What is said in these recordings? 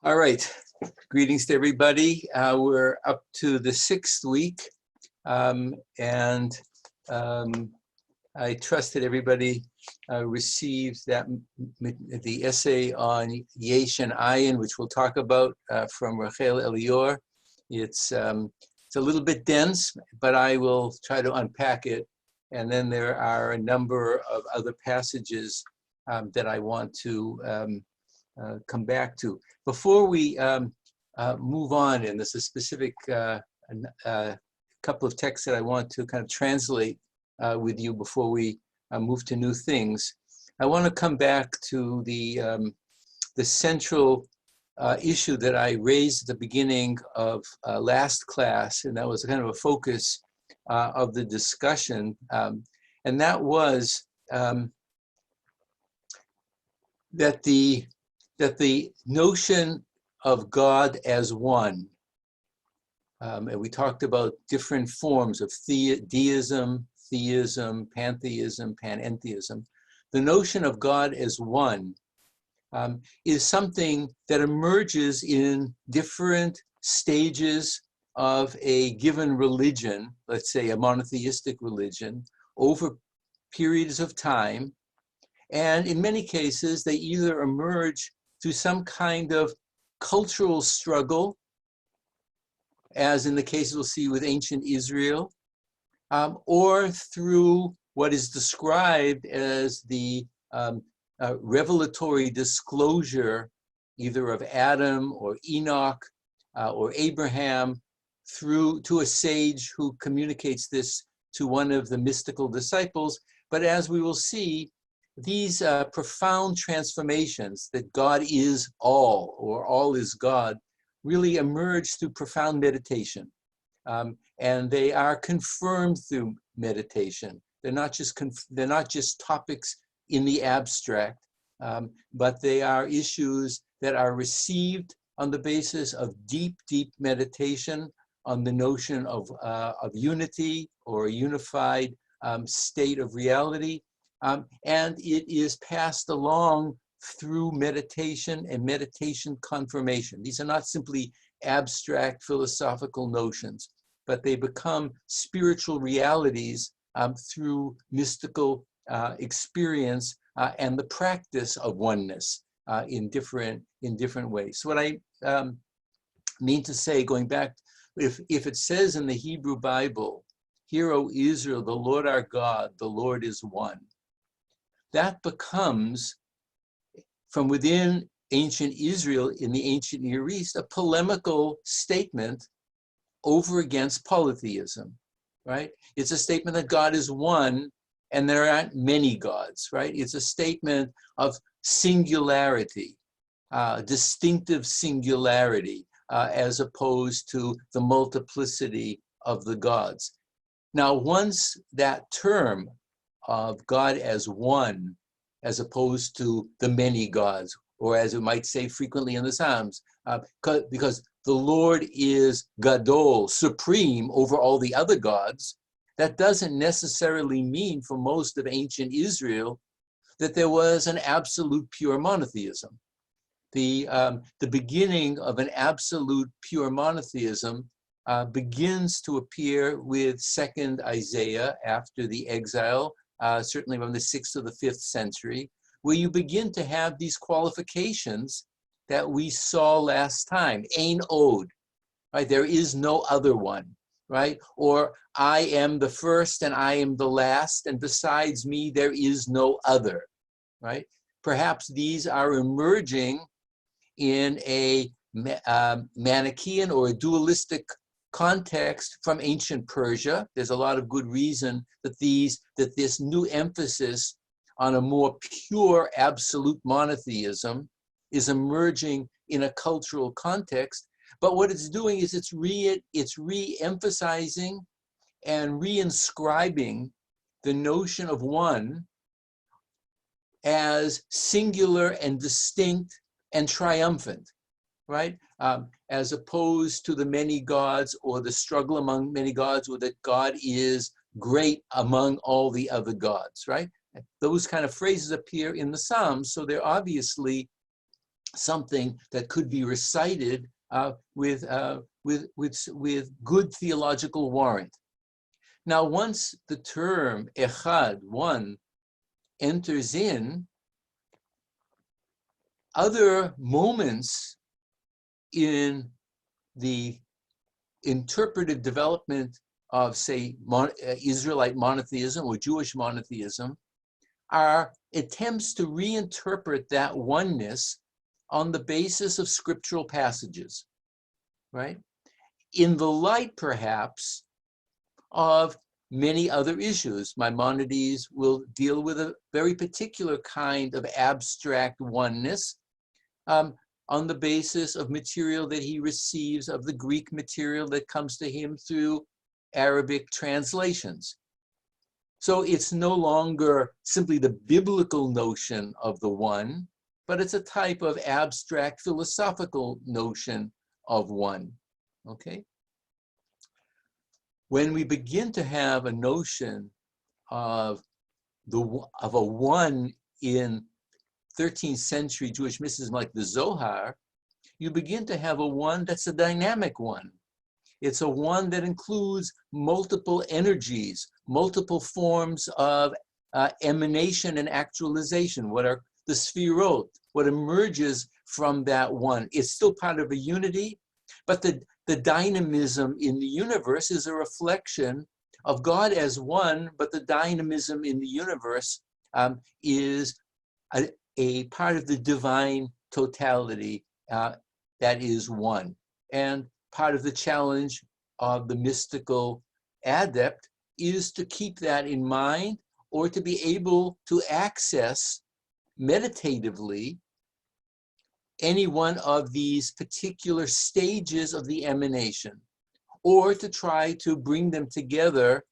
All right, greetings to everybody. We're up to the 6th week, and I trust that everybody received the essay on Yesh and Ayin, which we'll talk about from Elior. It's a little bit dense, but I will try to unpack it. And then there are a number of other passages that I want to come back to. Before we move on, and there's a specific couple of texts that I want to kind of translate with you before we move to new things, I want to come back to the central issue that I raised at the beginning of last class, and that was kind of a focus of the discussion, and that was that the notion of God as one, and we talked about different forms of deism, theism, pantheism, panentheism. The notion of God as one is something that emerges in different stages of a given religion, let's say a monotheistic religion, over periods of time. And in many cases, they either emerge through some kind of cultural struggle, as in the case we'll see with ancient Israel, or through what is described as the revelatory disclosure either of Adam or Enoch or Abraham through to a sage who communicates this to one of the mystical disciples. But as we will see, these profound transformations that God is all, or all is God, really emerge through profound meditation. And they are confirmed through meditation. They're not just topics in the abstract, but they are issues that are received on the basis of deep, deep meditation on the notion of unity or a unified state of reality. And it is passed along through meditation and meditation confirmation. These are not simply abstract philosophical notions, but they become spiritual realities through mystical experience and the practice of oneness in different ways. So what I mean to say, going back, if it says in the Hebrew Bible, "Hear, O Israel, the Lord our God, the Lord is one," that becomes, from within ancient Israel in the ancient Near East, a polemical statement over against polytheism, right? It's a statement that God is one and there aren't many gods, right? It's a statement of singularity, distinctive singularity, as opposed to the multiplicity of the gods. Now, once that term of God as one, as opposed to the many gods, or as it might say frequently in the Psalms, because the Lord is Gadol, supreme over all the other gods, that doesn't necessarily mean for most of ancient Israel that there was an absolute pure monotheism. The beginning of an absolute pure monotheism begins to appear with 2nd Isaiah after the exile, certainly from the 6th to the 5th century, where you begin to have these qualifications that we saw last time. Ain od, right? There is no other one, right? Or I am the first and I am the last, and besides me there is no other, right? Perhaps these are emerging in a Manichaean or a dualistic context from ancient Persia. There's a lot of good reason that this new emphasis on a more pure absolute monotheism is emerging in a cultural context. But what it's doing is it's re-emphasizing and reinscribing the notion of one as singular and distinct and triumphant, right? As opposed to the many gods or the struggle among many gods, or that God is great among all the other gods, right? Those kind of phrases appear in the Psalms, so they're obviously something that could be recited with good theological warrant. Now, once the term echad, one, enters in, other moments in the interpretive development of, say, Israelite monotheism or Jewish monotheism are attempts to reinterpret that oneness on the basis of scriptural passages, right? In the light, perhaps, of many other issues. Maimonides will deal with a very particular kind of abstract oneness on the basis of material that he receives, of the Greek material that comes to him through Arabic translations. So it's no longer simply the biblical notion of the one, but it's a type of abstract philosophical notion of one, okay? When we begin to have a notion of a one in 13th century Jewish mysticism like the Zohar, you begin to have a one that's a dynamic one. It's a one that includes multiple energies, multiple forms of emanation and actualization. What are the sphirot? What emerges from that one? It's still part of a unity, but the dynamism in the universe is a reflection of God as one, but the dynamism in the universe is a part of the divine totality that is one. And part of the challenge of the mystical adept is to keep that in mind, or to be able to access meditatively any one of these particular stages of the emanation, or to try to bring them together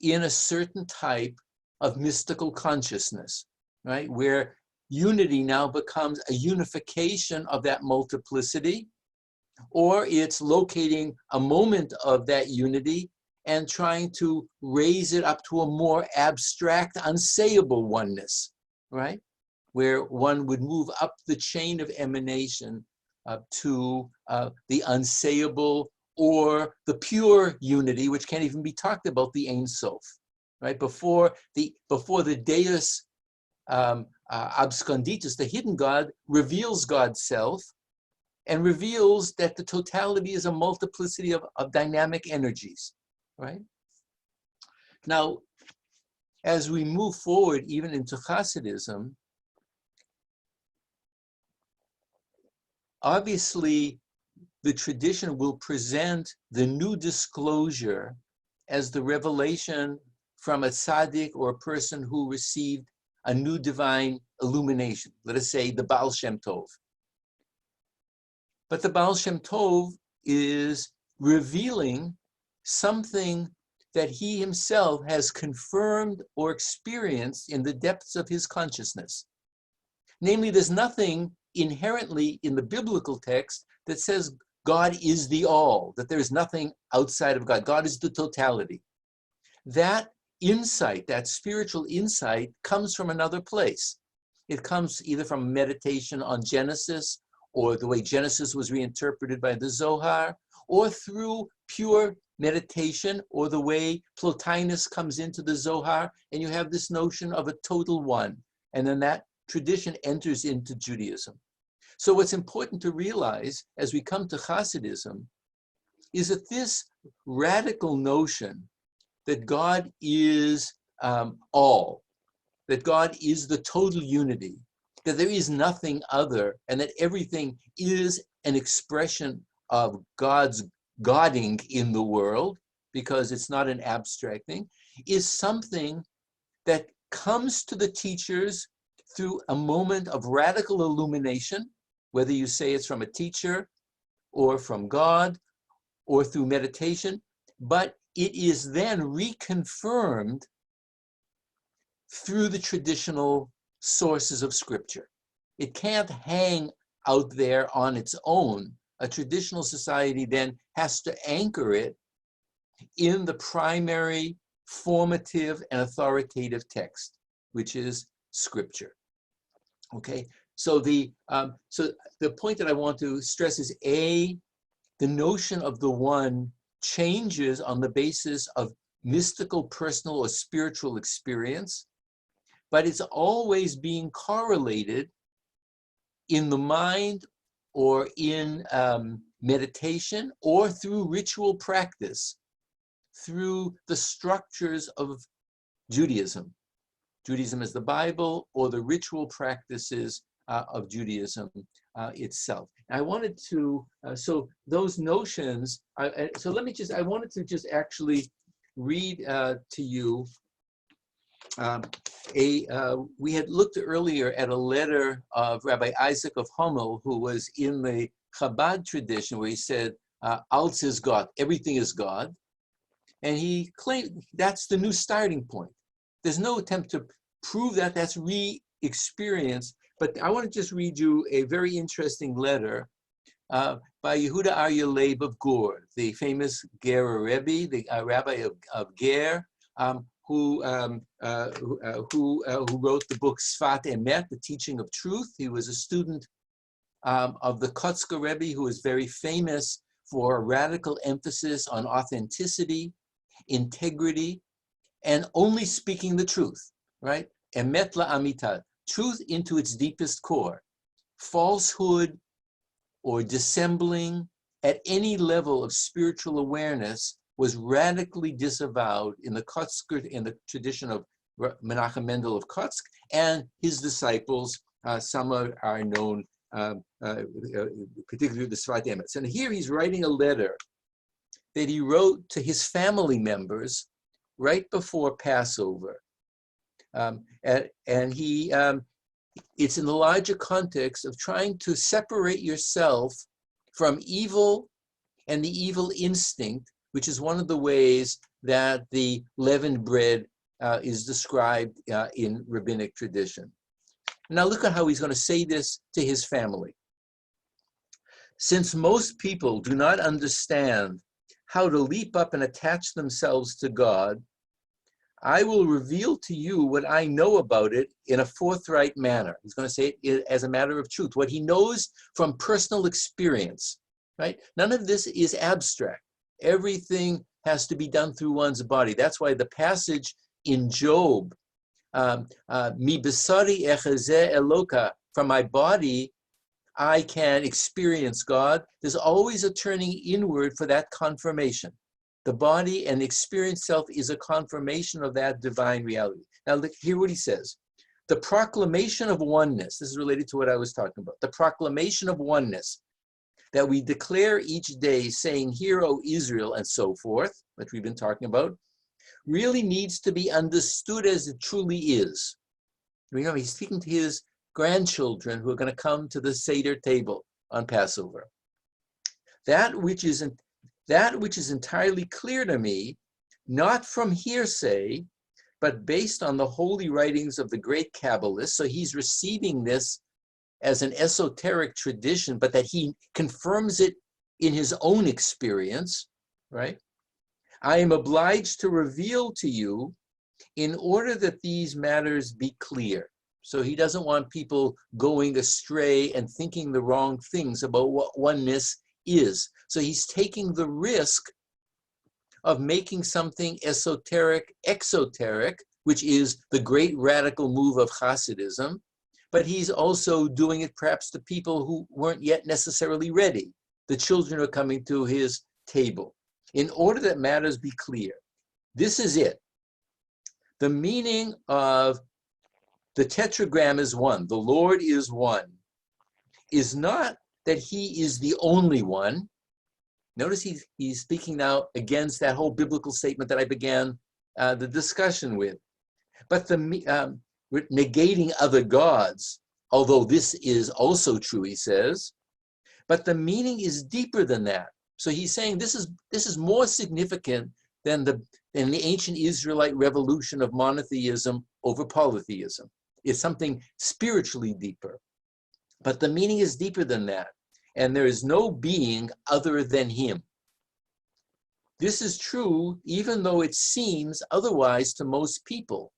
in a certain type of mystical consciousness, right? Where unity now becomes a unification of that multiplicity, or it's locating a moment of that unity and trying to raise it up to a more abstract, unsayable oneness, right? Where one would move up the chain of emanation to the unsayable or the pure unity, which can't even be talked about, the Ein Sof, right? Before the Deus absconditus, the hidden God, reveals God's self and reveals that the totality is a multiplicity of dynamic energies, right? Now, as we move forward, even into Hasidism, obviously, the tradition will present the new disclosure as the revelation from a tzaddik or a person who received a new divine illumination, let us say the Baal Shem Tov. But the Baal Shem Tov is revealing something that he himself has confirmed or experienced in the depths of his consciousness. Namely, there's nothing inherently in the biblical text that says God is the all, that there is nothing outside of God. God is the totality. That insight, that spiritual insight, comes from another place. It comes either from meditation on Genesis, or the way Genesis was reinterpreted by the Zohar, or through pure meditation, or the way Plotinus comes into the Zohar, and you have this notion of a total one. And then that tradition enters into Judaism. So what's important to realize as we come to Hasidism is that this radical notion that God is all, that God is the total unity, that there is nothing other, and that everything is an expression of God's Godding in the world, because it's not an abstract thing, is something that comes to the teachers through a moment of radical illumination, whether you say it's from a teacher or from God or through meditation, but it is then reconfirmed through the traditional sources of scripture. It can't hang out there on its own. A traditional society then has to anchor it in the primary formative and authoritative text, which is scripture. Okay, So the point that I want to stress is the notion of the one changes on the basis of mystical, personal, or spiritual experience, but it's always being correlated in the mind or in meditation or through ritual practice, through the structures of Judaism. Judaism is the Bible or the ritual practices of Judaism itself. I wanted to, so those notions, I wanted to just actually read to you we had looked earlier at a letter of Rabbi Isaac of Hummel, who was in the Chabad tradition, where he said, Alles is God, everything is God. And he claimed that's the new starting point. There's no attempt to prove that, that's re-experience. But I want to just read you a very interesting letter by Yehuda Arya Leib of Gur, the famous Ger Rebbe, the rabbi of Ger, who wrote the book Sfat Emet, the teaching of truth. He was a student of the Kotzker Rebbe, who is very famous for a radical emphasis on authenticity, integrity, and only speaking the truth, right? Emet la'amita, truth into its deepest core. Falsehood or dissembling at any level of spiritual awareness was radically disavowed in the Kotzker, in the tradition of Menachem Mendel of Kotzk, and his disciples. Some are known, particularly the Sfat Emet. And here he's writing a letter that he wrote to his family members right before Passover. And he, it's in the larger context of trying to separate yourself from evil and the evil instinct, which is one of the ways that the leavened bread is described in rabbinic tradition. Now look at how he's going to say this to his family. Since most people do not understand how to leap up and attach themselves to God, I will reveal to you what I know about it in a forthright manner. He's going to say it as a matter of truth, what he knows from personal experience, right? None of this is abstract. Everything has to be done through one's body. That's why the passage in Job, Mi besari echazeh eloka, from my body, I can experience God. There's always a turning inward for that confirmation. The body and experience self is a confirmation of that divine reality. Now, look, hear what he says. The proclamation of oneness, this is related to what I was talking about, the proclamation of oneness that we declare each day saying, Hear, O Israel, and so forth, which we've been talking about, really needs to be understood as it truly is. Remember, he's speaking to his grandchildren who are going to come to the Seder table on Passover. That which is entirely clear to me, not from hearsay, but based on the holy writings of the great Kabbalists. So he's receiving this as an esoteric tradition, but that he confirms it in his own experience, right? I am obliged to reveal to you in order that these matters be clear. So he doesn't want people going astray and thinking the wrong things about what oneness is. So he's taking the risk of making something esoteric, exoteric, which is the great radical move of Hasidism, but he's also doing it perhaps to people who weren't yet necessarily ready. The children are coming to his table. In order that matters be clear, this is it. The meaning of the tetragram is one, the Lord is one, is not that he is the only one. Notice he's speaking now against that whole biblical statement that I began the discussion with. But negating other gods, although this is also true, he says, but the meaning is deeper than that. So he's saying this is more significant than the ancient Israelite revolution of monotheism over polytheism. It's something spiritually deeper. But the meaning is deeper than that. And there is no being other than him. This is true even though it seems otherwise to most people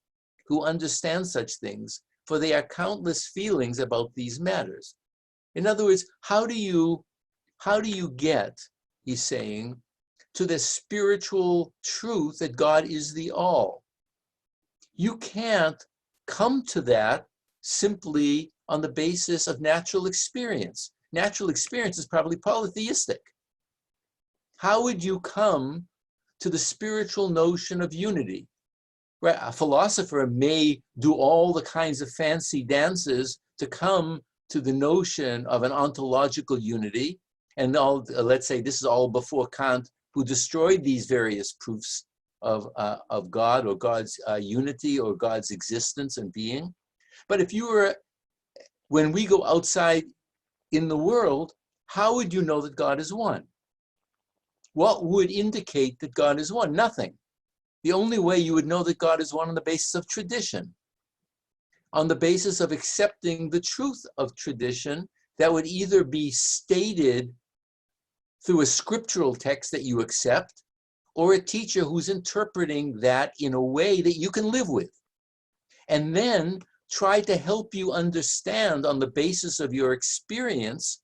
who understand such things, for there are countless feelings about these matters. In other words, how do you get, he's saying, to the spiritual truth that God is the all? You can't come to that simply on the basis of natural experience. Natural experience is probably polytheistic. How would you come to the spiritual notion of unity? Right? A philosopher may do all the kinds of fancy dances to come to the notion of an ontological unity. And all, let's say this is all before Kant, who destroyed these various proofs of God or God's unity or God's existence and being. But if you were, when we go outside in the world, how would you know that God is one? What would indicate that God is one? Nothing. The only way you would know that God is one on the basis of tradition, on the basis of accepting the truth of tradition that would either be stated through a scriptural text that you accept, or a teacher who's interpreting that in a way that you can live with. And then try to help you understand on the basis of your experience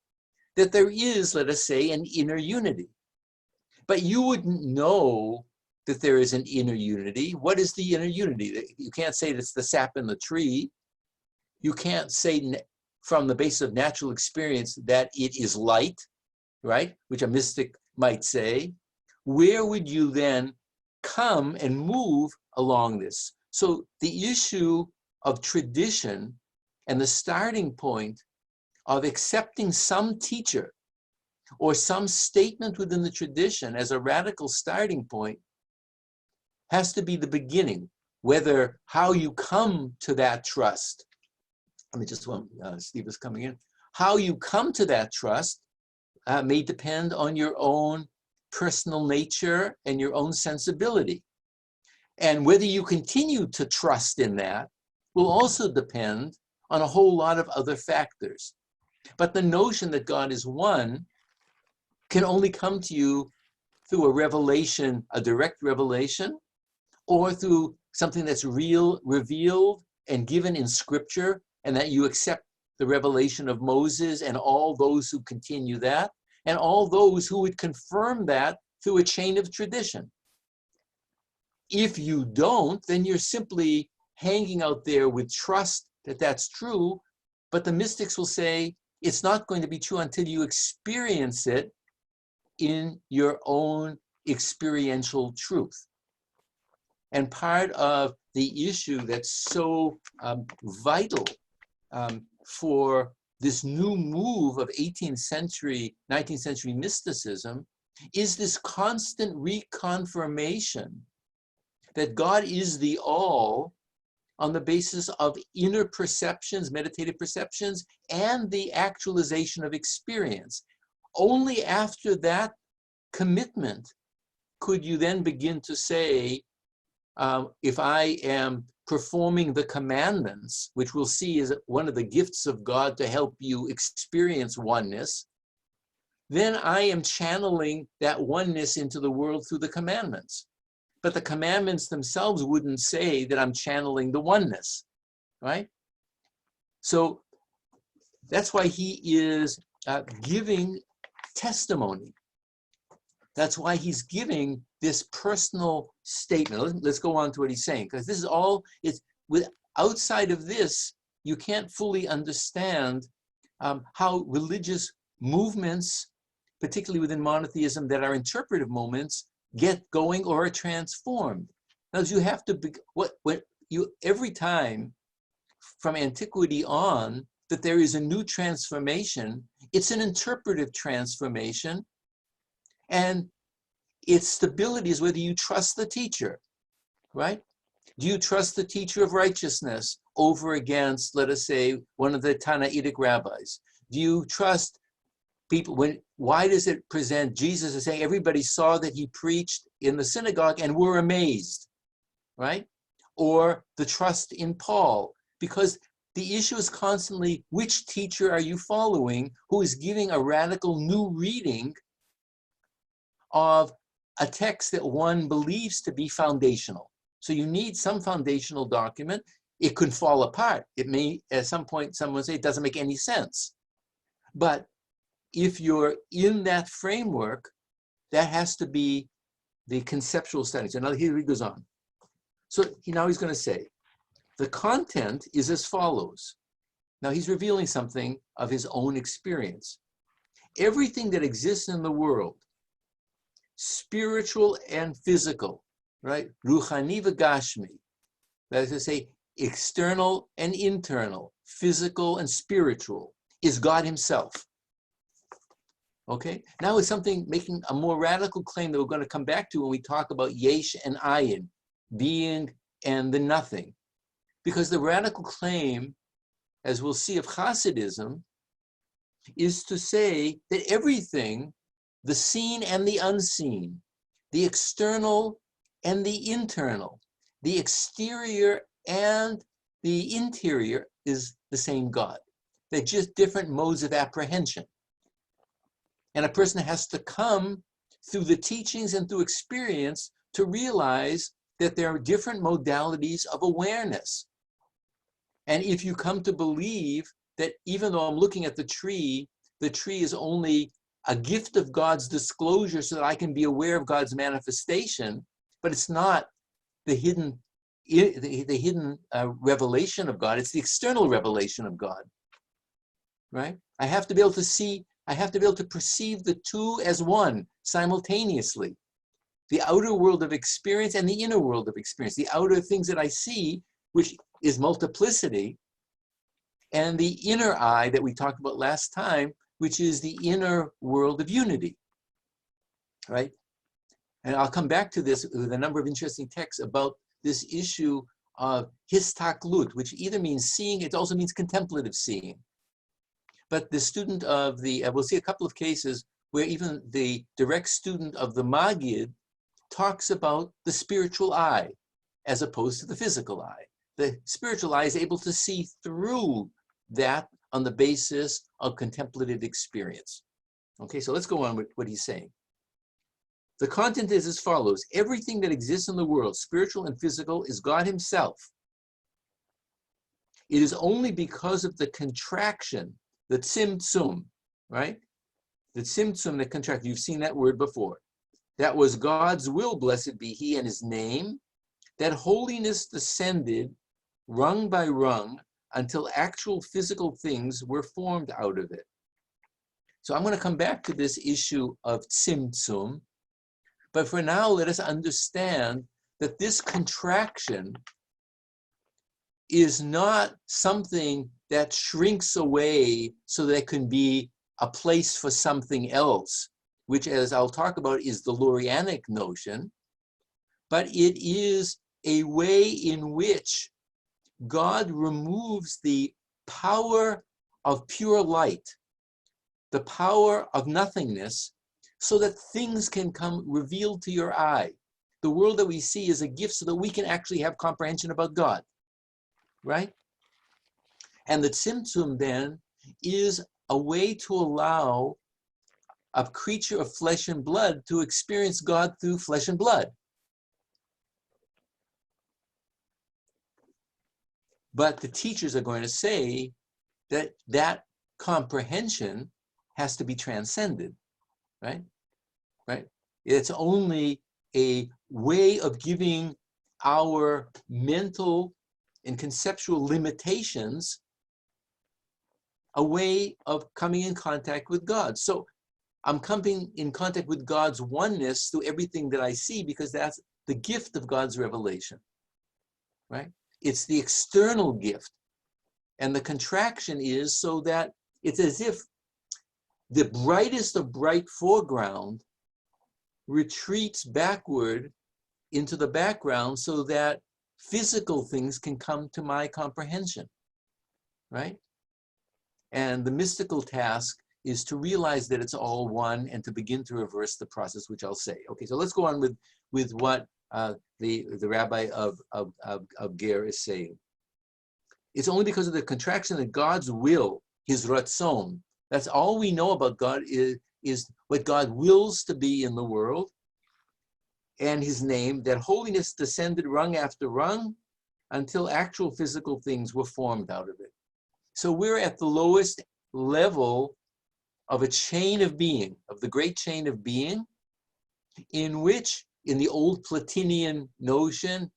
that there is, let us say, an inner unity. But you wouldn't know that there is an inner unity. What is the inner unity? You can't say it's the sap in the tree. You can't say from the basis of natural experience that it is light, right? Which a mystic might say. Where would you then come and move along this? So the issue of tradition and the starting point of accepting some teacher or some statement within the tradition as a radical starting point has to be the beginning. Whether how you come to that trust, let me just, Steve is coming in. How you come to that trust may depend on your own personal nature and your own sensibility. And whether you continue to trust in that will also depend on a whole lot of other factors. But the notion that God is one can only come to you through a revelation, a direct revelation, or through something that's real, revealed and given in scripture, and that you accept the revelation of Moses and all those who continue that, and all those who would confirm that through a chain of tradition. If you don't, then you're simply hanging out there with trust that that's true, but the mystics will say it's not going to be true until you experience it in your own experiential truth. And part of the issue that's so vital for this new move of 18th century, 19th century mysticism is this constant reconfirmation that God is the all on the basis of inner perceptions, meditative perceptions, and the actualization of experience. Only after that commitment could you then begin to say, if I am performing the commandments, which we'll see is one of the gifts of God to help you experience oneness, then I am channeling that oneness into the world through the commandments. But the commandments themselves wouldn't say that I'm channeling the oneness, right? So that's why he is giving testimony. That's why he's giving this personal statement. Let's go on to what he's saying, because this is all, outside of this, you can't fully understand how religious movements, particularly within monotheism, that are interpretive movements, get going or are transformed. Now, you have to be, every time from antiquity on that there is a new transformation, it's an interpretive transformation, and its stability is whether you trust the teacher, right? Do you trust the teacher of righteousness over against, let us say, one of the Tannaitic rabbis? Do you trust people? Why does it present Jesus as saying everybody saw that he preached in the synagogue and were amazed, right? Or the trust in Paul, because the issue is constantly, which teacher are you following who is giving a radical new reading of a text that one believes to be foundational? So you need some foundational document. It could fall apart. It may, at some point, someone say it doesn't make any sense. But if you're in that framework, that has to be the conceptual study. So now here he goes on. So now he's going to say, the content is as follows. Now he's revealing something of his own experience. Everything that exists in the world, spiritual and physical, right? Ruchani v'gashmi. That is to say, external and internal, physical and spiritual, is God himself. Okay? Now it's something making a more radical claim that we're going to come back to when we talk about Yesh and Ayin, being and the nothing. Because the radical claim, as we'll see, of Hasidism, is to say that everything, the seen and the unseen, the external and the internal, the exterior and the interior is the same God. They're just different modes of apprehension. And a person has to come through the teachings and through experience to realize that there are different modalities of awareness. And if you come to believe that even though I'm looking at the tree is only a gift of God's disclosure so that I can be aware of God's manifestation, but it's not the hidden revelation of God, it's the external revelation of God, right? I have to be able to see, I have to be able to perceive the two as one simultaneously. The outer world of experience and the inner world of experience. The outer things that I see, which is multiplicity, and the inner eye that we talked about last time, which is the inner world of unity, right? And I'll come back to this with a number of interesting texts about this issue of histaklut, which either means seeing, it also means contemplative seeing. But the student of we'll see a couple of cases where even the direct student of the Magid talks about the spiritual eye as opposed to the physical eye. The spiritual eye is able to see through that on the basis of contemplative experience. Okay, so let's go on with what he's saying. The content is as follows. Everything that exists in the world, spiritual and physical, is God himself. It is only because of the contraction, the tzimtzum, right? The tzimtzum, the contraction, you've seen that word before. That was God's will, blessed be he, and his name, that holiness descended rung by rung until actual physical things were formed out of it. So I'm going to come back to this issue of tzimtzum, but for now, let us understand that this contraction is not something that shrinks away so there can be a place for something else, which, as I'll talk about, is the Lurianic notion, but it is a way in which God removes the power of pure light, the power of nothingness, so that things can come revealed to your eye. The world that we see is a gift so that we can actually have comprehension about God, right? And the tzimtzum then is a way to allow a creature of flesh and blood to experience God through flesh and blood. But the teachers are going to say that that comprehension has to be transcended, right? Right? It's only a way of giving our mental and conceptual limitations a way of coming in contact with God. So I'm coming in contact with God's oneness through everything that I see because that's the gift of God's revelation, right? It's the external gift. And the contraction is so that it's as if the brightest of bright foreground retreats backward into the background so that physical things can come to my comprehension, right? And the mystical task is to realize that it's all one and to begin to reverse the process, which I'll say. Okay, so let's go on with what the rabbi of Ger is saying. It's only because of the contraction that God's will, his ratzon, that's all we know about God is what God wills to be in the world, and his name, that holiness descended rung after rung until actual physical things were formed out of it. So we're at the lowest level of a chain of being, of the great chain of being, in which, in the old Platinian notion,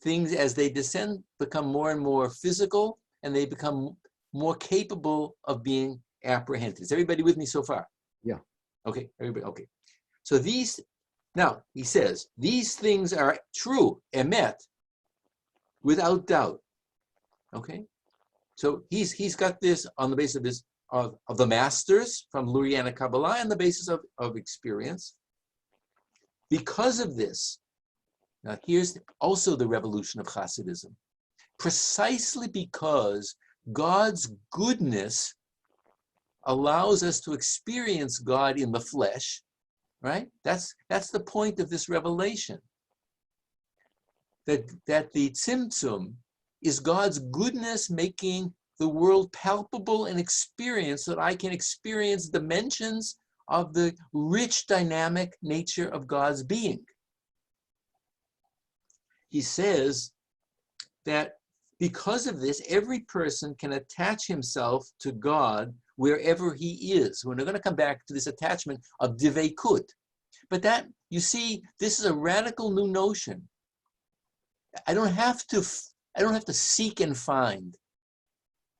things as they descend become more and more physical, and they become more capable of being apprehended. Is everybody with me so far? Yeah. Okay, everybody, okay. So these, now he says, these things are true, emet, without doubt. Okay? So he's got this on the basis of this, of the masters from Luriana Kabbalah, and the basis of experience. Because of this, now here's also the revolution of Hasidism. Precisely because God's goodness allows us to experience God in the flesh, right? That's the point of this revelation. That the Tzimtzum is God's goodness making the world palpable and experience, so that I can experience dimensions of the rich dynamic nature of God's being. He says that because of this, every person can attach himself to God wherever he is. We're going to come back to this attachment of diveikut. But that, you see, this is a radical new notion. I don't have to seek and find.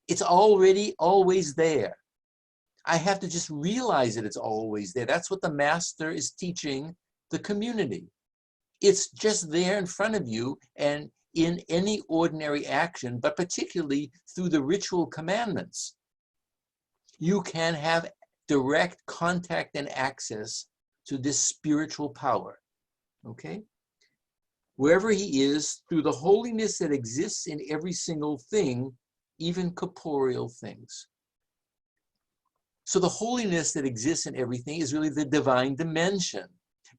It's already always there. I have to just realize that it's always there. That's what the master is teaching the community. It's just there in front of you, and in any ordinary action, but particularly through the ritual commandments, you can have direct contact and access to this spiritual power, okay? Wherever he is, through the holiness that exists in every single thing, even corporeal things. So the holiness that exists in everything is really the divine dimension,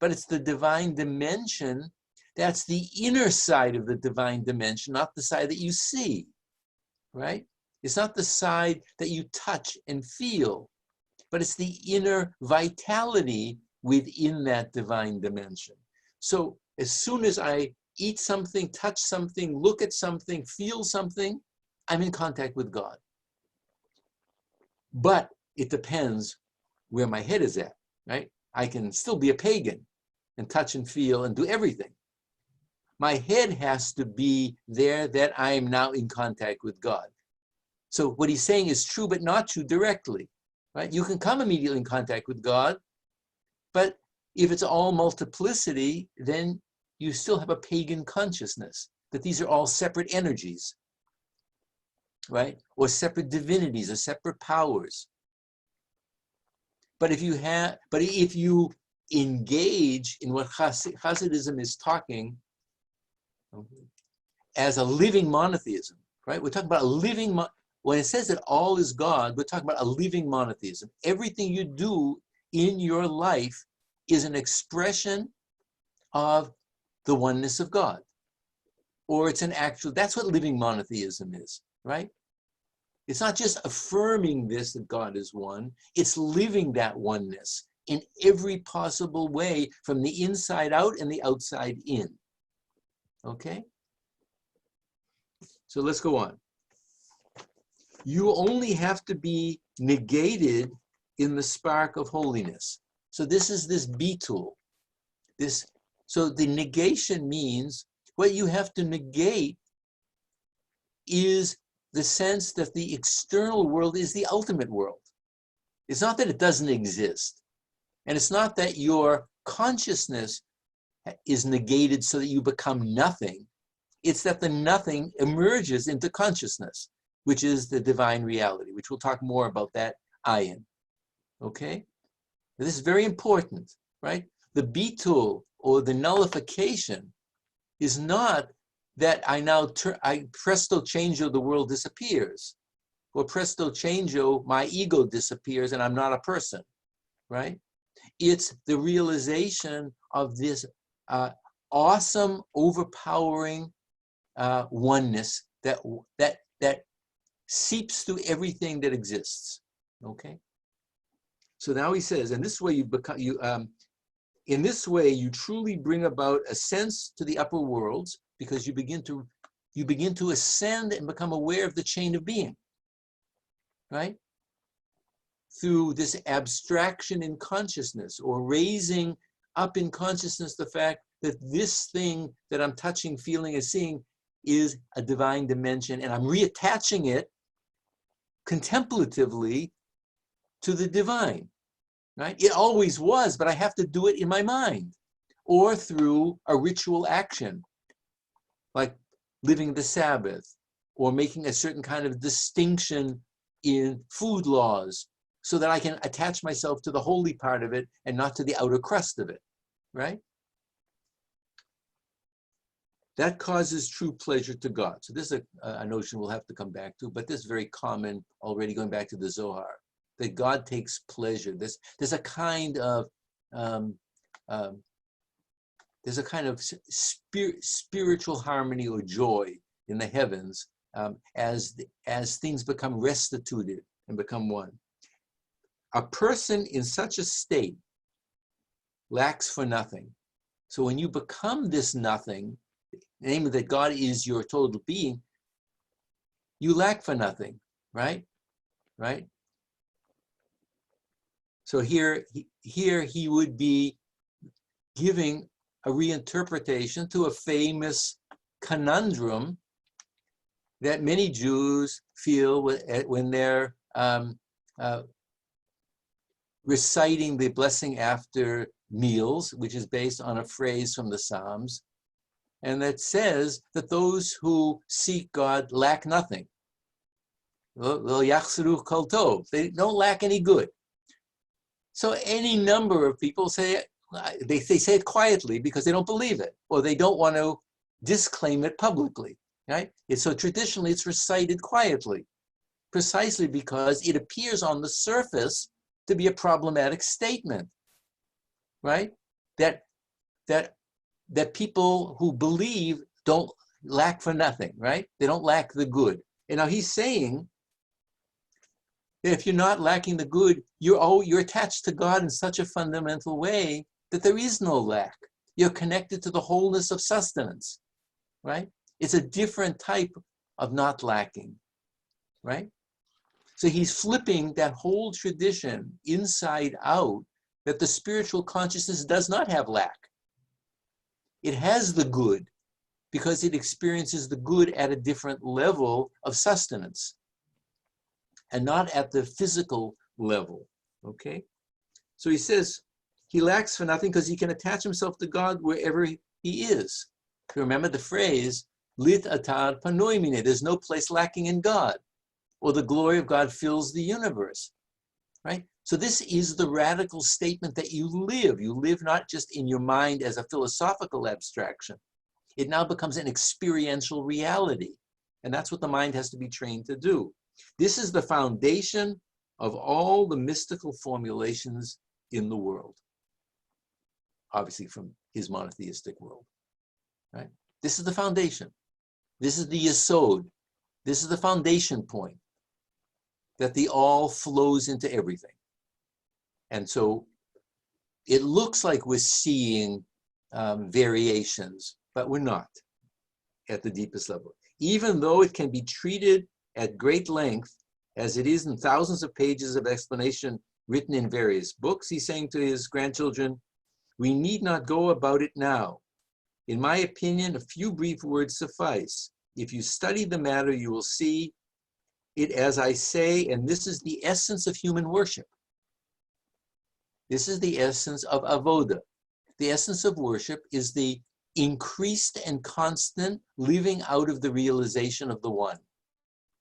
but it's the divine dimension that's the inner side of the divine dimension, not the side that you see, right? It's not the side that you touch and feel, but it's the inner vitality within that divine dimension. So as soon as I eat something, touch something, look at something, feel something, I'm in contact with God. But it depends where my head is at, right? I can still be a pagan and touch and feel and do everything. My head has to be there that I am now in contact with God. So what he's saying is true, but not true directly, right? You can come immediately in contact with God, but if it's all multiplicity, then you still have a pagan consciousness, that these are all separate energies, right? Or separate divinities or separate powers. But if you engage in what Hasidism is talking as a living monotheism, right? We're talking about a living, when it says that all is God, we're talking about a living monotheism. Everything you do in your life is an expression of the oneness of God. Or it's an actual, that's what living monotheism is, right? It's not just affirming this, that God is one, it's living that oneness in every possible way, from the inside out and the outside in. Okay? So let's go on. You only have to be negated in the spark of holiness. So this is this bitul. So the negation means what you have to negate is the sense that the external world is the ultimate world. It's not that it doesn't exist. And it's not that your consciousness is negated so that you become nothing. It's that the nothing emerges into consciousness, which is the divine reality, which we'll talk more about that, Ayin. Okay? This is very important, right? The bitul, or the nullification, is not that I presto changeo, the world disappears, or presto changeo, my ego disappears and I'm not a person, right? It's the realization of this awesome, overpowering oneness that seeps through everything that exists. Okay. So now he says, and this way in this way you truly bring about a sense to the upper worlds, because you begin to you begin to ascend and become aware of the chain of being, right? Through this abstraction in consciousness, or raising up in consciousness the fact that this thing that I'm touching, feeling, and seeing is a divine dimension, and I'm reattaching it contemplatively to the divine, right? It always was, but I have to do it in my mind, or through a ritual action, like living the Sabbath, or making a certain kind of distinction in food laws, so that I can attach myself to the holy part of it and not to the outer crust of it, right? That causes true pleasure to God. So this is a notion we'll have to come back to, but this is very common already, going back to the Zohar, that God takes pleasure. There's a kind of spiritual harmony or joy in the heavens as things become restituted and become one. A person in such a state lacks for nothing. So when you become this nothing, namely that God is your total being, you lack for nothing, right? Right? So here he would be giving a reinterpretation to a famous conundrum that many Jews feel when they're reciting the blessing after meals, which is based on a phrase from the Psalms, and that says that those who seek God lack nothing. They don't lack any good. So any number of people say, they say it quietly because they don't believe it, or they don't want to disclaim it publicly, right? So traditionally it's recited quietly, precisely because it appears on the surface to be a problematic statement, right? That people who believe don't lack for nothing, right? They don't lack the good. And now he's saying that if you're not lacking the good, you're attached to God in such a fundamental way that there is no lack. You're connected to the wholeness of sustenance, right? It's a different type of not lacking, right? So he's flipping that whole tradition inside out, that the spiritual consciousness does not have lack. It has the good because it experiences the good at a different level of sustenance and not at the physical level, okay? So he says he lacks for nothing because he can attach himself to God wherever he is. Remember the phrase, lit atar panoi mine, there's no place lacking in God, or the glory of God fills the universe, right? So this is the radical statement that you live. You live not just in your mind as a philosophical abstraction. It now becomes an experiential reality. And that's what the mind has to be trained to do. This is the foundation of all the mystical formulations in the world. Obviously from his monotheistic world, right? This is the foundation. This is the yesod. This is the foundation point, that the all flows into everything. And so it looks like we're seeing variations, but we're not at the deepest level. Even though it can be treated at great length, as it is in thousands of pages of explanation written in various books, he's saying to his grandchildren, we need not go about it now. In my opinion, a few brief words suffice. If you study the matter, you will see it as I say, and this is the essence of human worship. This is the essence of avoda. The essence of worship is the increased and constant living out of the realization of the one.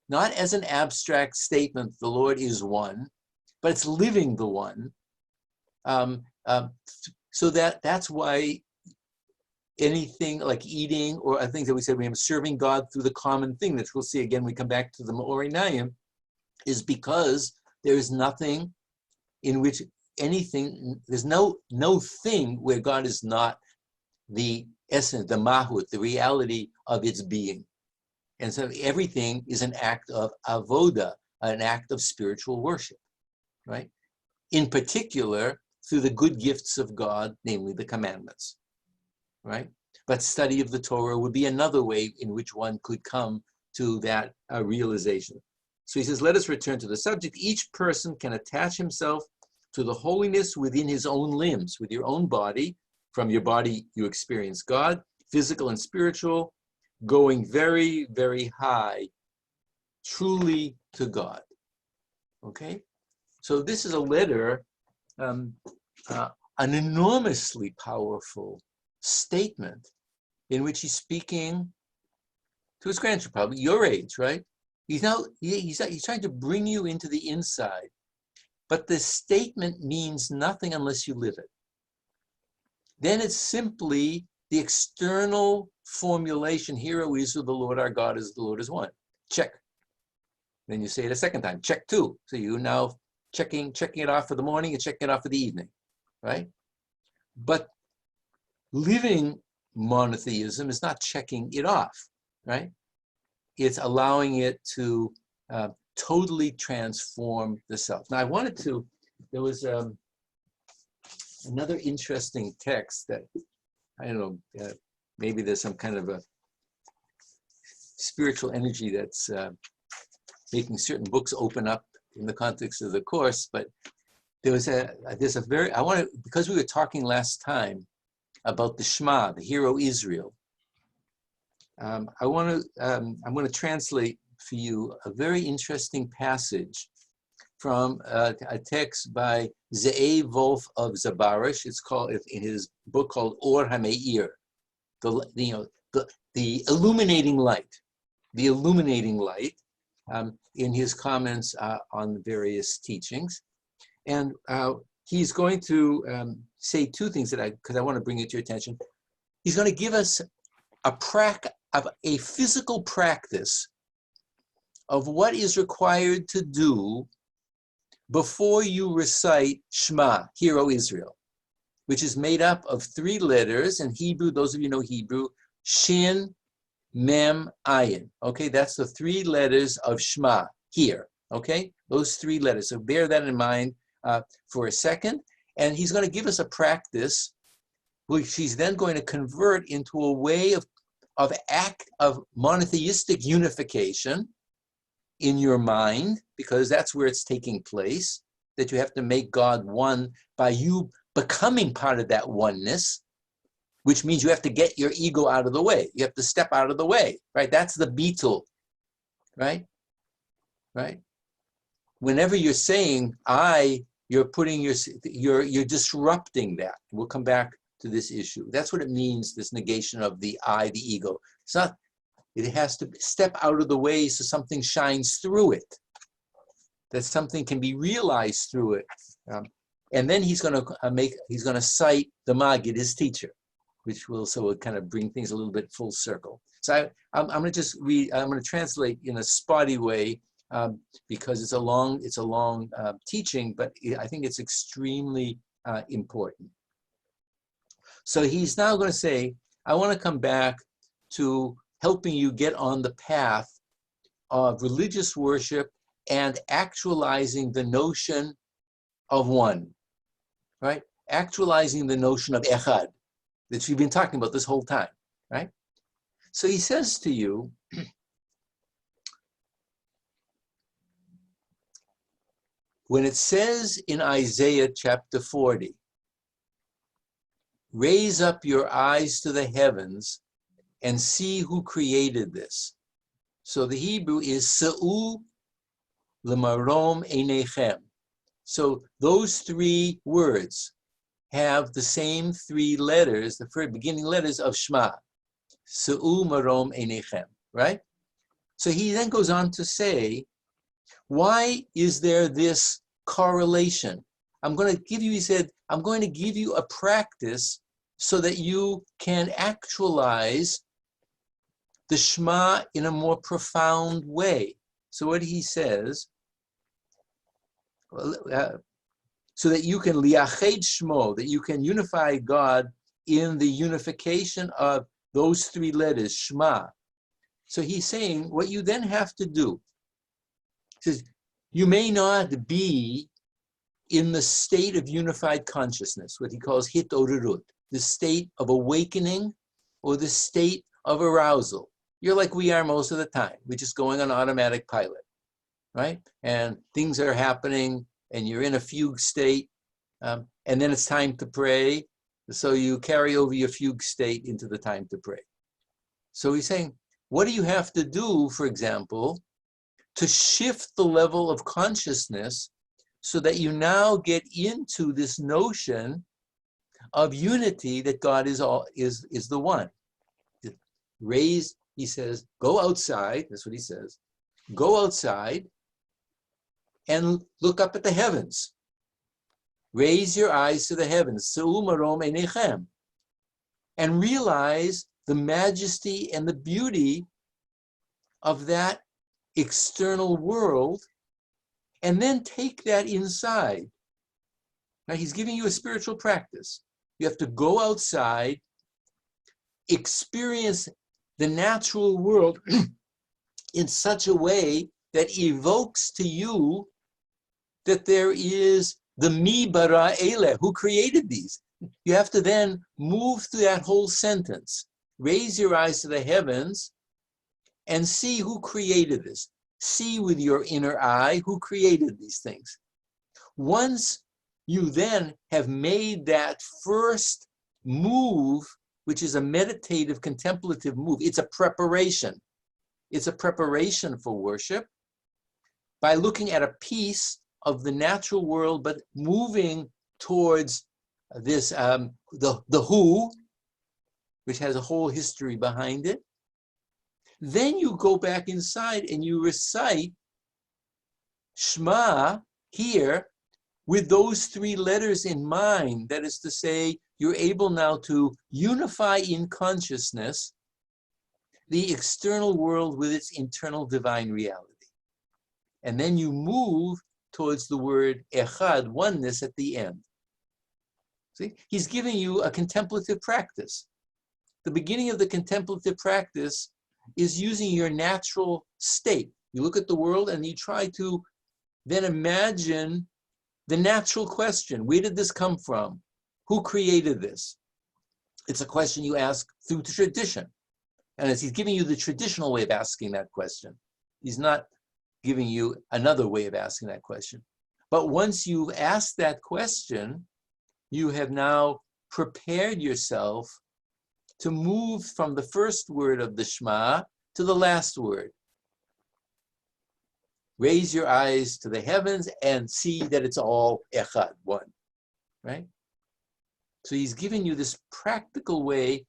Not as an abstract statement, the Lord is one, but it's living the one. So that's why anything like eating, or I think that we said we have serving God through the common thing, that we'll see again, we come back to the Me'orei Nayim, is because there is nothing in which anything, there's no thing where God is not the essence, the mahut, the reality of its being. And so everything is an act of avoda, an act of spiritual worship, right? In particular, through the good gifts of God, namely the commandments, right? But study of the Torah would be another way in which one could come to that realization. So he says, let us return to the subject. Each person can attach himself to the holiness within his own limbs, with your own body. From your body, you experience God, physical and spiritual, going very, very high, truly to God. Okay? So this is a letter, an enormously powerful statement in which he's speaking to his grandchildren, probably your age, right? He's trying to bring you into the inside. But this statement means nothing unless you live it. Then it's simply the external formulation, Hear, O Israel, the Lord our God is the Lord is one. Check. Then you say it a second time, check two. So you now checking it off for the morning and checking it off for the evening, right? But living monotheism is not checking it off, right? It's allowing it to totally transform the self. Now, I wanted to, there was another interesting text that, I don't know, maybe there's some kind of a spiritual energy that's making certain books open up in the context of the course, but there's a very, I want to, because we were talking last time about the Shema, the Hear, O Israel, I'm going to translate for you a very interesting passage from a text by Ze'ev Wolf of Zabarish. It's called, in his book called Or HaMeir, the illuminating light, in his comments on the various teachings. And he's going to say two things because I want to bring it to your attention. He's going to give us a physical practice of what is required to do before you recite Shema, Hear, O Israel, which is made up of 3 letters in Hebrew. Those of you know Hebrew, Shin, Mem, Ayin. Okay, that's the 3 letters of Shema, here. Okay, those 3 letters. So bear that in mind for a second. And he's going to give us a practice which he's then going to convert into a way of monotheistic unification in your mind, because that's where it's taking place, that you have to make God one by you becoming part of that oneness, which means you have to get your ego out of the way. You have to step out of the way, right? That's the beetle, right? Right? Whenever you're saying I, you're putting you're disrupting that. We'll come back to this issue. That's what it means, this negation of the I, the ego. It's not, it has to step out of the way so something shines through it, that something can be realized through it. And then he's going to cite the Maggid, his teacher, which will kind of bring things a little bit full circle. So I'm going to just read, I'm going to translate in a spotty way because it's a long teaching, but I think it's extremely important. So he's now going to say, I want to come back to helping you get on the path of religious worship and actualizing the notion of one, right? Actualizing the notion of echad that we've been talking about this whole time, right? So he says to you, when it says in Isaiah chapter 40, raise up your eyes to the heavens and see who created this. So the Hebrew is Sa'u L'marom Einechem. So those 3 words have the same 3 letters, the first beginning letters of Shema. Sa'u Marom Einechem, right? So he then goes on to say, why is there this correlation? I'm going to give you, he said, I'm going to give you a practice so that you can actualize the Shema in a more profound way. So what he says, so that you can liached shmo, that you can unify God in the unification of those 3 letters, Shema. So he's saying what you then have to do, he says, you may not be in the state of unified consciousness, what he calls hit orurut, the state of awakening or the state of arousal. You're like we are most of the time. We're just going on automatic pilot, right? And things are happening and you're in a fugue state, and then it's time to pray. So you carry over your fugue state into the time to pray. So he's saying, what do you have to do, for example, to shift the level of consciousness so that you now get into this notion of unity, that God is the one. Raise, he says, go outside, that's what he says, go outside and look up at the heavens. Raise your eyes to the heavens, and realize the majesty and the beauty of that external world, and then take that inside. Now, he's giving you a spiritual practice. You have to go outside, experience the natural world in such a way that evokes to you that there is the Mi bara ele, who created these. You have to then move through that whole sentence. Raise your eyes to the heavens and see who created this. See with your inner eye who created these things. Once you then have made that first move, which is a meditative, contemplative move, it's a preparation. It's a preparation for worship by looking at a piece of the natural world, but moving towards this, the who, which has a whole history behind it. Then you go back inside and you recite Shema here with those three letters in mind. That is to say, you're able now to unify in consciousness the external world with its internal divine reality. And then you move towards the word echad, oneness, at the end. See, he's giving you a contemplative practice. The beginning of the contemplative practice is using your natural state. You look at the world and you try to then imagine the natural question. Where did this come from? Who created this? It's a question you ask through tradition. And as he's giving you the traditional way of asking that question, he's not giving you another way of asking that question. But once you've asked that question, you have now prepared yourself to move from the first word of the Shema to the last word. Raise your eyes to the heavens and see that it's all echad, one, right? So he's giving you this practical way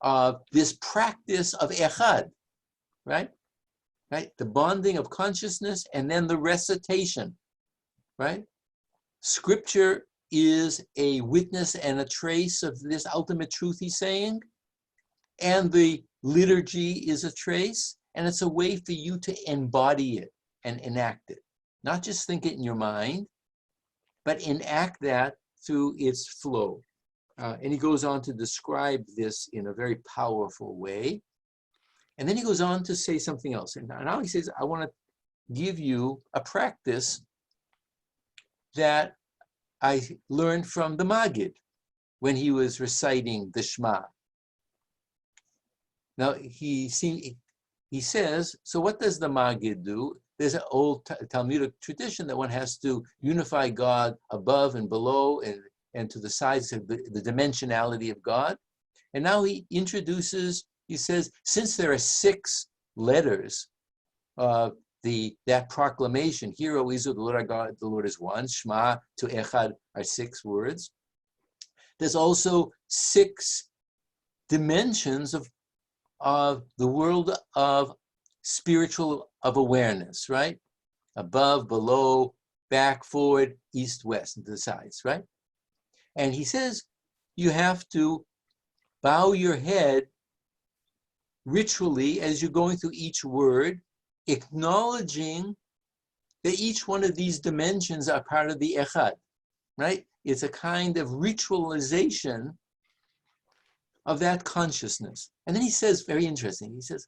of this practice of echad, right? Right? The bonding of consciousness and then the recitation, right? Scripture is a witness and a trace of this ultimate truth, he's saying, and the liturgy is a trace, and it's a way for you to embody it and enact it. Not just think it in your mind, but enact that through its flow. And he goes on to describe this in a very powerful way. And then he goes on to say something else. And now he says, I want to give you a practice that I learned from the Maggid when he was reciting the Shema. Now, he says, so what does the Maggid do? There's an old Talmudic tradition that one has to unify God above and below and to the sides of the dimensionality of God. And now he introduces, he says, since there are 6 letters, that proclamation, Hear, O Israel, the Lord our God, the Lord is one, Shema to Echad are 6 words. There's also 6 dimensions of the world of spiritual, of awareness, right? Above, below, back, forward, east, west, and to the sides, right? And he says you have to bow your head ritually as you're going through each word, acknowledging that each one of these dimensions are part of the Echad, right? It's a kind of ritualization of that consciousness. And then he says, very interesting, he says,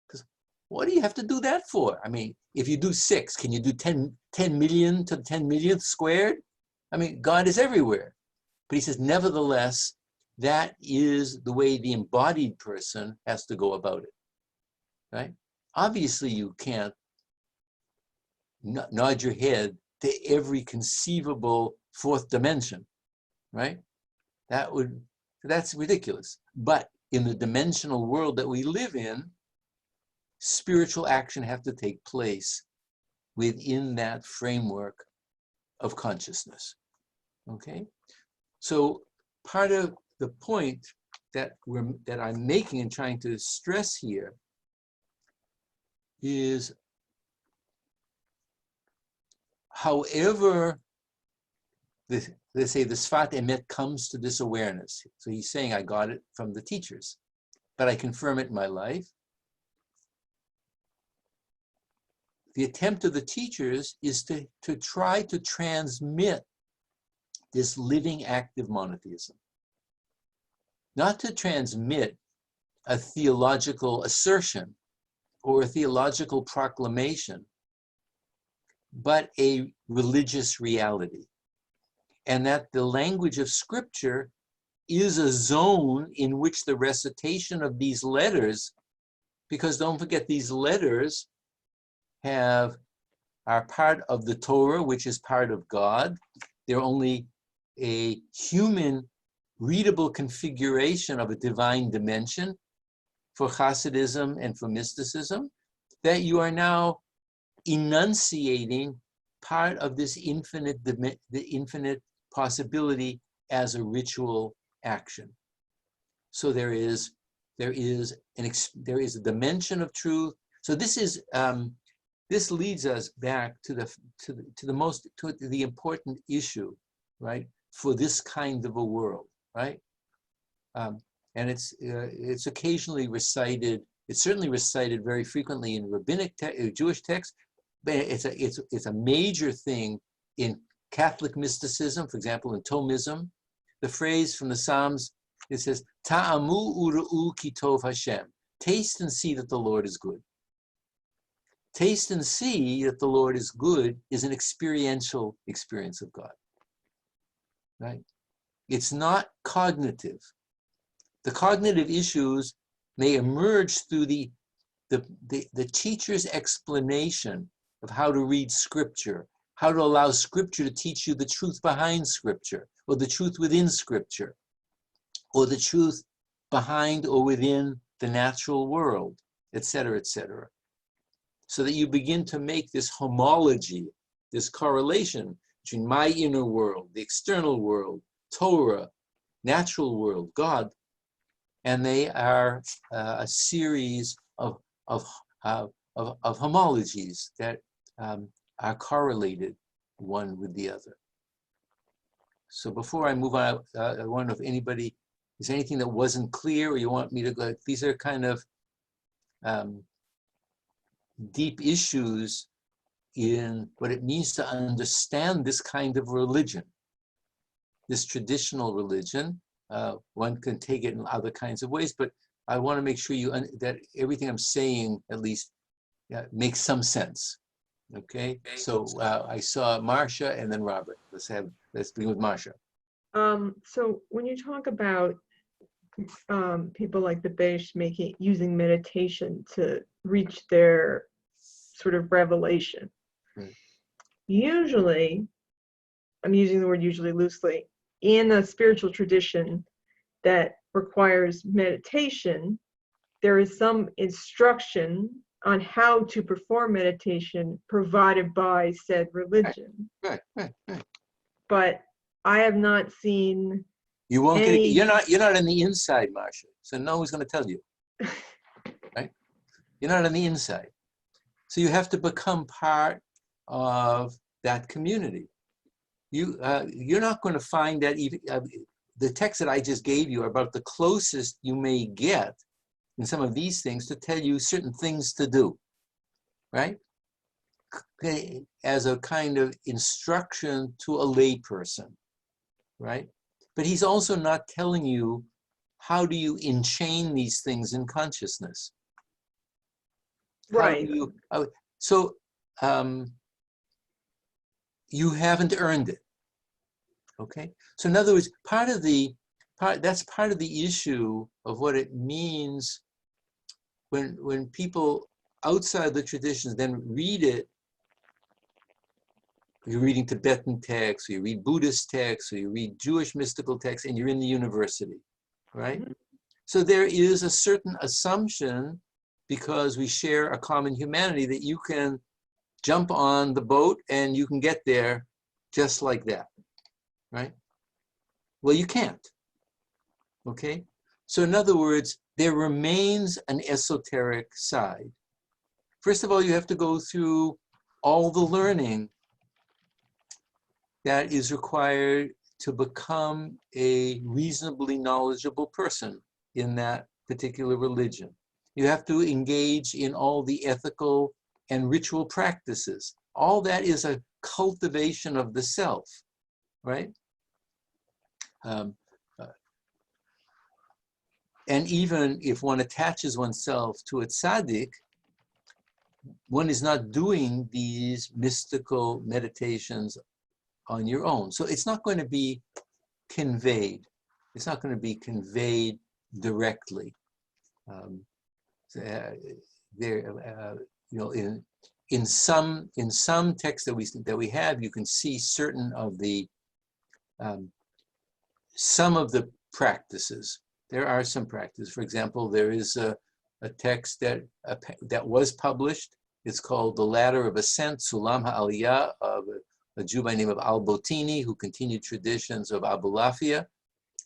because what do you have to do that for? I mean, if you do 6, can you do 10 million to the 10 millionth squared? I mean, God is everywhere. But he says, nevertheless, that is the way the embodied person has to go about it, right? Obviously, you can't nod your head to every conceivable fourth dimension, right? That's ridiculous. But in the dimensional world that we live in, spiritual action have to take place within that framework of consciousness, okay? So part of the point that I'm making and trying to stress here is, however, they say the Sfat Emet comes to this awareness. So he's saying, I got it from the teachers, but I confirm it in my life. The attempt of the teachers is to try to transmit this living, active monotheism. Not to transmit a theological assertion or a theological proclamation, but a religious reality. And that the language of Scripture is a zone in which the recitation of these letters, because don't forget, these letters are part of the Torah, which is part of God. They're only a human readable configuration of a divine dimension for Hasidism and for mysticism, that you are now enunciating part of this the infinite possibility as a ritual action. So there is a dimension of truth. So this leads us back to the important issue, right, for this kind of a world, right? And it's occasionally recited. It's certainly recited very frequently in rabbinic Jewish texts. But it's a major thing in Catholic mysticism, for example, in Thomism. The phrase from the Psalms, it says, "Ta'amu ura'u ki tov Hashem." Taste and see that the Lord is good. Taste and see that the Lord is good is an experiential experience of God, right? It's not cognitive. The cognitive issues may emerge through the teacher's explanation of how to read Scripture, how to allow Scripture to teach you the truth behind Scripture, or the truth within Scripture, or the truth behind or within the natural world, etc., etc. So that you begin to make this homology, this correlation between my inner world, the external world, Torah, natural world, God, and they are a series of homologies that are correlated one with the other. So before I move on, I wonder if anybody, is anything that wasn't clear, or you want me to go? These are kind of deep issues in what it means to understand this kind of religion, this traditional religion. One can take it in other kinds of ways, but I want to make sure that everything I'm saying at least makes some sense. Okay, so I saw Marsha and then Robert. Let's begin with Marsha. So when you talk about people like the Yesh using meditation to reach their sort of revelation, usually, I'm using the word usually loosely, in a spiritual tradition that requires meditation, there is some instruction on how to perform meditation provided by said religion. Right. But I have not seen. You won't get it. You're not on the inside, Marsha. So no one's going to tell you. Right? You're not on the inside. So you have to become part of that community. You're not going to find that even the text that I just gave you are about the closest you may get in some of these things to tell you certain things to do, right? As a kind of instruction to a lay person, right? But he's also not telling you how do you enchain these things in consciousness. Right. So you haven't earned it. Okay. So in other words, part of the that's part of the issue of what it means when people outside the traditions then read it. You're reading Tibetan texts, or you read Buddhist texts, or you read Jewish mystical texts, and you're in the university, right? Mhm. So there is a certain assumption, because we share a common humanity, that you can jump on the boat and you can get there just like that, right? Well, you can't, okay? So in other words, there remains an esoteric side. First of all, you have to go through all the learning that is required to become a reasonably knowledgeable person in that particular religion. You have to engage in all the ethical and ritual practices. All that is a cultivation of the self, right? And even if one attaches oneself to a tzaddik, one is not doing these mystical meditations on your own. So it's not going to be conveyed. It's not going to be conveyed directly. In some texts that we have, you can see certain of the some of the practices. There are some practices. For example, there is a text that was published. It's called The Ladder of Ascent, Sulam HaAliyah, of a Jew by the name of Al-Botini, who continued traditions of Abulafia.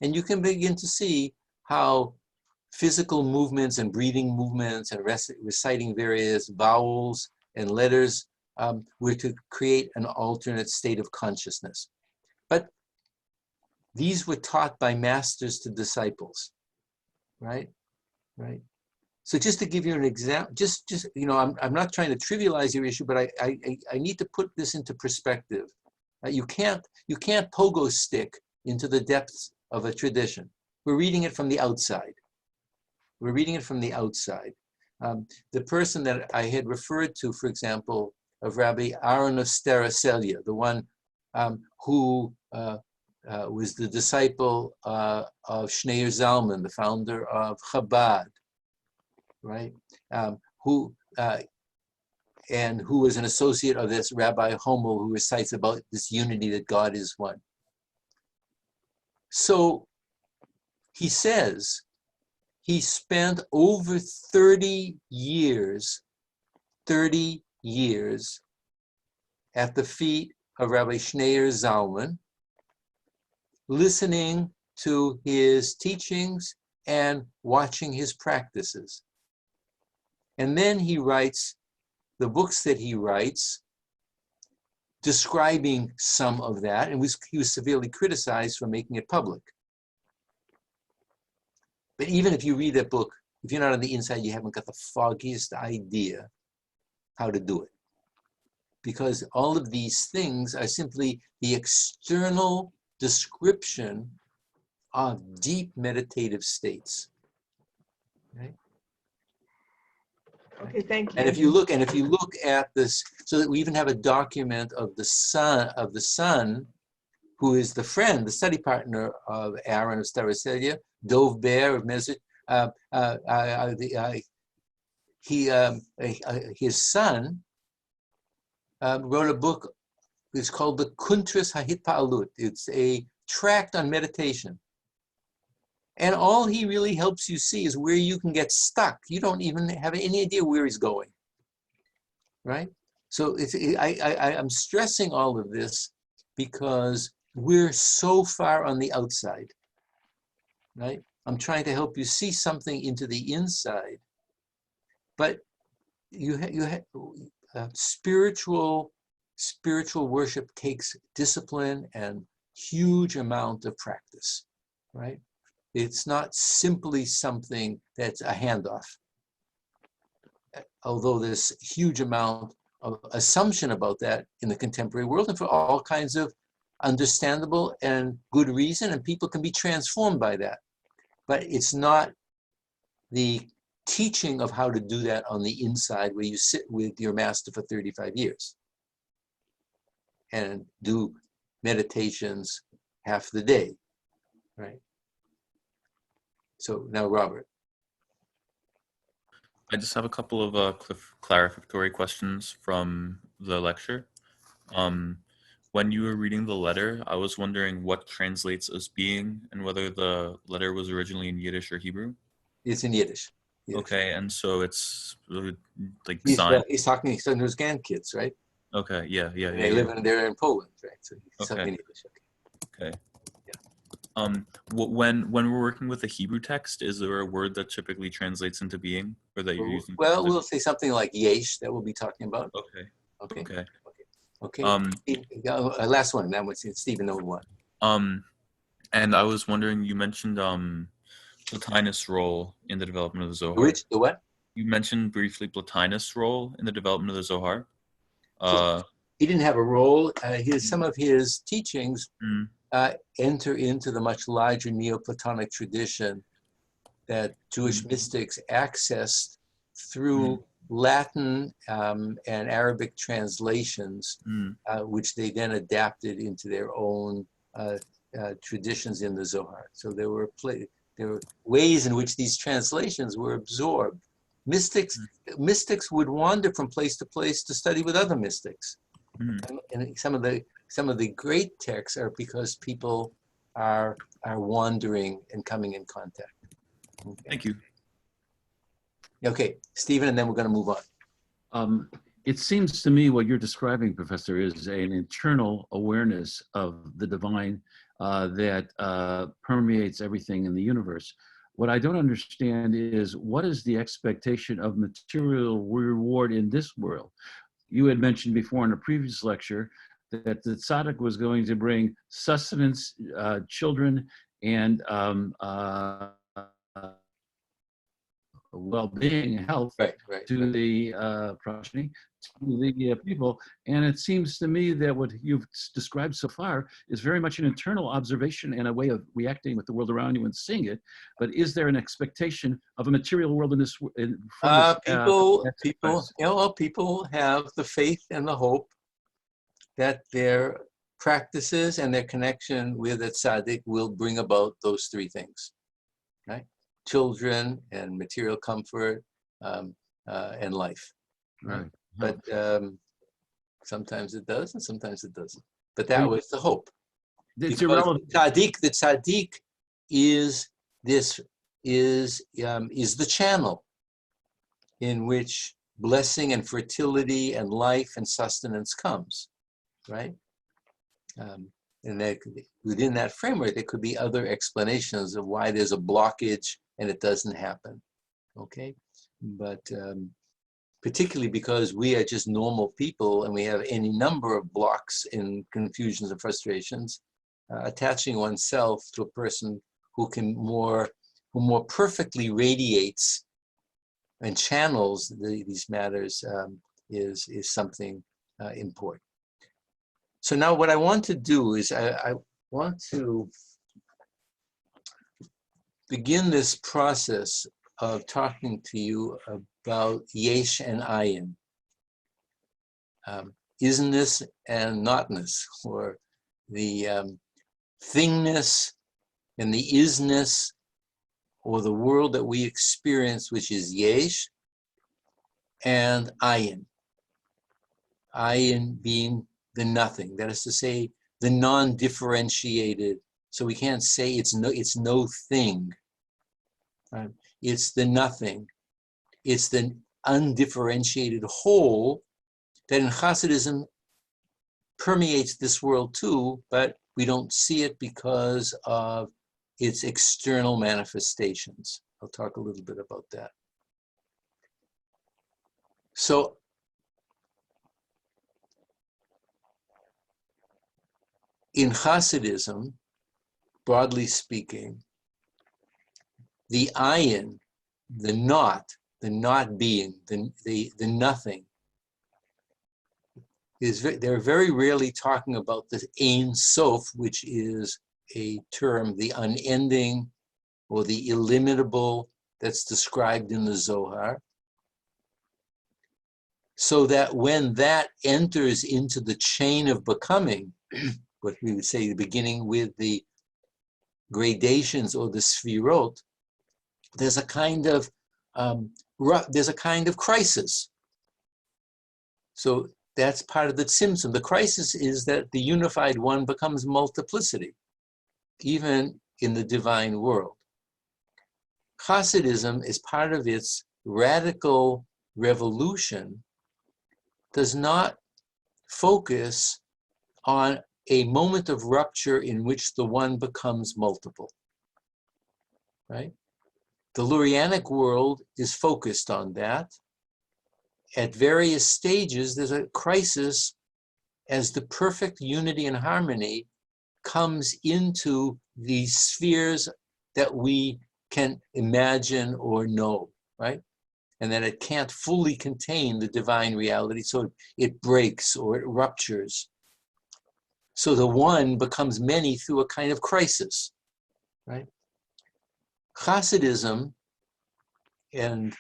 And you can begin to see how physical movements and breathing movements and reciting various vowels and letters were to create an alternate state of consciousness. But these were taught by masters to disciples, right? Right. So just to give you an example, I'm not trying to trivialize your issue, but I need to put this into perspective. You can't pogo stick into the depths of a tradition. We're reading it from the outside. We're reading it from the outside. The person that I had referred to, for example, of Rabbi Ayin of Staracelia, the one who was the disciple of Schneur Zalman, the founder of Chabad, right? Who was an associate of this Rabbi Hommel, who recites about this unity that God is one. So he says he spent over 30 years at the feet of Rabbi Schneur Zalman, listening to his teachings and watching his practices. And then he writes the books that he writes, describing some of that, and he was severely criticized for making it public. But even if you read that book, if you're not on the inside, you haven't got the foggiest idea how to do it. Because all of these things are simply the external description of deep meditative states. Right? Okay, thank you. And if you look at this, so that we even have a document of the son, who is the friend, the study partner of Ayin of Staracelia, Dov Ber of Mezrich. His son wrote a book. It's called the Kuntras HaHitpa'alut. It's a tract on meditation. And all he really helps you see is where you can get stuck. You don't even have any idea where he's going, right? So I'm stressing all of this because we're so far on the outside, right? I'm trying to help you see something into the inside, but spiritual worship takes discipline and huge amount of practice, right? It's not simply something that's a handoff, although there's huge amount of assumption about that in the contemporary world, and for all kinds of understandable and good reason, and people can be transformed by that. But it's not the teaching of how to do that on the inside, where you sit with your master for 35 years and do meditations half the day, right? So now, Robert. I just have a couple of clarificatory questions from the lecture. When you were reading the letter, I was wondering what translates as being and whether the letter was originally in Yiddish or Hebrew. It's in Yiddish. Okay, and so it's like sign. He's talking to his grandkids, right? Okay, yeah. They live there in Poland, right? So he's Okay. talking Yiddish. Okay. When we're working with the Hebrew text, is there a word that typically translates into being, or that you're using? Well, we'll say something like Yesh that we'll be talking about. Okay. Last one. That was Stephen known one. And I was wondering, you mentioned Plotinus' role in the development of the Zohar. Which the what? You mentioned briefly Plotinus' role in the development of the Zohar. He didn't have a role. Some of his teachings enter into the much larger Neoplatonic tradition that Jewish mystics accessed through Latin and Arabic translations, which they then adapted into their own traditions in the Zohar. So there were ways in which these translations were absorbed. Mystics would wander from place to place to study with other mystics. And some of the great texts are because people are wandering and coming in contact. Okay. Thank you. Okay, Stephen, and then we're going to move on. It seems to me what you're describing, Professor, is an internal awareness of the divine that permeates everything in the universe. What I don't understand is, what is the expectation of material reward in this world? You had mentioned before in a previous lecture that the tzaddik was going to bring sustenance, children, and well-being and health to the progeny, to the people. And it seems to me that what you've described so far is very much an internal observation and a way of reacting with the world around you and seeing it. But is there an expectation of a material world in this? People have the faith and the hope that their practices and their connection with a tzaddik will bring about those three things, right? Children and material comfort and life. Right. But sometimes it does and sometimes it doesn't. But that was the hope. It's irrelevant. The tzaddik is the channel in which blessing and fertility and life and sustenance comes, right? And within that framework, there could be other explanations of why there's a blockage and it doesn't happen, okay? But particularly because we are just normal people and we have any number of blocks and confusions and frustrations, attaching oneself to a person who more perfectly radiates and channels these matters is something important. So now what I want to do is I want to begin this process of talking to you about Yesh and Ayin, isness and notness, or the thingness and the isness, or the world that we experience, which is Yesh, and Ayin. Ayin being the nothing, that is to say, the non-differentiated. So we can't say it's no thing. Right? It's the nothing. It's the undifferentiated whole that in Hasidism permeates this world too, but we don't see it because of its external manifestations. I'll talk a little bit about that. So in Hasidism, broadly speaking, the Ayin, the not being, the nothing, they're very rarely talking about the Ein Sof, which is a term, the unending or the illimitable, that's described in the Zohar. So that when that enters into the chain of becoming, what we would say, beginning with the gradations or the sfirot, there's a kind of crisis. So that's part of the tzimtzum. The crisis is that the unified one becomes multiplicity, even in the divine world. Hasidism, as part of its radical revolution, does not focus on a moment of rupture in which the one becomes multiple, right? The Lurianic world is focused on that. At various stages, there's a crisis as the perfect unity and harmony comes into the spheres that we can imagine or know, right? And that it can't fully contain the divine reality, so it breaks or it ruptures. So the one becomes many through a kind of crisis, right? Hasidism, and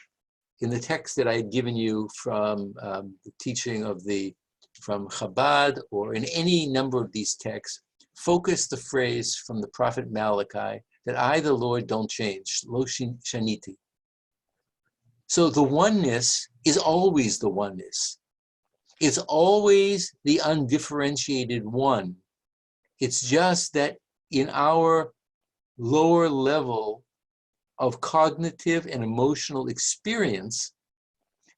in the text that I had given you from the teaching from Chabad, or in any number of these texts, focus the phrase from the prophet Malachi that I, the Lord, don't change, lo shaniti. So the oneness is always the oneness. It's always the undifferentiated one. It's just that in our lower level of cognitive and emotional experience,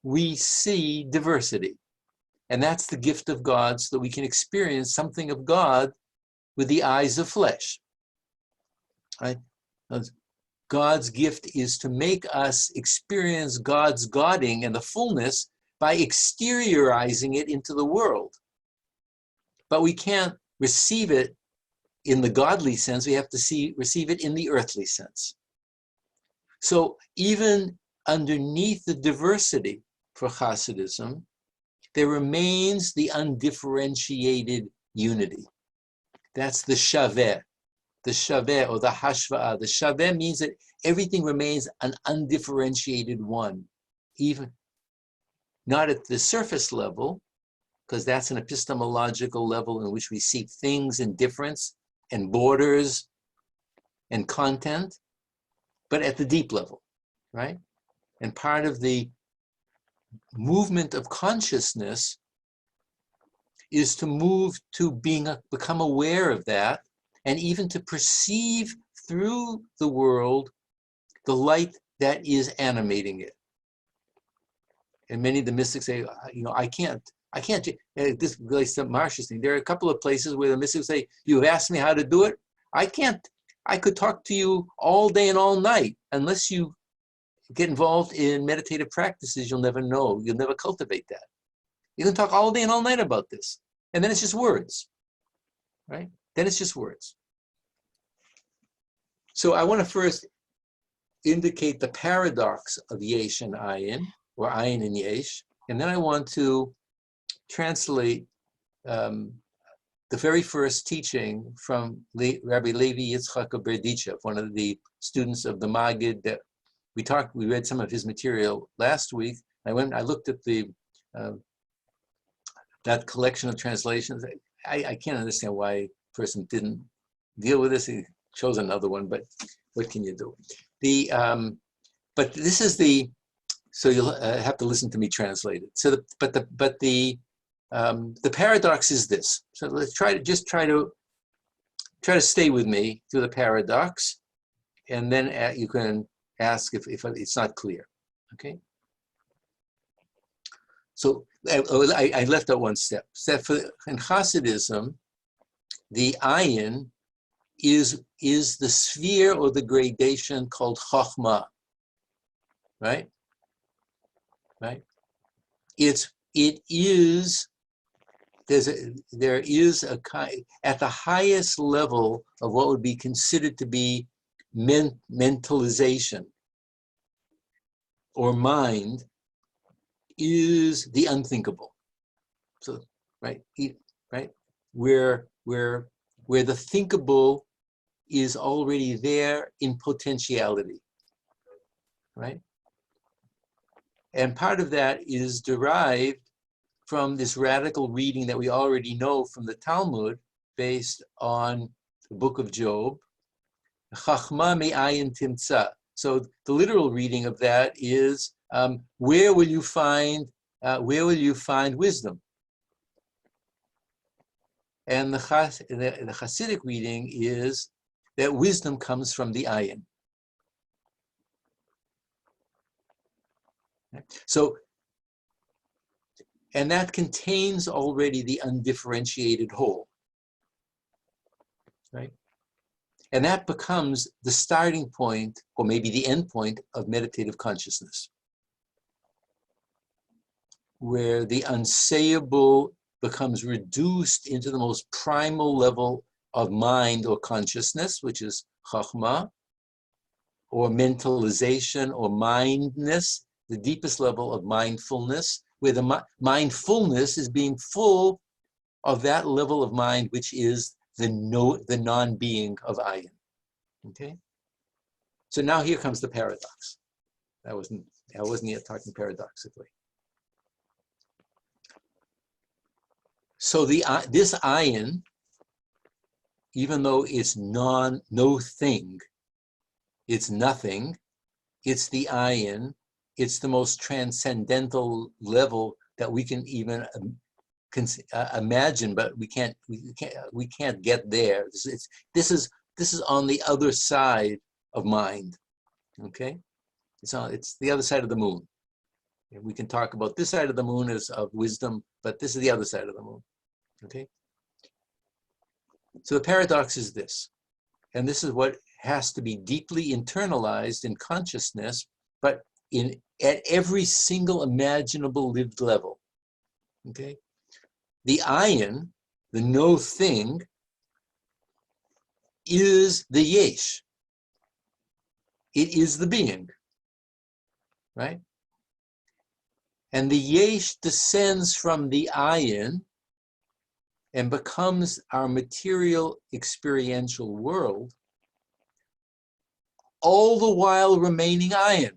we see diversity. And that's the gift of God, so that we can experience something of God with the eyes of flesh. Right? God's gift is to make us experience God's Godding and the fullness by exteriorizing it into the world. But we can't receive it in the godly sense, we have to receive it in the earthly sense. So even underneath the diversity for Hasidism, there remains the undifferentiated unity. That's the shaveh, or the hashva'ah. The shaveh means that everything remains an undifferentiated one, even not at the surface level, because that's an epistemological level in which we see things in difference and borders and content, but at the deep level, right? And part of the movement of consciousness is to move to become aware of that, and even to perceive through the world the light that is animating it. And many of the mystics say, I can't, this relates to Marsha's thing. There are a couple of places where the mystics say, you've asked me how to do it. I can't. I could talk to you all day and all night. Unless you get involved in meditative practices, you'll never know. You'll never cultivate that. You can talk all day and all night about this. And then it's just words, right? Then it's just words. So I want to first indicate the paradox of Yesh and Ayin, or Ayin and Yesh. And then I want to translate the very first teaching from Rabbi Levi Yitzchak of Berdichev, one of the students of the Maggid that we read some of his material last week. I looked at that collection of translations. I can't understand why a person didn't deal with this. He chose another one, but what can you do? But this is so you'll have to listen to me translate it. So the paradox is this. So let's try to stay with me through the paradox, and then you can ask if it's not clear. Okay. So I left out one step. In Hasidism, the Ayin is the sphere or the gradation called Chokhmah, right? Right. There is a kind at the highest level of what would be considered to be mentalization or mind is the unthinkable. So right, where the thinkable is already there in potentiality, right? And part of that is derived from this radical reading that we already know from the Talmud, based on the book of Job. Chachma me'ayin timtza. So the literal reading of that is, where will you find wisdom? And the Hasidic reading is that wisdom comes from the Ayin. So, and that contains already the undifferentiated whole, right? And that becomes the starting point, or maybe the end point, of meditative consciousness, where the unsayable becomes reduced into the most primal level of mind or consciousness, which is chachma, or mentalization, or mindness, the deepest level of mindfulness, where the mindfulness is being full of that level of mind, which is the non-being of Ayin. Okay? So now here comes the paradox. I wasn't yet talking paradoxically. So this Ayin, even though it's no thing, it's nothing, it's the Ayin, it's the most transcendental level that we can even imagine, but we can't get there. This is on the other side of mind. Okay, it's the other side of the moon. And we can talk about this side of the moon as of wisdom, but this is the other side of the moon. Okay, so the paradox is this, and this is what has to be deeply internalized in consciousness, but at every single imaginable lived level. Okay, the Ayin, the no thing, is the Yesh. It is the being, right? And the Yesh descends from the Ayin and becomes our material experiential world, all the while remaining Ayin.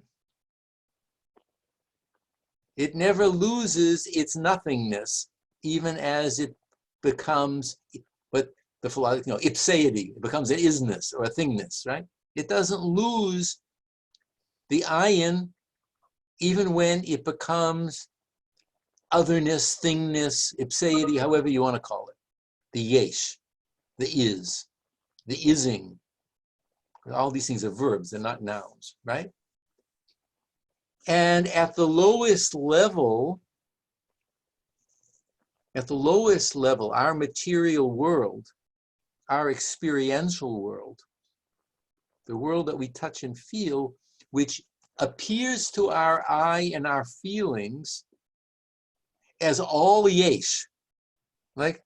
It never loses its nothingness, even as it becomes what the philosophy, ipseity, it becomes an isness or a thingness, right? It doesn't lose the Ayin even when it becomes otherness, thingness, ipseity, however you want to call it. The Yesh, the is, the ising. All these things are verbs, they're not nouns, right? And at the lowest level, our material world, our experiential world, the world that we touch and feel, which appears to our eye and our feelings as all Yesh, like,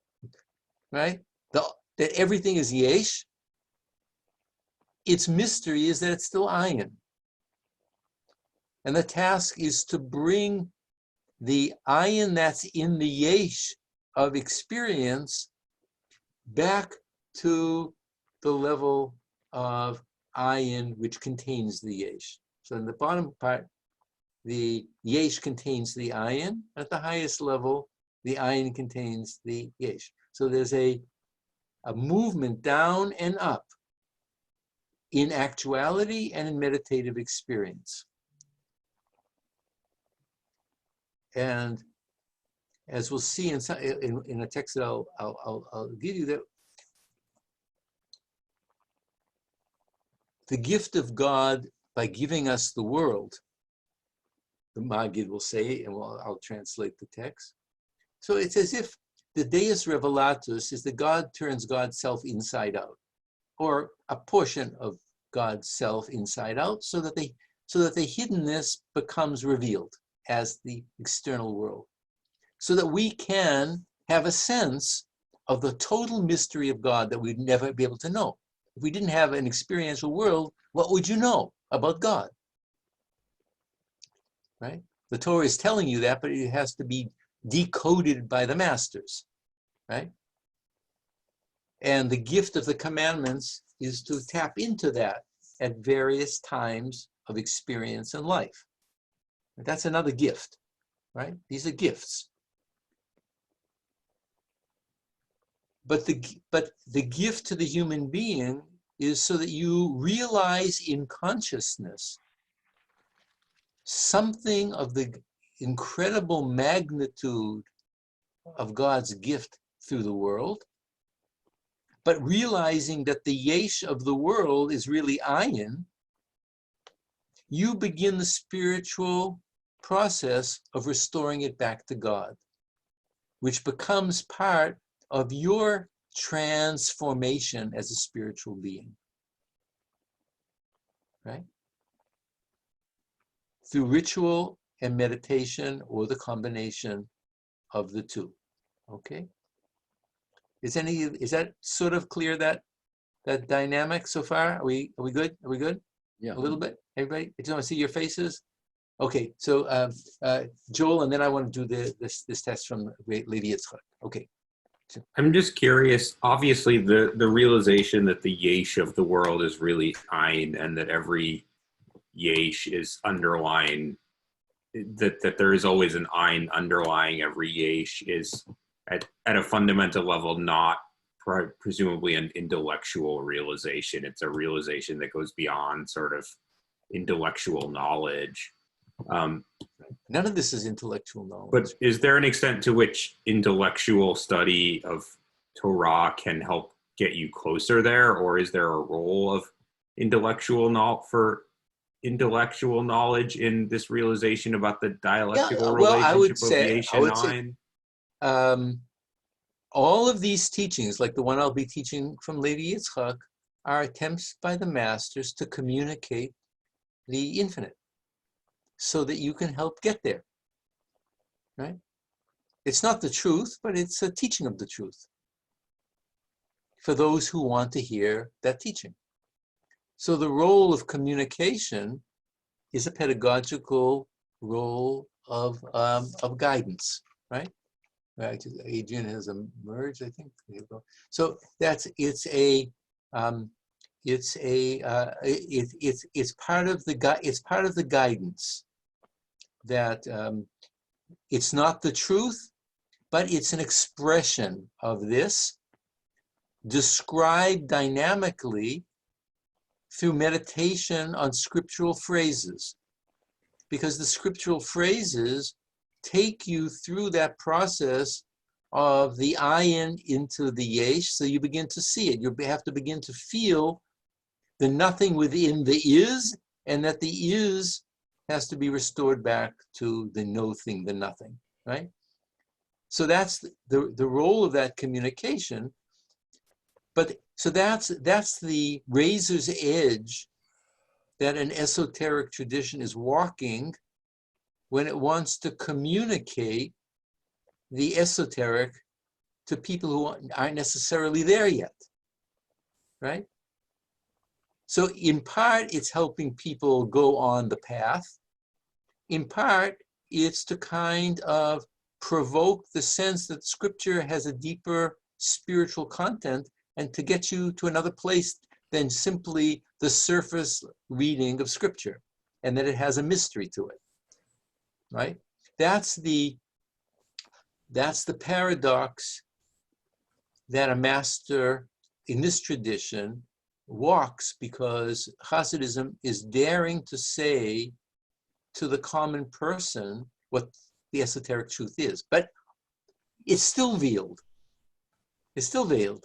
right? That everything is Yesh. Its mystery is that it's still Ayin. And the task is to bring the Ayin that's in the Yesh of experience back to the level of Ayin which contains the Yesh. So in the bottom part, the Yesh contains the Ayin. At the highest level, the Ayin contains the Yesh. So there's a movement down and up in actuality and in meditative experience. And as we'll see in a text that I'll give you, that the gift of God by giving us the world, the Maggid will say, and I'll translate the text. So it's as if the Deus Revelatus is that God turns God's self inside out, or a portion of God's self inside out, so that the hiddenness becomes revealed as the external world, so that we can have a sense of the total mystery of God that we'd never be able to know. If we didn't have an experiential world, what would you know about God? Right? The Torah is telling you that, but it has to be decoded by the masters, right? And the gift of the commandments is to tap into that at various times of experience in life. That's another gift, right? These are gifts. But the gift to the human being is so that you realize in consciousness something of the incredible magnitude of God's gift through the world, but realizing that the Yesh of the world is really Ayin, you begin the spiritual process of restoring it back to God, which becomes part of your transformation as a spiritual being, right? Through ritual and meditation, or the combination of the two, okay? Is that sort of clear, that dynamic so far? Are we good? Are we good? Yeah. A little bit, everybody? I just want to see your faces. Okay, so Joel, and then I want to do this test from Lady Yitzchak. Okay. I'm just curious, obviously the realization that the Yesh of the world is really Ayin, and that every Yesh is underlying, that there is always an Ayin underlying every Yesh, is at a fundamental level not presumably an intellectual realization. It's a realization that goes beyond sort of intellectual knowledge. None of this is intellectual knowledge. But is there an extent to which intellectual study of Torah can help get you closer there, or is there a role of intellectual knowledge in this realization about the dialectical relationship of Yesh and Ayin? All of these teachings, like the one I'll be teaching from Lady Yitzchak, are attempts by the masters to communicate the infinite, so that you can help get there, right? It's not the truth, but it's a teaching of the truth for those who want to hear that teaching. So the role of communication is a pedagogical role of guidance, right? Right. Adrian has emerged, I think. There you go. So it's part of the guidance. That it's not the truth, but it's an expression of this, described dynamically through meditation on scriptural phrases, because the scriptural phrases take you through that process of the Ayin into the Yesh, so you begin to see it. You have to begin to feel the nothing within the is, and that the is has to be restored back to the no thing, the nothing, right? So that's the role of that communication. But so that's the razor's edge that an esoteric tradition is walking when it wants to communicate the esoteric to people who aren't necessarily there yet, right? So in part, it's helping people go on the path. In part, it's to kind of provoke the sense that scripture has a deeper spiritual content, and to get you to another place than simply the surface reading of scripture, and that it has a mystery to it, right? That's the paradox that a master in this tradition walks, because Hasidism is daring to say to the common person what the esoteric truth is, but it's still veiled. It's still veiled,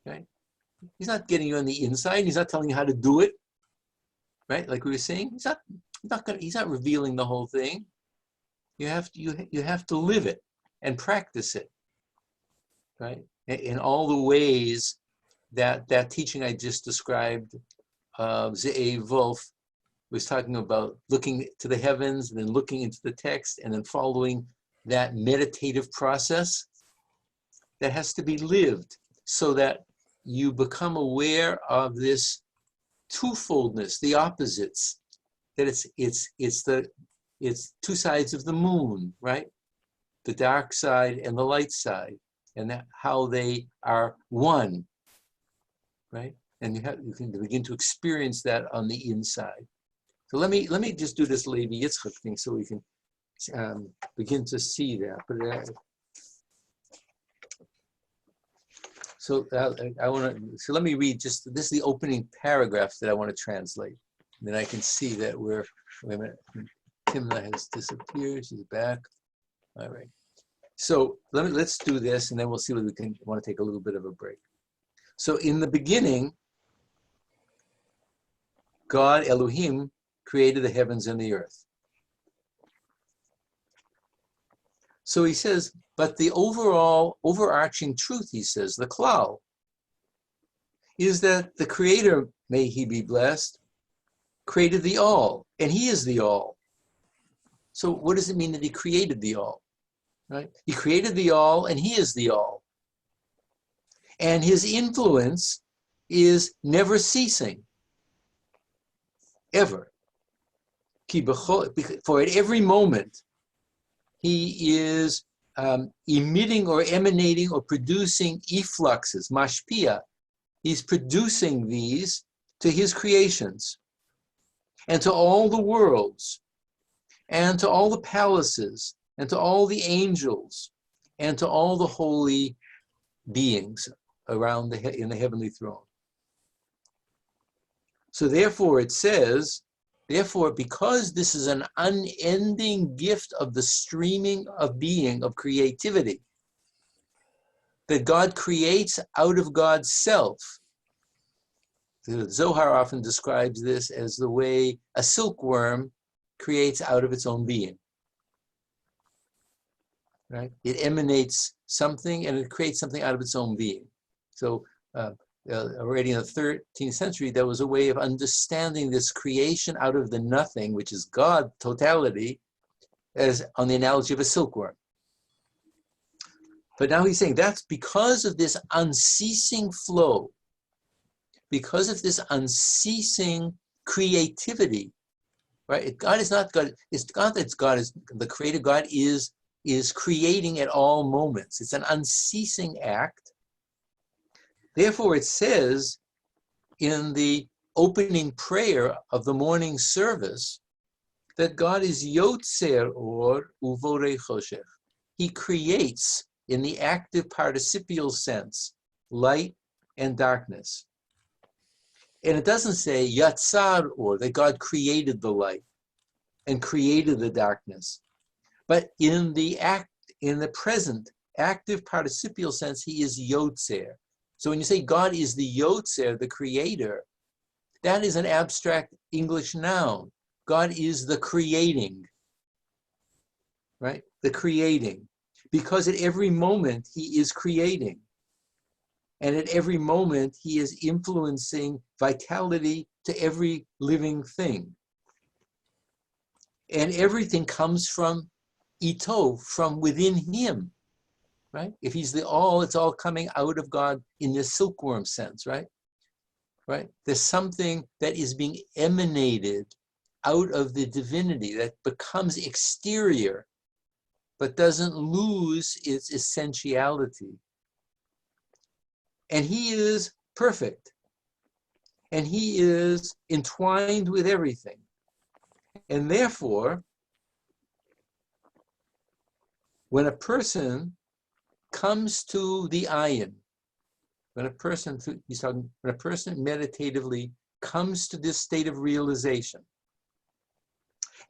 right? He's not getting you on the inside. He's not telling you how to do it, right? Like we were saying, he's not revealing the whole thing. You have to live it and practice it, right? In all the ways that teaching I just described, Ze'ev Wolf was talking about looking to the heavens and then looking into the text and then following that meditative process that has to be lived, so that you become aware of this twofoldness, the opposites, that it's two sides of the moon, right? The dark side and the light side, and how they are one, right? And you can begin to experience that on the inside. So let me just do this Levi Yitzchak thing so we can begin to see that. But So I want to, so let me read this is the opening paragraph that I want to translate. Then I can see that wait a minute, Timna has disappeared, she's back. All right. So let's do this and then we'll see whether we want to take a little bit of a break. So in the beginning, God, Elohim, created the heavens and the earth. So he says, but the overarching truth, he says, the klal, is that the Creator, may he be blessed, created the all, and he is the all. So what does it mean that he created the all? Right? He created the all, and he is the all. And his influence is never ceasing, ever. For at every moment, he is emitting or emanating or producing effluxes, mashpia. He's producing these to his creations and to all the worlds and to all the palaces and to all the angels and to all the holy beings around in the heavenly throne. So therefore it says, therefore, because this is an unending gift of the streaming of being, of creativity, that God creates out of God's self. The Zohar often describes this as the way a silkworm creates out of its own being. Right? It emanates something and it creates something out of its own being. So already in the 13th century, there was a way of understanding this creation out of the nothing, which is God, totality, as on the analogy of a silkworm. But now he's saying that's because of this unceasing flow, because of this unceasing creativity, right? God is not God, it's God that's God is the creator. God is creating at all moments. It's an unceasing act. Therefore, it says in the opening prayer of the morning service that God is Yotzer or Uvorei Choshech. He creates in the active participial sense light and darkness. And it doesn't say Yatzar or that God created the light and created the darkness. But in the present active participial sense, he is Yotzer. So when you say God is the Yotzer, the creator, that is an abstract English noun. God is the creating, right? The creating. Because at every moment he is creating. And at every moment he is influencing vitality to every living thing. And everything comes from Ito, from within him. Right? If he's the all, it's all coming out of God in this silkworm sense, right? Right? There's something that is being emanated out of the divinity that becomes exterior, but doesn't lose its essentiality. And he is perfect. And he is entwined with everything. And therefore, when a person comes to the Ayin, when a person meditatively comes to this state of realization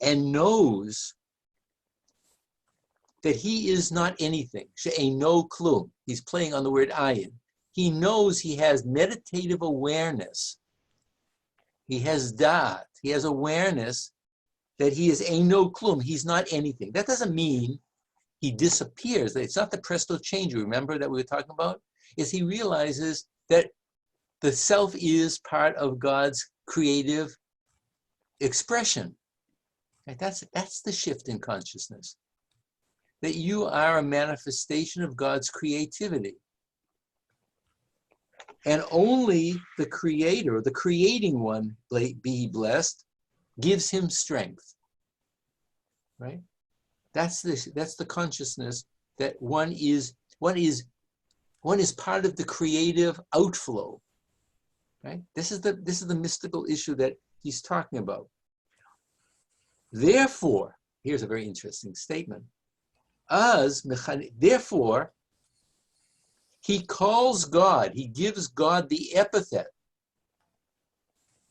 and knows that he is not anything, she'eino klum, he's playing on the word Ayin. He knows he has meditative awareness. He has da'at, he has awareness that he is eino klum, he's not anything. That doesn't mean he disappears. It's not the presto change, remember, that we were talking about? Is he realizes that the self is part of God's creative expression. Right? That's the shift in consciousness. That you are a manifestation of God's creativity. And only the creator, the creating one, be blessed, gives him strength. Right? That's the consciousness that one is part of the creative outflow, right? This is the mystical issue that he's talking about. Therefore, here's a very interesting statement. Therefore, he calls God, he gives God the epithet.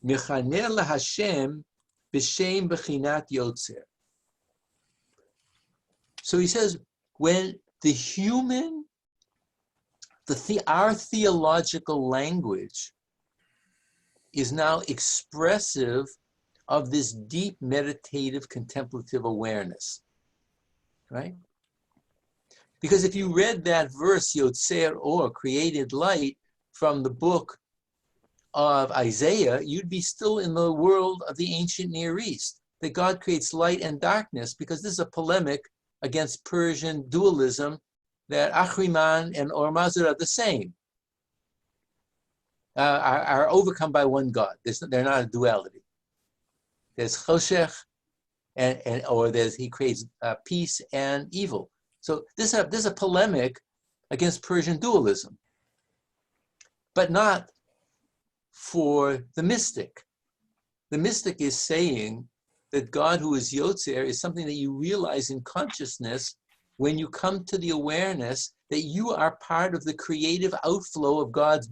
Mechaneh laHashem b'shem b'chinat yotzer. So he says, when the human, our theological language is now expressive of this deep meditative contemplative awareness, right? Because if you read that verse, Yotzer Or, created light, from the book of Isaiah, you'd be still in the world of the ancient Near East, that God creates light and darkness, because this is a polemic against Persian dualism, that Ahriman and Or Mazur are the same, are overcome by one God. They're not a duality. There's Choshech, or he creates peace and evil. So this is a polemic against Persian dualism, but not for the mystic. The mystic is saying that God who is Yotzer is something that you realize in consciousness when you come to the awareness that you are part of the creative outflow of God's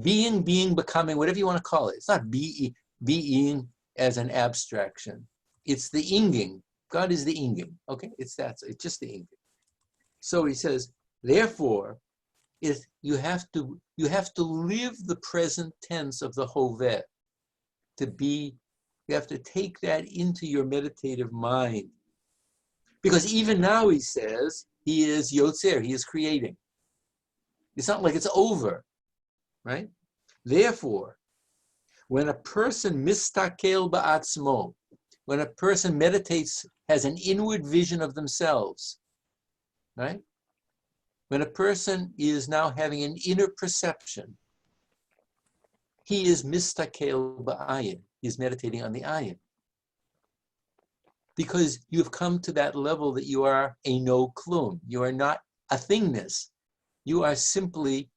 being, becoming, whatever you want to call it. It's not being as an abstraction. It's the inging. God is the inging. Okay, it's just the inging. So he says, therefore, you have to live the present tense of the Hoveh. You have to take that into your meditative mind. Because even now, he says, he is Yotzer, he is creating. It's not like it's over, right? Therefore, when a person mistakel ba'atzmo, when a person meditates, has an inward vision of themselves, right? When a person is now having an inner perception, he is mistakel ba'ayin. He's meditating on the ayin. Because you've come to that level that you are a no klum. You are not a thingness. You are simply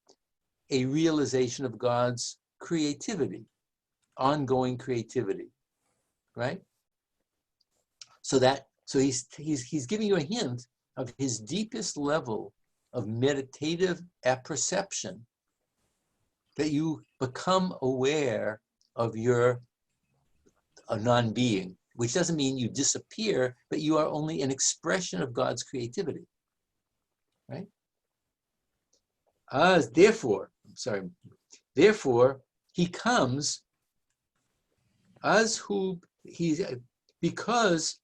a realization of God's creativity, ongoing creativity, right? So he's giving you a hint of his deepest level of meditative apperception, that you become aware of your non-being, which doesn't mean you disappear, but you are only an expression of God's creativity, right? Therefore, he comes because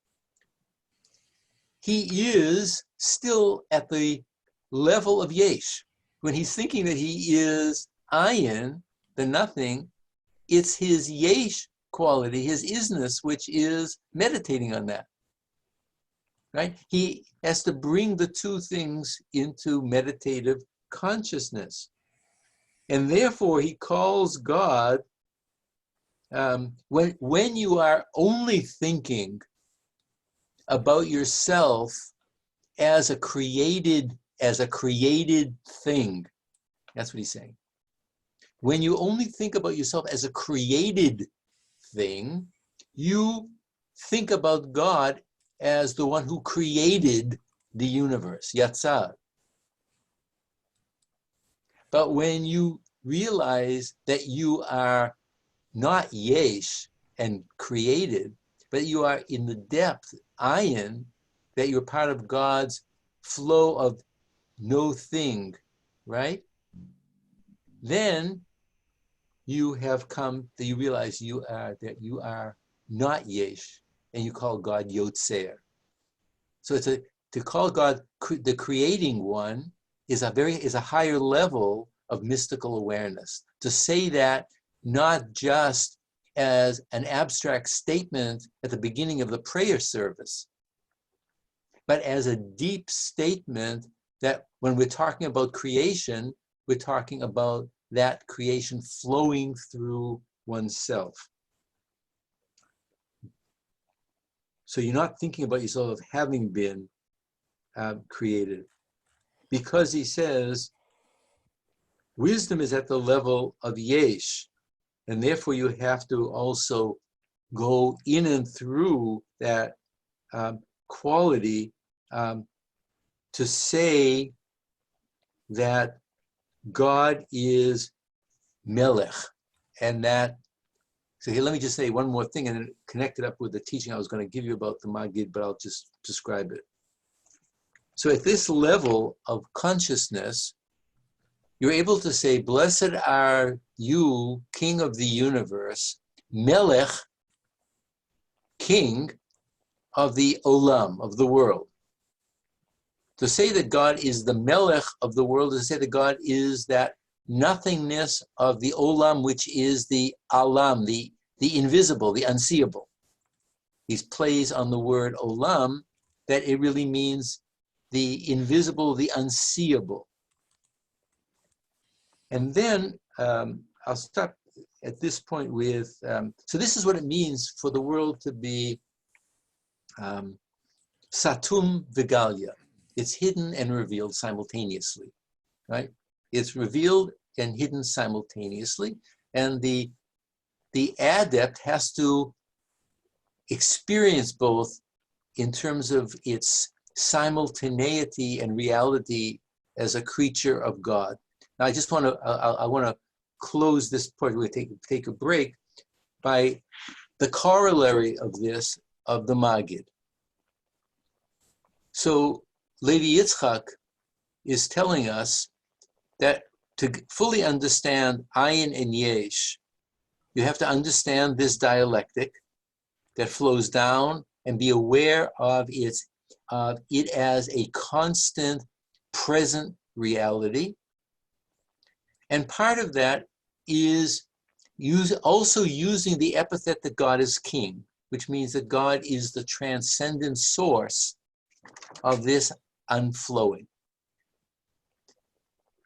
he is still at the level of Yesh. When he's thinking that he is Ayin, the nothing, it's his Yesh quality, his isnness, which is meditating on that, right? He has to bring the two things into meditative consciousness. And therefore, he calls God, when you are only thinking about yourself as a created thing, that's what he's saying. When you only think about yourself as a created thing, you think about God as the one who created the universe, Yatzar. But when you realize that you are not Yesh and created, but you are in the depth, Ayin, that you're part of God's flow of no thing, right? Then you have come that you realize that you are not Yesh, and you call God Yotzer. So to call God the creating one is a higher level of mystical awareness. To say that not just as an abstract statement at the beginning of the prayer service, but as a deep statement that when we're talking about creation, we're talking about that creation flowing through oneself. So you're not thinking about yourself of having been created. Because he says, wisdom is at the level of Yesh, and therefore you have to also go in and through that quality to say that God is Melech, and that, so here, let me just say one more thing and then connect it up with the teaching I was going to give you about the Magid, but I'll just describe it. So at this level of consciousness, you're able to say, blessed are you, King of the universe, Melech, King of the Olam, of the world. To say that God is the Melech of the world is to say that God is that nothingness of the Olam, which is the Alam, the invisible, the unseeable. He plays on the word Olam, that it really means the invisible, the unseeable. And then I'll stop at this point with, so this is what it means for the world to be Satum Vigalia. It's hidden and revealed simultaneously, right? It's revealed and hidden simultaneously. And the adept has to experience both in terms of its simultaneity and reality as a creature of God. Now, I just want to, I want to close this part, we'll take a break, by the corollary of this, of the Magid. So Levi Yitzchak is telling us that to fully understand Ayin and Yesh, you have to understand this dialectic that flows down and be aware of it as a constant present reality. And part of that is also using the epithet that God is king, which means that God is the transcendent source of this unflowing.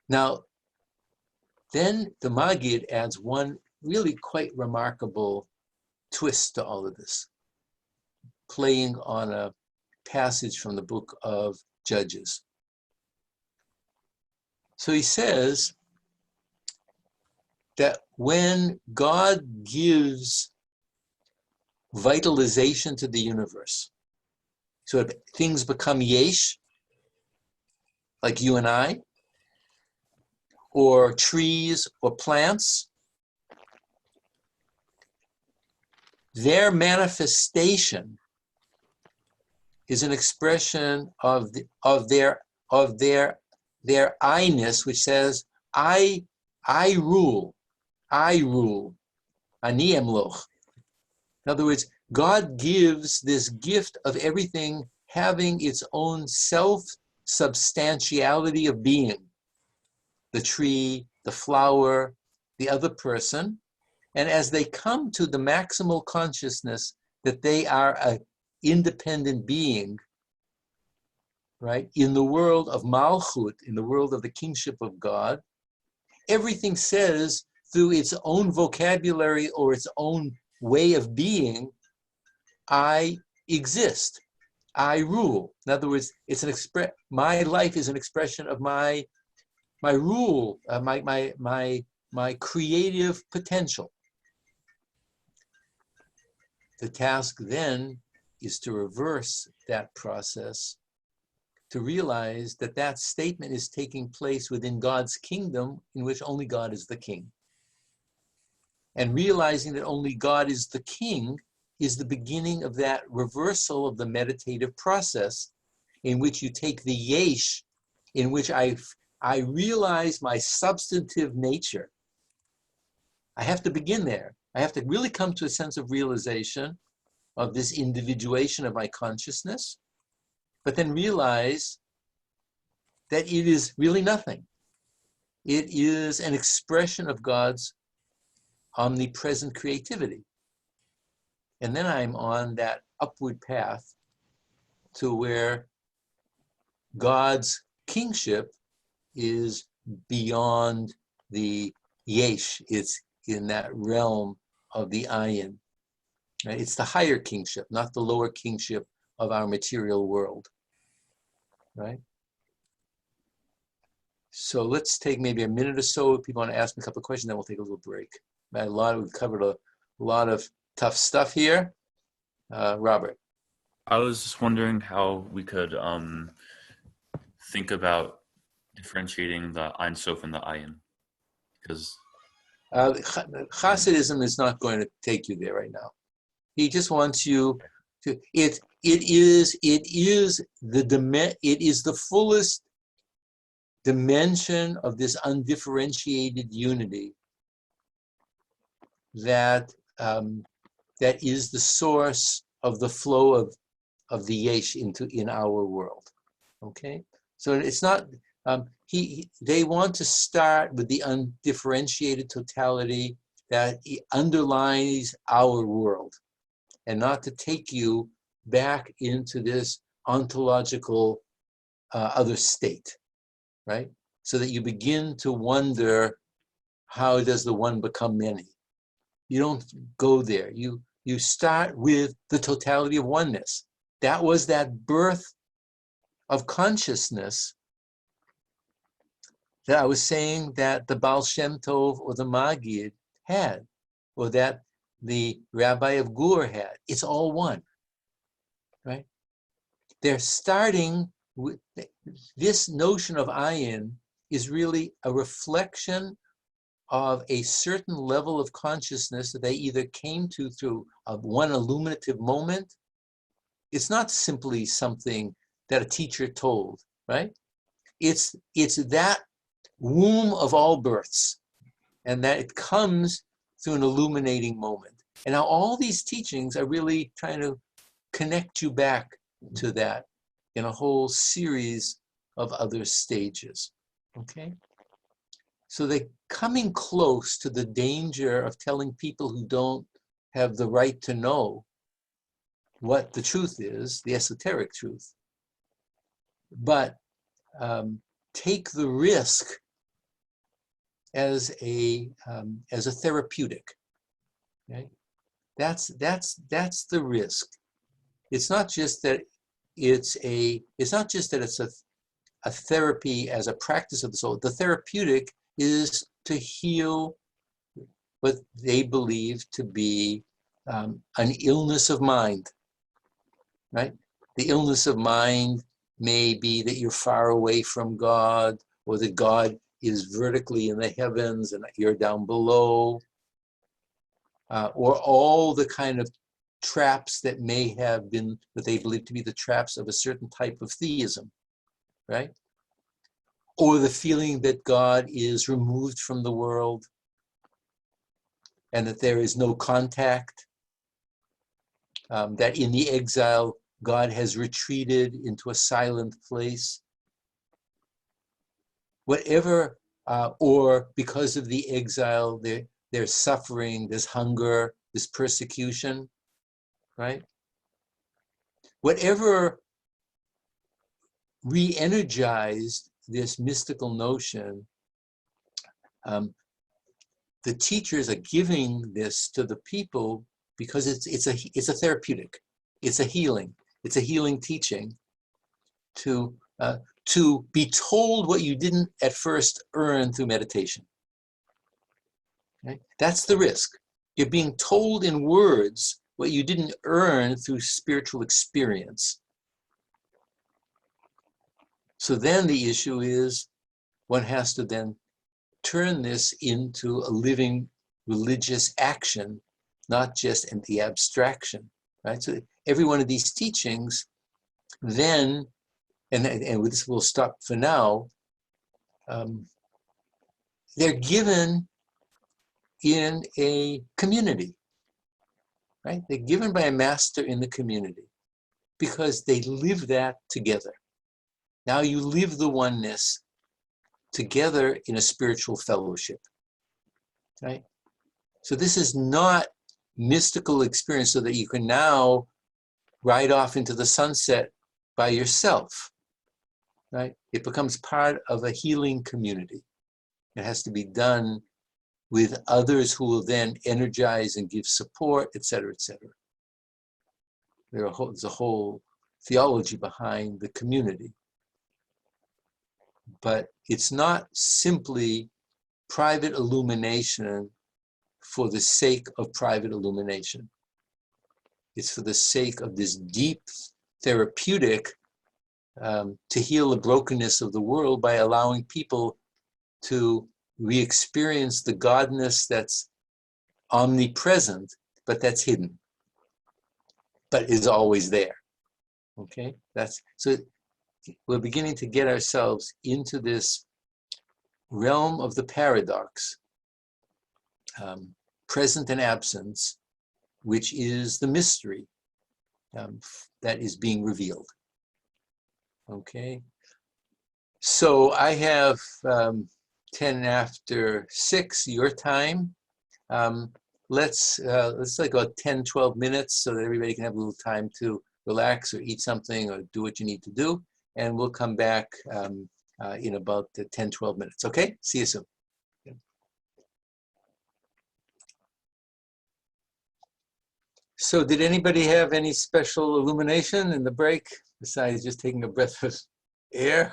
Now, then the Magid adds one really quite remarkable twist to all of this, playing on a passage from the book of Judges. So he says that when God gives vitalization to the universe, so things become yesh, like you and I, or trees or plants, their manifestation is an expression of their I-ness, which says, I rule, ani emloch. In other words, God gives this gift of everything having its own self-substantiality of being. The tree, the flower, the other person. And as they come to the maximal consciousness that they are an independent being, right, in the world of Malchut, in the world of the kingship of God, everything says through its own vocabulary or its own way of being, I exist, I rule. In other words, it's my life is an expression of my rule, my creative potential. The task then is to reverse that process, to realize that that statement is taking place within God's kingdom, in which only God is the king. And realizing that only God is the king is the beginning of that reversal of the meditative process, in which you take the yesh, in which I realize my substantive nature. I have to begin there. I have to really come to a sense of realization of this individuation of my consciousness, but then realize that it is really nothing. It is an expression of God's omnipresent creativity. And then I'm on that upward path to where God's kingship is beyond the yesh. It's in that realm of the ayin. Right? It's the higher kingship, not the lower kingship of our material world. Right? So let's take maybe a minute or so. If people want to ask me a couple of questions, then we'll take a little break. We've covered a lot of tough stuff here. Robert. I was just wondering how we could think about differentiating the Ein Sof and the Ayin, because Hasidism is not going to take you there right now. He just wants you to. It is the fullest dimension of this undifferentiated unity that that is the source of the flow of the Yesh in our world. Okay, so it's not. They want to start with the undifferentiated totality that underlies our world, and not to take you back into this ontological other state, right? So that you begin to wonder, how does the one become many? You don't go there. You start with the totality of oneness. That was that birth of consciousness that I was saying that the Baal Shem Tov or the Maggid had, or that the Rabbi of Gur had. It's all one, right? They're starting with this notion of Ayin is really a reflection of a certain level of consciousness that they either came to through one illuminative moment. It's not simply something that a teacher told, right? It's that womb of all births, and that it comes through an illuminating moment. And now all these teachings are really trying to connect you back to that in a whole series of other stages, okay? So they're coming close to the danger of telling people who don't have the right to know what the truth is, the esoteric truth. But take the risk as a therapeutic. Okay? That's the risk. It's not just that it's a therapy as a practice of the soul. The therapeutic is to heal what they believe to be an illness of mind, right? The illness of mind may be that you're far away from God, or that God is vertically in the heavens and you're down below, or all the kind of traps that may have been, that they believe to be the traps of a certain type of theism, right? Or the feeling that God is removed from the world and that there is no contact, that in the exile, God has retreated into a silent place. Whatever, or because of the exile, there's suffering, there's hunger, there's persecution, right? Whatever re-energized this mystical notion, the teachers are giving this to the people because it's a therapeutic, it's a healing teaching to be told what you didn't at first earn through meditation. Okay? That's the risk. You're being told in words what you didn't earn through spiritual experience. So then the issue is, one has to then turn this into a living religious action, not just in the abstraction, right? So every one of these teachings then, and with this we'll stop for now, they're given in a community, right? They're given by a master in the community because they live that together. Now you live the oneness together in a spiritual fellowship, right? So this is not mystical experience so that you can now ride off into the sunset by yourself, right? It becomes part of a healing community. It has to be done with others who will then energize and give support, et cetera, et cetera. There's a whole theology behind the community. But it's not simply private illumination for the sake of private illumination. It's for the sake of this deep therapeutic to heal the brokenness of the world by allowing people to re-experience the godness that's omnipresent, but that's hidden, but is always there. Okay, so we're beginning to get ourselves into this realm of the paradox, present and absence, which is the mystery that is being revealed. Okay, so I have 10 after 6 your time. Let's like about 10-12 minutes so that everybody can have a little time to relax or eat something or do what you need to do, and we'll come back in about 10-12 minutes. Okay, see you soon. So did anybody have any special illumination in the break besides just taking a breath of air?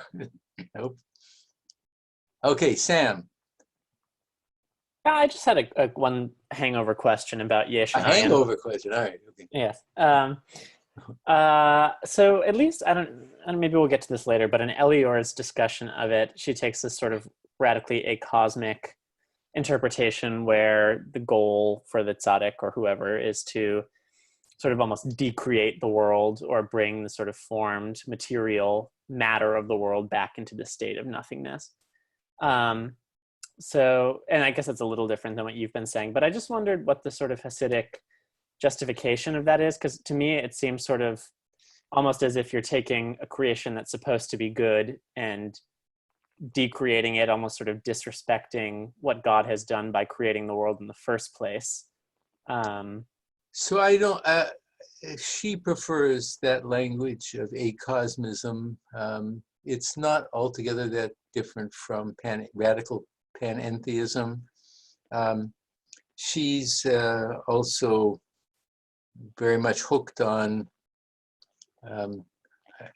Nope. Okay, Sam. I just had a one hangover question about Yesh A and Ayin. hangover question. All right. Okay. Yes. So at least I don't. Maybe we'll get to this later. But in Elior's discussion of it, she takes this sort of radically acosmic interpretation where the goal for the tzaddik or whoever is to sort of almost decreate the world or bring the sort of formed material matter of the world back into the state of nothingness. So, and I guess it's a little different than what you've been saying, but I just wondered what the sort of Hasidic justification of that is, because to me it seems sort of almost as if you're taking a creation that's supposed to be good and decreating it, almost sort of disrespecting what God has done by creating the world in the first place. So I don't, she prefers that language of acosmism. It's not altogether that different from radical panentheism. She's also very much hooked on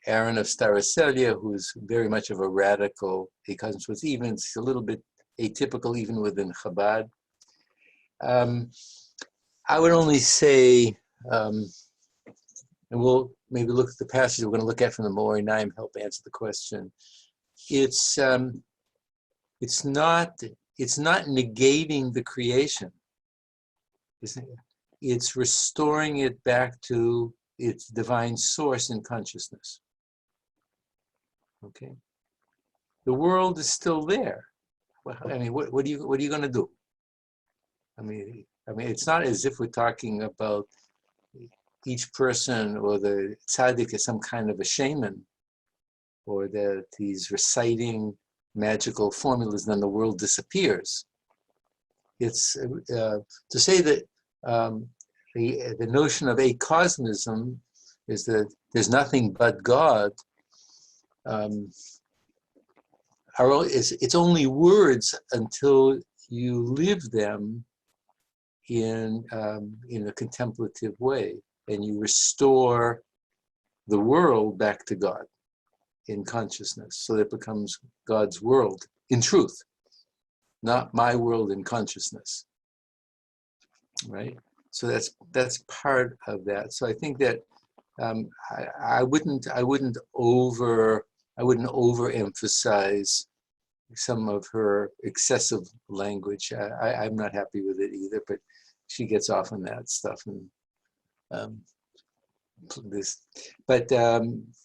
Aaron of Staracelia, who's very much of a radical acosmist. It's a little bit atypical even within Chabad. I would only say, and we'll maybe look at the passage we're going to look at from the Mori Naim, help answer the question. It's not negating the creation. It's restoring it back to its divine source in consciousness. Okay, the world is still there. Well, I mean, what are you going to do? I mean, it's not as if we're talking about each person or the tzaddik as some kind of a shaman, or that he's reciting magical formulas and then the world disappears. It's to say that the notion of acosmism is that there's nothing but God. It's only words until you live them in a contemplative way, and you restore the world back to God in consciousness, so that it becomes God's world in truth, not my world in consciousness. Right? So that's part of that. So I think that I wouldn't overemphasize some of her excessive language. I'm not happy with it either, but she gets off on that stuff and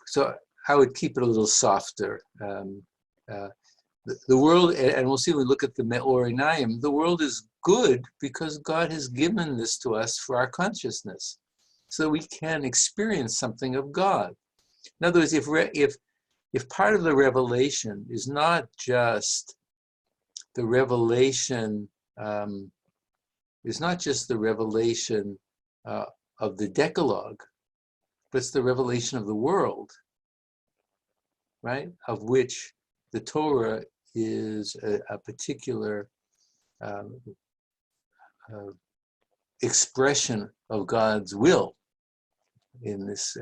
so I would keep it a little softer. The world, and we'll see when we look at the Me'or Einayim, the world is good because God has given this to us for our consciousness, so we can experience something of God. In other words, if part of the revelation is not just the revelation, of the Decalogue, but it's the revelation of the world, right? Of which the Torah is a particular expression of God's will in this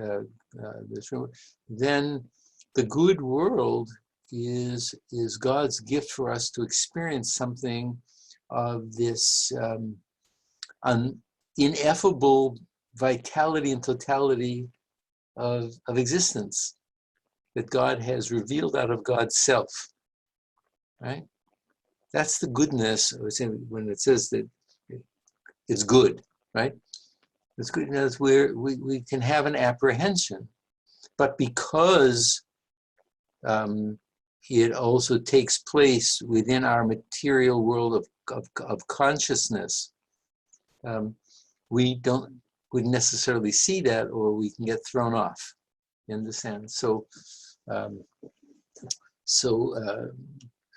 room. Then the good world is God's gift for us to experience something of this ineffable vitality and totality of existence. that God has revealed out of God's self, right? That's the goodness when it says that it's good, right? It's good because we can have an apprehension, but because it also takes place within our material world of consciousness, we wouldn't necessarily see that, or we can get thrown off. You understand? So,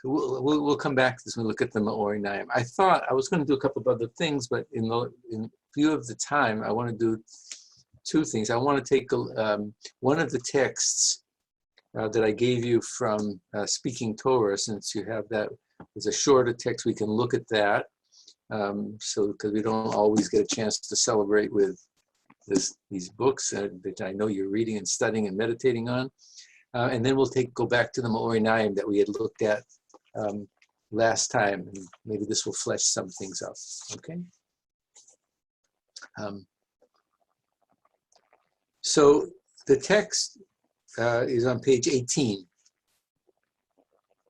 we'll come back to this when we look at the Maori Naim. I thought I was going to do a couple of other things, but in view of the time, I want to do two things. I want to take one of the texts that I gave you from Speaking Torah, since you have that. It's a shorter text. We can look at that. Because we don't always get a chance to celebrate with these books that I know you're reading and studying and meditating on. And then we'll go back to the Maori Naim that we had looked at last time, and maybe this will flesh some things up, okay? So the text is on page 18,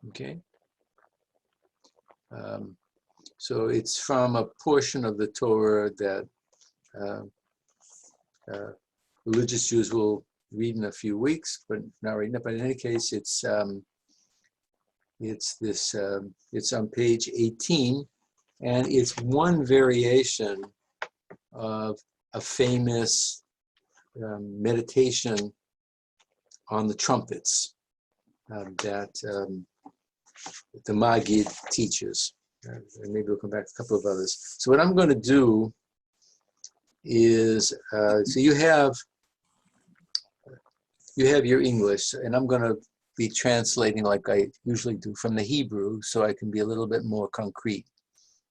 okay? So it's from a portion of the Torah that religious Jews will read in a few weeks, but not right now. But in any case, it's on page 18, and it's one variation of a famous meditation on the trumpets that the Maggid teaches. And maybe we'll come back to a couple of others. So what I'm going to do is, so you have your English, and I'm going to be translating like I usually do from the Hebrew, so I can be a little bit more concrete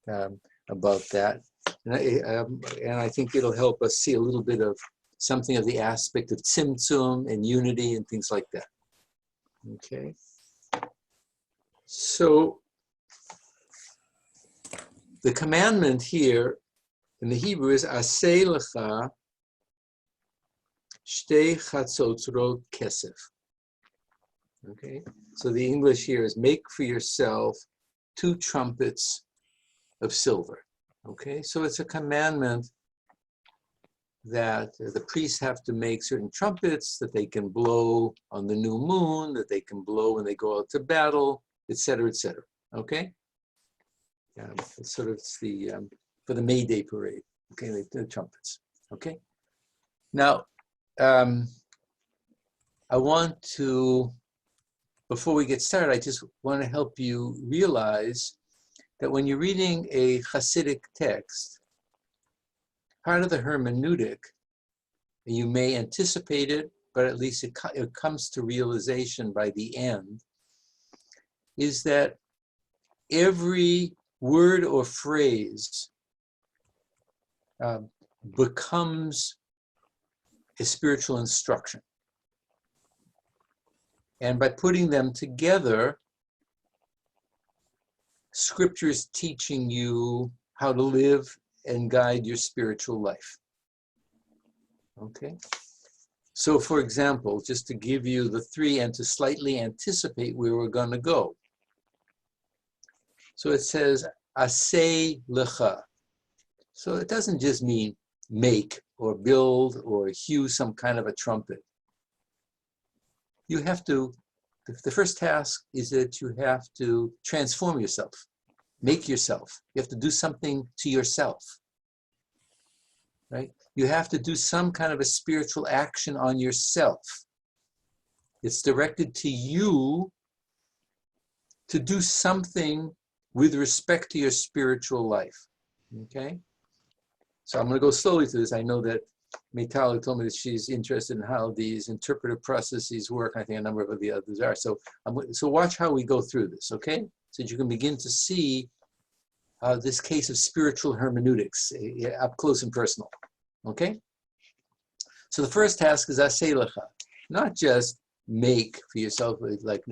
about that. And I think it'll help us see a little bit of something of the aspect of tzimtzum and unity and things like that. Okay. So the commandment here in the Hebrew is aseh lecha shtei chatzotzrot kesef. Okay, so the English here is make for yourself 2 trumpets of silver. Okay, so it's a commandment that the priests have to make certain trumpets that they can blow on the new moon, that they can blow when they go out to battle, etc., etc. Okay. It's sort of for the May Day parade, okay, the trumpets, okay? Now, I want to, before we get started, I just want to help you realize that when you're reading a Hasidic text, part of the hermeneutic, and you may anticipate it, but at least it comes to realization by the end, is that every word or phrase becomes a spiritual instruction. And by putting them together, Scripture is teaching you how to live and guide your spiritual life. Okay? So for example, just to give you the 3 and to slightly anticipate where we're going to go. So it says, aseh lecha. So it doesn't just mean make or build or hew some kind of a trumpet. You have to, the first task is that you have to transform yourself, make yourself. You have to do something to yourself, right? You have to do some kind of a spiritual action on yourself. It's directed to you to do something with respect to your spiritual life, okay? So I'm going to go slowly through this. I know that Maytala told me that she's interested in how these interpretive processes work. I think a number of the others are. So watch how we go through this, okay? So that you can begin to see this case of spiritual hermeneutics up close and personal, okay? So the first task is aseh lecha, not just make for yourself, like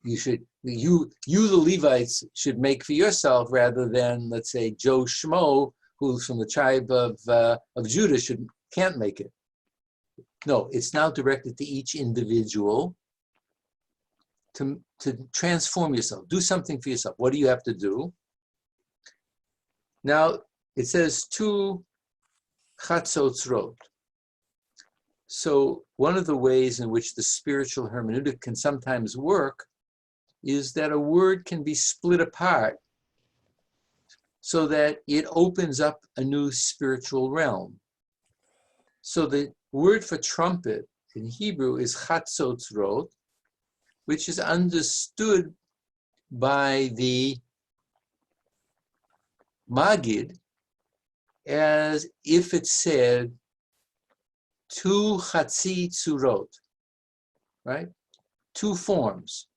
you the Levites should make for yourself, rather than, let's say, Joe Schmo, who's from the tribe of Judah, can't make it. No, it's now directed to each individual, to transform yourself, do something for yourself. What do you have to do? Now, it says two chatzotzrot. So one of the ways in which the spiritual hermeneutic can sometimes work is that a word can be split apart so that it opens up a new spiritual realm. So the word for trumpet in Hebrew is chatzotzrot, which is understood by the Magid as if it said two chatzi tzurot, right? Two forms.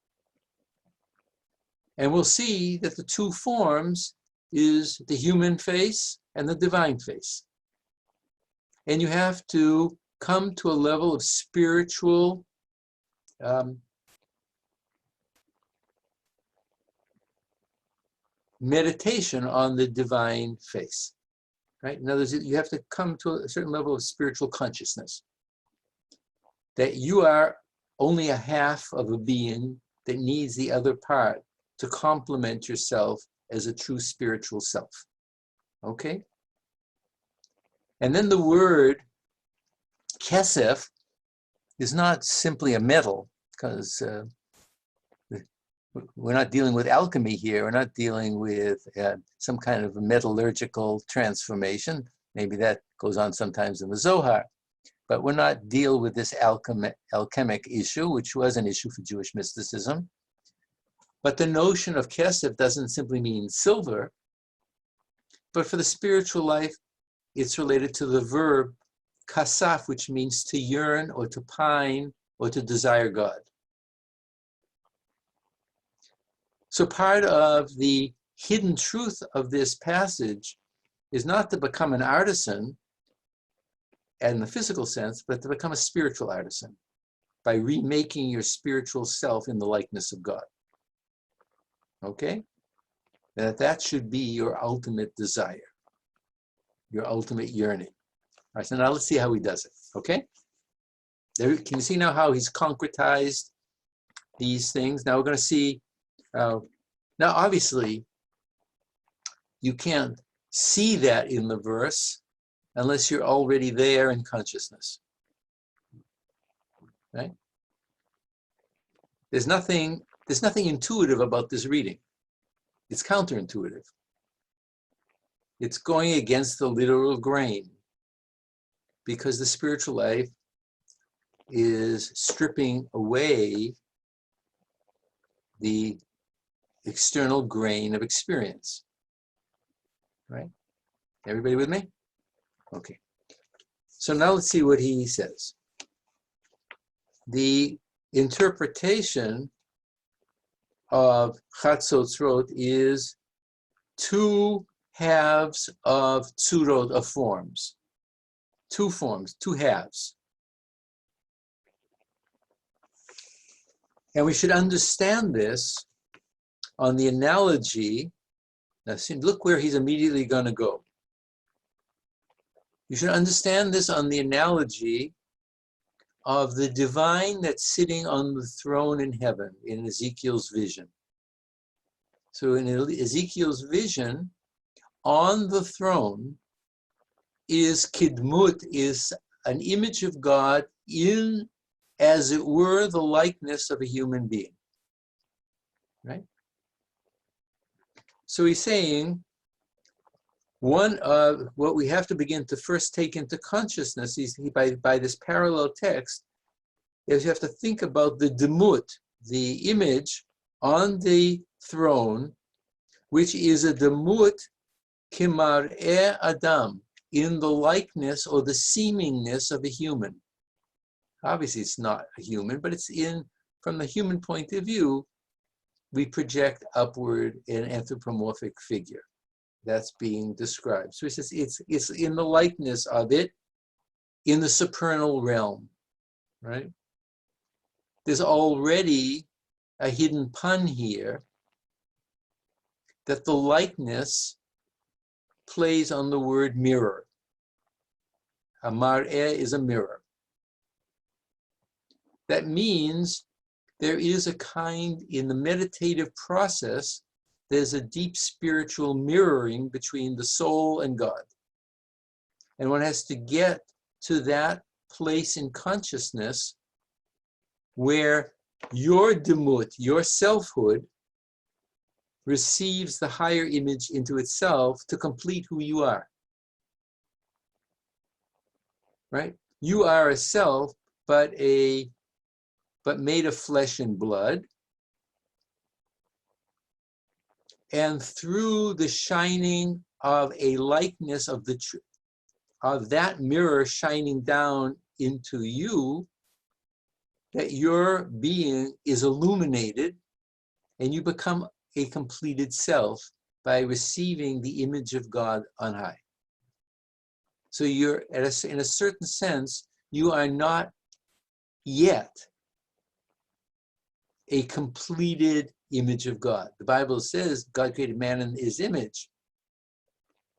And we'll see that the two forms is the human face and the divine face. And you have to come to a level of spiritual meditation on the divine face, right? In other words, you have to come to a certain level of spiritual consciousness, that you are only a half of a being that needs the other part to complement yourself as a true spiritual self, okay? And then the word kesef is not simply a metal, because we're not dealing with alchemy here. We're not dealing with some kind of a metallurgical transformation. Maybe that goes on sometimes in the Zohar. But we're not dealing with this alchemic issue, which was an issue for Jewish mysticism. But the notion of kesef doesn't simply mean silver, but for the spiritual life, it's related to the verb kasaf, which means to yearn or to pine or to desire God. So part of the hidden truth of this passage is not to become an artisan in the physical sense, but to become a spiritual artisan by remaking your spiritual self in the likeness of God. Okay? That should be your ultimate desire, your ultimate yearning. All right, so now let's see how he does it, okay? There, can you see now how he's concretized these things? Now we're going to see, now obviously, you can't see that in the verse unless you're already there in consciousness, right? There's nothing intuitive about this reading. It's counterintuitive. It's going against the literal grain because the spiritual life is stripping away the external grain of experience, right? Everybody with me? Okay. So now let's see what he says. The interpretation of Chatzotzrot is two halves of tzurot, of forms. Two forms, two halves. And we should understand this on the analogy. Now, see, look where he's immediately going to go. You should understand this on the analogy of the divine that's sitting on the throne in heaven in Ezekiel's vision. So in Ezekiel's vision, on the throne is Kidmut, is an image of God in, as it were, the likeness of a human being, right? So he's saying, one of what we have to begin to first take into consciousness is by this parallel text, is you have to think about the demut, the image on the throne, which is a demut kimar'e adam, in the likeness or the seemingness of a human. Obviously, it's not a human, but it's in, from the human point of view, we project upward an anthropomorphic figure that's being described. So he says it's in the likeness of it in the supernal realm, right? There's already a hidden pun here that the likeness plays on the word mirror. A mar'eh is a mirror. That means there is a kind, in the meditative process, there's a deep spiritual mirroring between the soul and God. And one has to get to that place in consciousness where your demut, your selfhood, receives the higher image into itself to complete who you are. Right? You are a self, but made of flesh and blood. And through the shining of a likeness of of that mirror shining down into you, that your being is illuminated and you become a completed self by receiving the image of God on high. So you're, in a certain sense, you are not yet a completed image of God. The Bible says God created man in his image,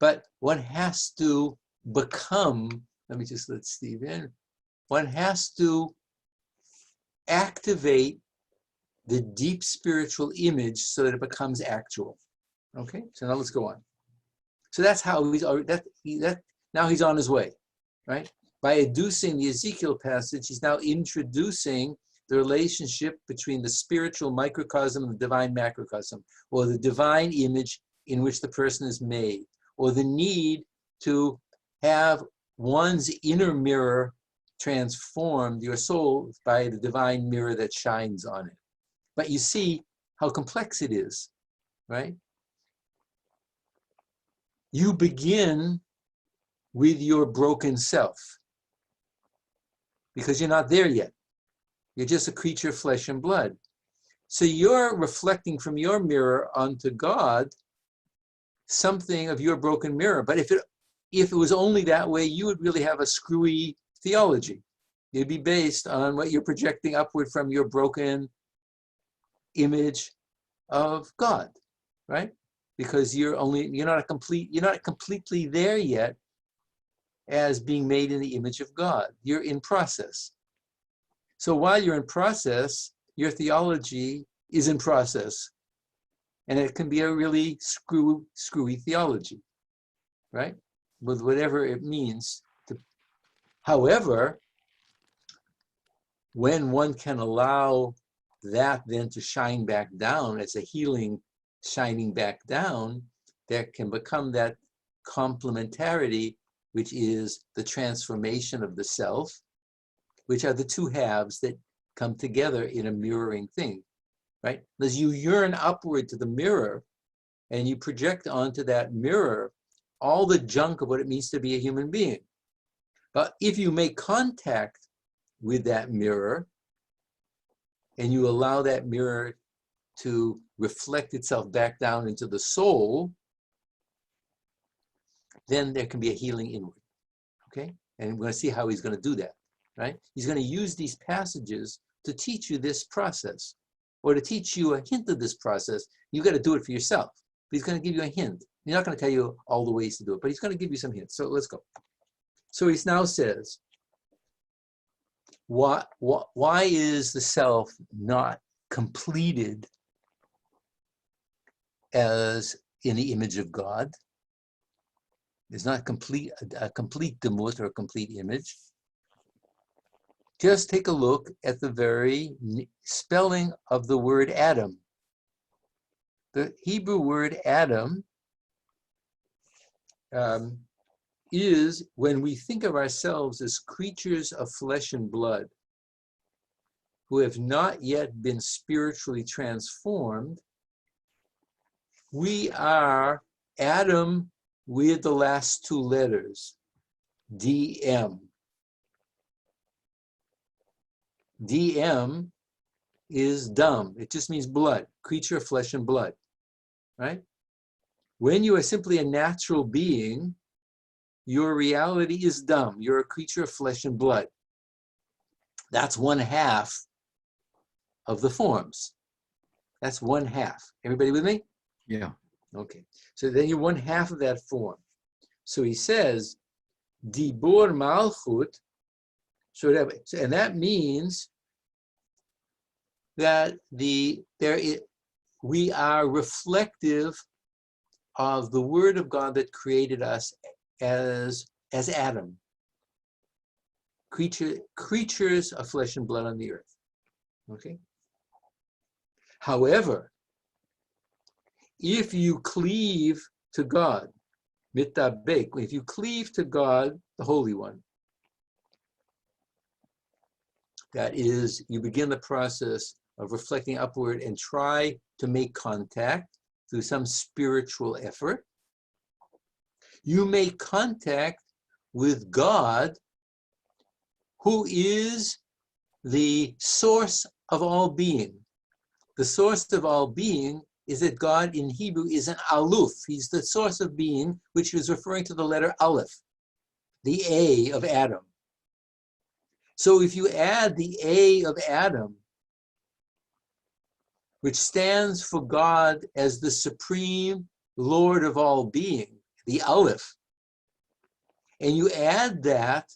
but one has to become, let me just let Steve in, one has to activate the deep spiritual image so that it becomes actual. Okay, so now let's go on. So that's how now he's on his way, right? By adducing the Ezekiel passage, he's now introducing the relationship between the spiritual microcosm and the divine macrocosm, or the divine image in which the person is made, or the need to have one's inner mirror transformed, your soul, by the divine mirror that shines on it. But you see how complex it is, right? You begin with your broken self because you're not there yet. You're just a creature of flesh and blood. So you're reflecting from your mirror onto God something of your broken mirror. But if it was only that way, you would really have a screwy theology. It'd be based on what you're projecting upward from your broken image of God, right? Because you're not completely there yet as being made in the image of God. You're in process. So while you're in process, your theology is in process. And it can be a really screwy theology, right? With whatever it means. However, when one can allow that then to shine back down as a healing shining back down, there can become that complementarity, which is the transformation of the self, which are the two halves that come together in a mirroring thing, right? As you yearn upward to the mirror and you project onto that mirror all the junk of what it means to be a human being. But if you make contact with that mirror and you allow that mirror to reflect itself back down into the soul, then there can be a healing inward, okay? And we're going to see how he's going to do that, right? He's going to use these passages to teach you this process, or to teach you a hint of this process. You've got to do it for yourself. He's going to give you a hint. He's not going to tell you all the ways to do it, but he's going to give you some hints. So let's go. So he now says, why is the self not completed as in the image of God? It's not a complete demut or a complete image. Just take a look at the very spelling of the word Adam. The Hebrew word Adam is, when we think of ourselves as creatures of flesh and blood who have not yet been spiritually transformed, we are Adam with the last two letters, DM. DM is dumb. It just means blood, creature of flesh and blood, right? When you are simply a natural being, your reality is dumb. You're a creature of flesh and blood. That's one half of the forms. That's one half. Everybody with me? Yeah. Okay. So then you're one half of that form. So he says, Dibur Malchut, and that means that we are reflective of the Word of God that created us as Adam, creatures of flesh and blood on the earth. Okay. However, if you cleave to God, mitabek, if you cleave to God, the Holy One, that is, you begin the process of reflecting upward and try to make contact through some spiritual effort. You make contact with God, who is the source of all being. The source of all being is that God in Hebrew is an aluf. He's the source of being, which is referring to the letter aleph, the A of Adam. So if you add the A of Adam, which stands for God as the supreme Lord of all being, the aleph, and you add that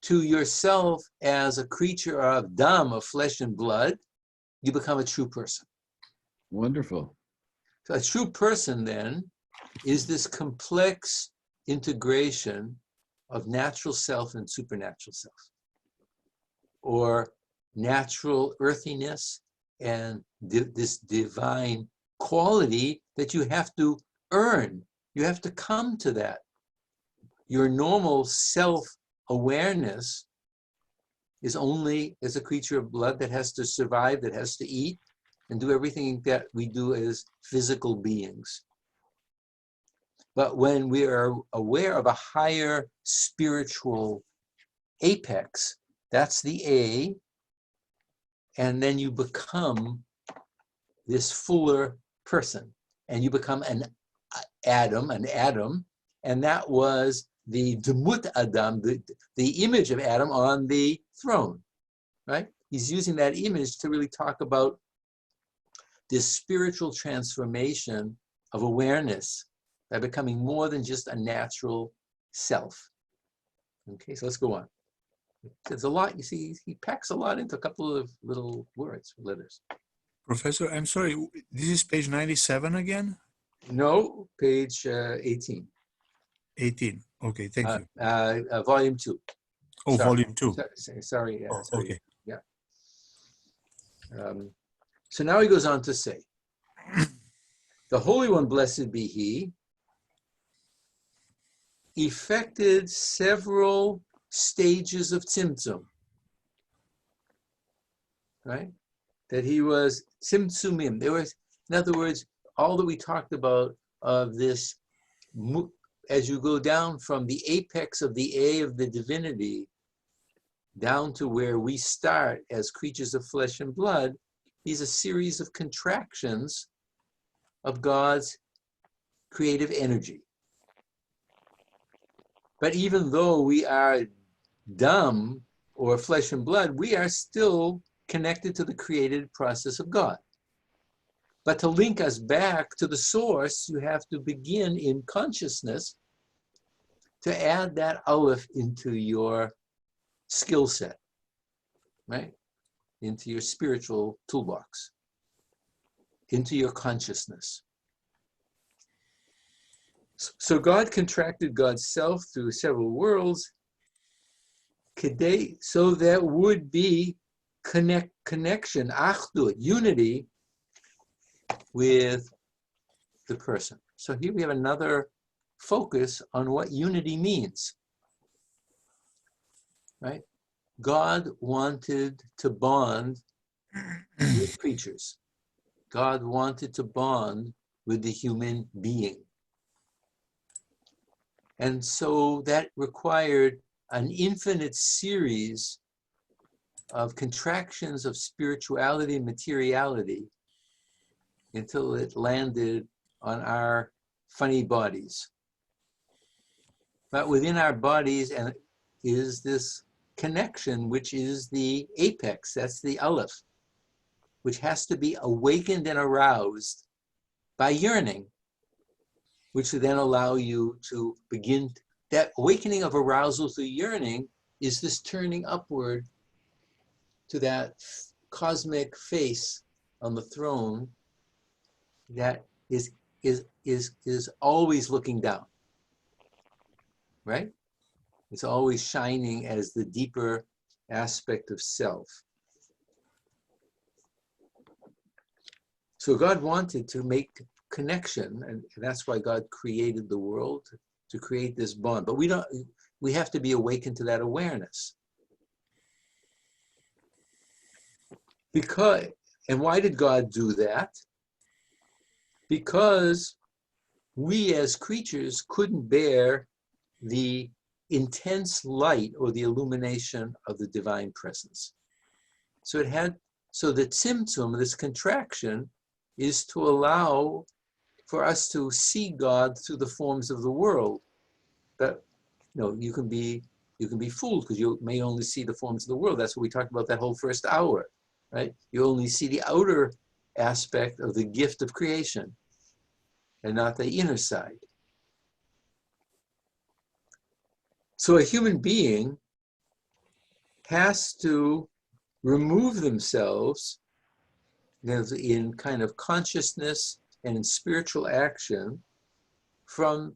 to yourself as a creature of dam, of flesh and blood, you become a true person. Wonderful. So a true person then is this complex integration of natural self and supernatural self, or natural earthiness and this divine quality that you have to earn. You have to come to that. Your normal self-awareness is only as a creature of blood that has to survive, that has to eat, and do everything that we do as physical beings. But when we are aware of a higher spiritual apex, that's the A, and then you become this fuller person, and you become an Adam, and that was the Demut Adam, the image of Adam on the throne, right? He's using that image to really talk about this spiritual transformation of awareness by becoming more than just a natural self. Okay, so let's go on. There's a lot, you see, he packs a lot into a couple of little words, letters. Professor, I'm sorry, this is page 97 again? No, page 18. 18. Okay, thank you. Volume 2. Oh, Sorry. volume 2. Sorry. Oh, sorry. okay. Yeah. So now he goes on to say, the Holy One, blessed be he, effected several stages of tzimtzum, right? That he was tzimtzumim. There was, in other words, all that we talked about of this, as you go down from the apex of the A of the divinity down to where we start as creatures of flesh and blood, is a series of contractions of God's creative energy. But even though we are dumb or flesh and blood, we are still connected to the created process of God. But to link us back to the source, you have to begin in consciousness to add that aleph into your skill set, right? Into your spiritual toolbox, into your consciousness. So God contracted God's self through several worlds, so there would be connection, achdut, unity with the person. So here we have another focus on what unity means, right? God wanted to bond with creatures. God wanted to bond with the human being. And so that required an infinite series of contractions of spirituality and materiality until it landed on our funny bodies. But within our bodies is this connection, which is the apex, that's the aleph, which has to be awakened and aroused by yearning, which will then allow you to begin. That awakening of arousal through yearning is this turning upward to that cosmic face on the throne that is always looking down, right? It's always shining as the deeper aspect of self. So God wanted to make connection, and that's why God created the world, to create this bond. But we have to be awakened to that awareness. And why did God do that? Because we as creatures couldn't bear the intense light or the illumination of the divine presence. So the tzimtzum, this contraction, is to allow for us to see God through the forms of the world. But you can be fooled because you may only see the forms of the world. That's what we talked about that whole first hour, right? You only see the outer aspect of the gift of creation and not the inner side. So a human being has to remove themselves in kind of consciousness and in spiritual action from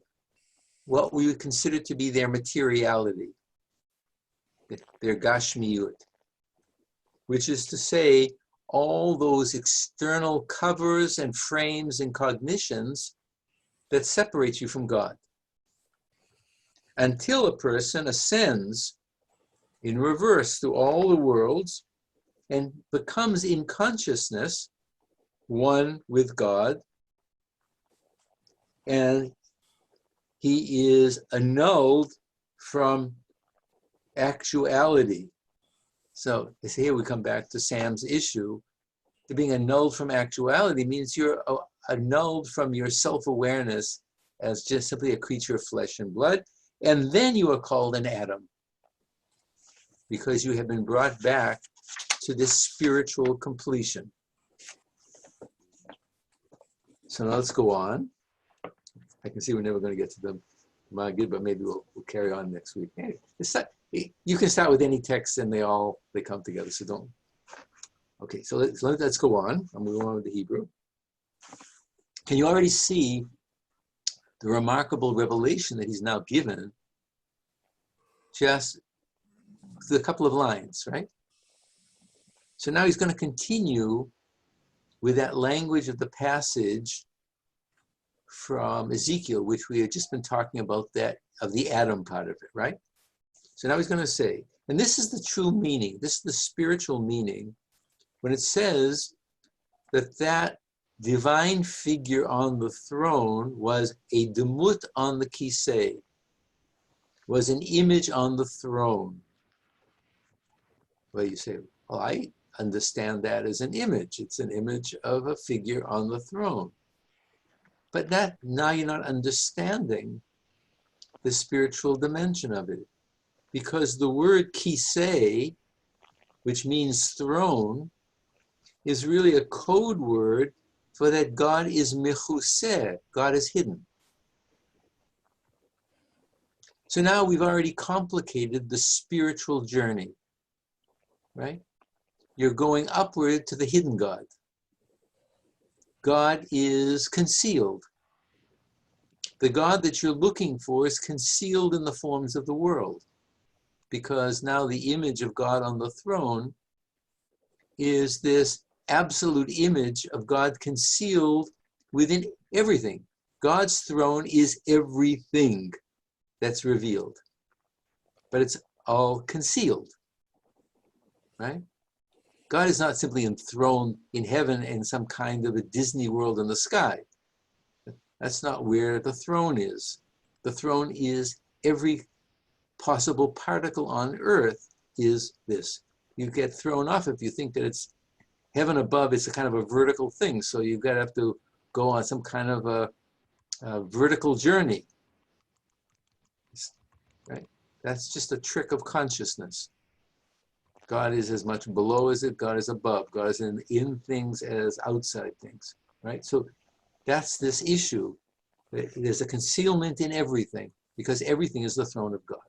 what we would consider to be their materiality, their gashmiyut, which is to say, all those external covers and frames and cognitions that separate you from God. Until a person ascends in reverse through all the worlds and becomes in consciousness one with God, and he is annulled from actuality. So here we come back to Sam's issue. Being annulled from actuality means you're annulled from your self-awareness as just simply a creature of flesh and blood, and then you are called an atom because you have been brought back to this spiritual completion. So now let's go on. I can see we're never going to get to the Magid, but maybe we'll carry on next week. Hey, you can start with any text and they come together, so don't. Okay, so let's go on. I'm moving on with the Hebrew. Can you already see the remarkable revelation that he's now given just through a couple of lines, right? So now he's going to continue with that language of the passage from Ezekiel, which we had just been talking about, that of the atom part of it, right? So now he's going to say, and this is the true meaning, this is the spiritual meaning, when it says that divine figure on the throne was a demut on the kisei, was an image on the throne. Well, you say, well, I understand that as an image. It's an image of a figure on the throne. But now you're not understanding the spiritual dimension of it. Because the word kisei, which means throne, is really a code word for that God is mechuseh, God is hidden. So now we've already complicated the spiritual journey, right? You're going upward to the hidden God. God is concealed. The God that you're looking for is concealed in the forms of the world, because now the image of God on the throne is this absolute image of God concealed within everything. God's throne is everything that's revealed, but it's all concealed, right? God is not simply enthroned in heaven in some kind of a Disney world in the sky. That's not where the throne is. The throne is every possible particle on earth is this. You get thrown off if you think that it's heaven above. It's a kind of a vertical thing. So you've got to have to go on some kind of a vertical journey, right? That's just a trick of consciousness. God is as much below as it, God is above. God is in things as outside things, right? So that's this issue. There's a concealment in everything because everything is the throne of God.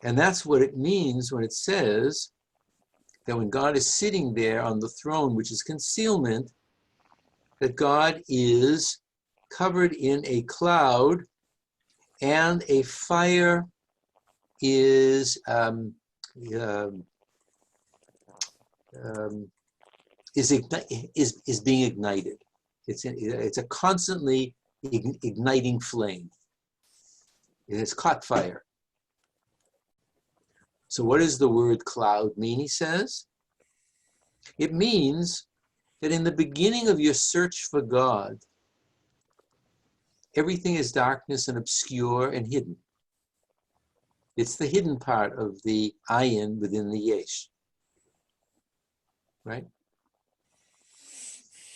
And that's what it means when it says that when God is sitting there on the throne, which is concealment, that God is covered in a cloud and a fire is being ignited. It's a constantly igniting flame. It has caught fire. So what does the word cloud mean, he says? It means that in the beginning of your search for God, everything is darkness and obscure and hidden. It's the hidden part of the Ayin within the Yesh, right?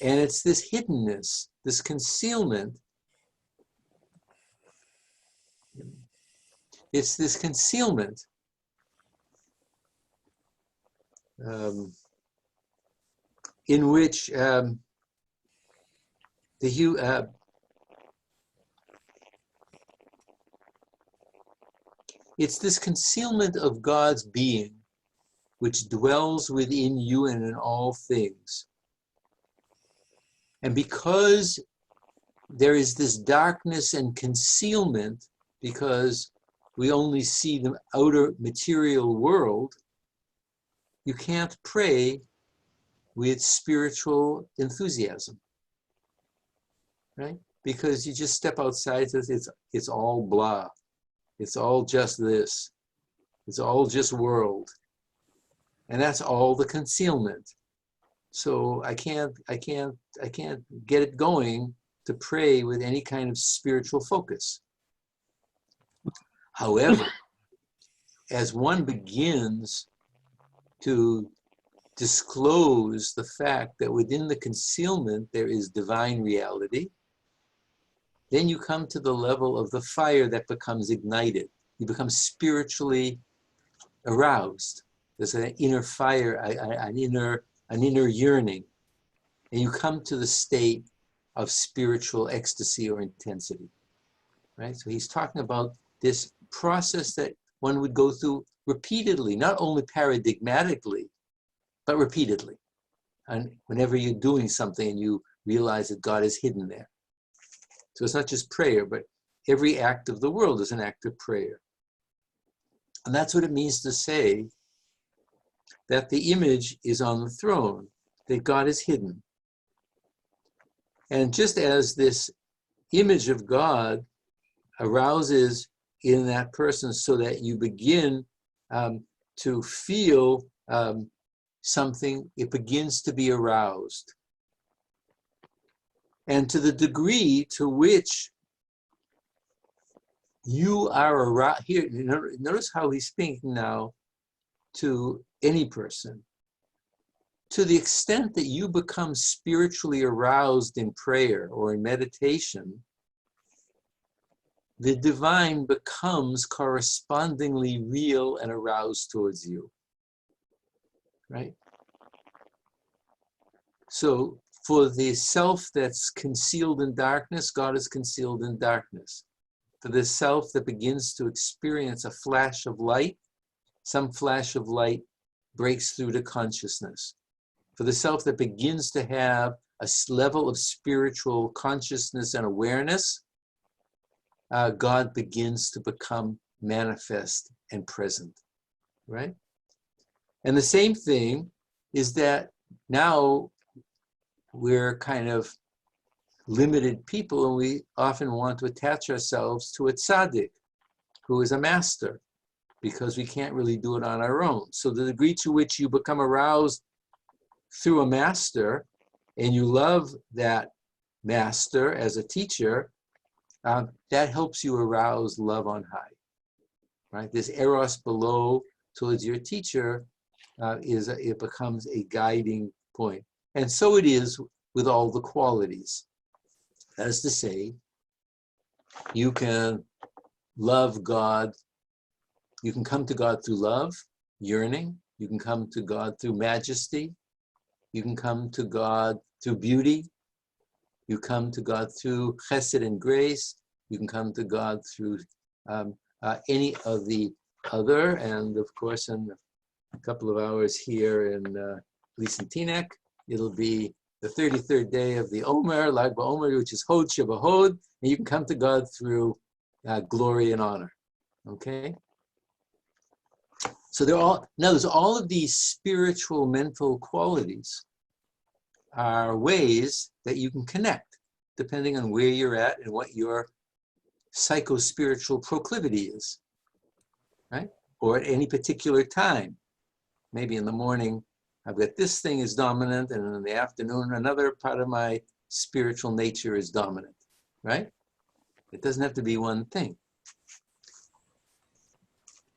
And it's this hiddenness, this concealment. It's this concealment in which it's this concealment of God's being which dwells within you and in all things. And because there is this darkness and concealment, because we only see the outer material world, you can't pray with spiritual enthusiasm, right? Because you just step outside, it's all blah. It's all just this. It's all just world. And that's all the concealment. So I can't get it going to pray with any kind of spiritual focus. However, as one begins to disclose the fact that within the concealment there is divine reality, then you come to the level of the fire that becomes ignited. You become spiritually aroused. There's an inner fire, an inner yearning. And you come to the state of spiritual ecstasy or intensity, right? So he's talking about this process that one would go through repeatedly, not only paradigmatically, but repeatedly. And whenever you're doing something and you realize that God is hidden there. So it's not just prayer, but every act of the world is an act of prayer. And that's what it means to say that the image is on the throne, that God is hidden. And just as this image of God arouses in that person so that you begin to feel something, it begins to be aroused. And to the degree to which you are aroused, here, notice how he's speaking now to any person. To the extent that you become spiritually aroused in prayer or in meditation, the divine becomes correspondingly real and aroused towards you, right? So for the self that's concealed in darkness, God is concealed in darkness. For the self that begins to experience a flash of light, some flash of light breaks through to consciousness. For the self that begins to have a level of spiritual consciousness and awareness, God begins to become manifest and present, right? And the same thing is that now we're kind of limited people and we often want to attach ourselves to a tzaddik who is a master because we can't really do it on our own. So the degree to which you become aroused through a master and you love that master as a teacher, that helps you arouse love on high, right? This eros below towards your teacher it becomes a guiding point. And so it is with all the qualities. That is to say, you can love God, you can come to God through love, yearning, you can come to God through majesty, you can come to God through beauty, you come to God through chesed and grace, you can come to God through any of the other, and of course in a couple of hours here in at least in Teaneck, it'll be the 33rd day of the Omer, Lag BaOmer, which is Hod Shebahod, and you can come to God through glory and honor. Okay? So there's all of these spiritual mental qualities are ways that you can connect, depending on where you're at and what your psycho-spiritual proclivity is, right? Or at any particular time. Maybe in the morning, I've got this thing is dominant, and in the afternoon, another part of my spiritual nature is dominant, right? It doesn't have to be one thing.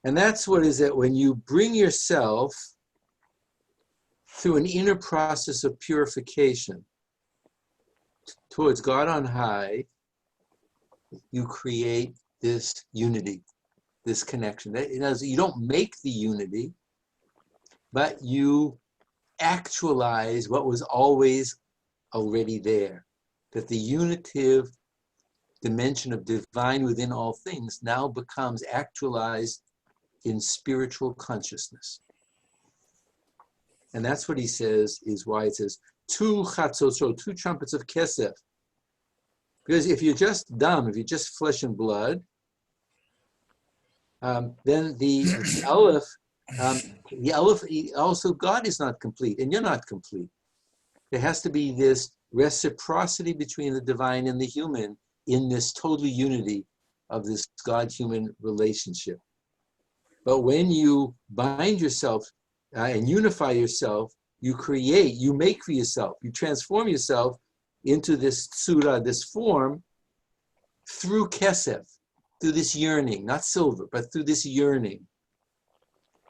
And that's what is it when you bring yourself through an inner process of purification towards God on high, you create this unity, this connection. You don't make the unity, but you actualize what was always already there. That the unitive dimension of divine within all things now becomes actualized in spiritual consciousness. And that's what he says is why it says, two chatzot, two trumpets of kesef. Because if you're just dumb, if you're just flesh and blood, then the Aleph, also God is not complete, and you're not complete. There has to be this reciprocity between the divine and the human in this total unity of this God-human relationship. But when you bind yourself and unify yourself, you create, you make for yourself, you transform yourself into this surah, this form, through kesef, through this yearning, not silver, but through this yearning,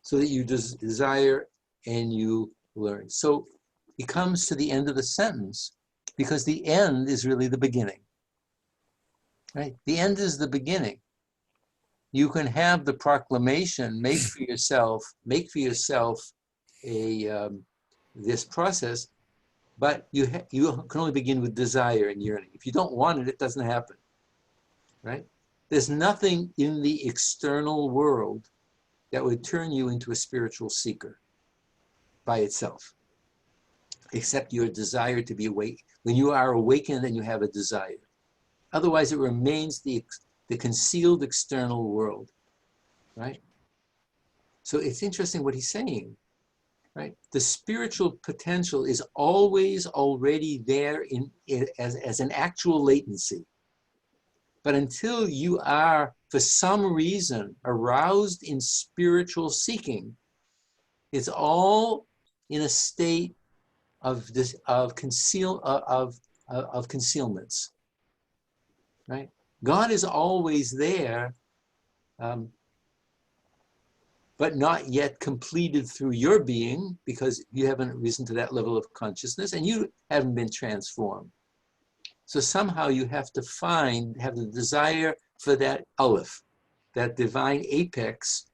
so that you desire and you learn. So he comes to the end of the sentence because the end is really the beginning, right? The end is the beginning. You can have the proclamation, make for yourself a this process, but you can only begin with desire and yearning. If you don't want it, it doesn't happen, right? There's nothing in the external world that would turn you into a spiritual seeker by itself, except your desire to be awake. When you are awakened, then you have a desire. Otherwise, it remains the concealed external world, right? So it's interesting what he's saying, right? The spiritual potential is always already there as an actual latency. But until you are, for some reason, aroused in spiritual seeking, it's all in a state of concealments, right? God is always there, but not yet completed through your being, because you haven't risen to that level of consciousness and you haven't been transformed. So somehow you have to have the desire for that Aleph, that divine apex,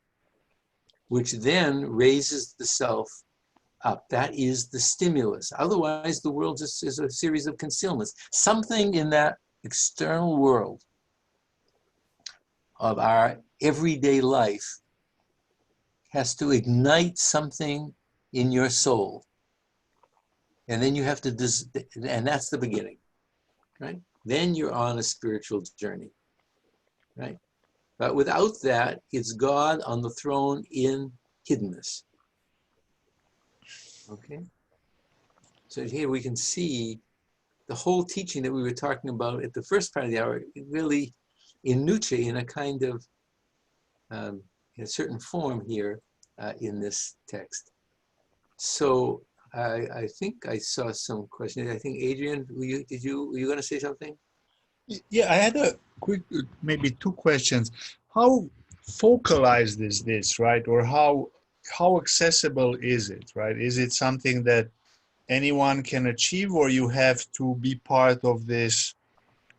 which then raises the self up. That is the stimulus. Otherwise, the world just is a series of concealments. Something in that external world of our everyday life has to ignite something in your soul. And then you have to, and that's the beginning, right? Then you're on a spiritual journey, right? But without that, it's God on the throne in hiddenness. Okay? So here we can see the whole teaching that we were talking about at the first part of the hour, really in Nuche, in a kind of, in a certain form here in this text. So I think I saw some questions. I think Adrian, were you going to say something? Yeah, I had a quick, maybe two questions. How focalized is this, right? Or how accessible is it, right? Is it something that anyone can achieve, or you have to be part of this,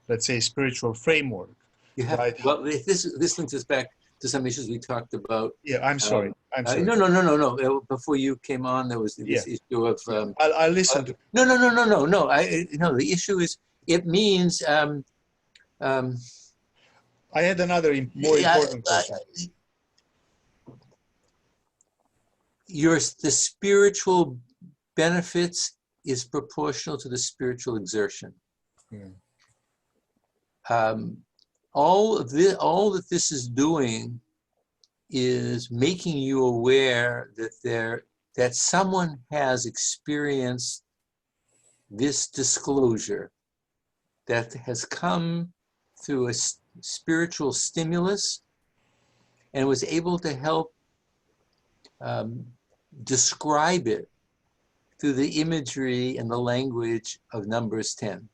let's say, spiritual framework? You have, right? well, this links us back to some issues we talked about. Yeah, I'm sorry. I'm sorry. No. Before you came on, there was this issue of. I'll listen to. No. The issue is, it means. I had another more important question. the spiritual benefits is proportional to the spiritual exertion. Yeah. All that this is doing is making you aware that someone has experienced this disclosure that has come through a spiritual stimulus and was able to help describe it through the imagery and the language of Numbers 10,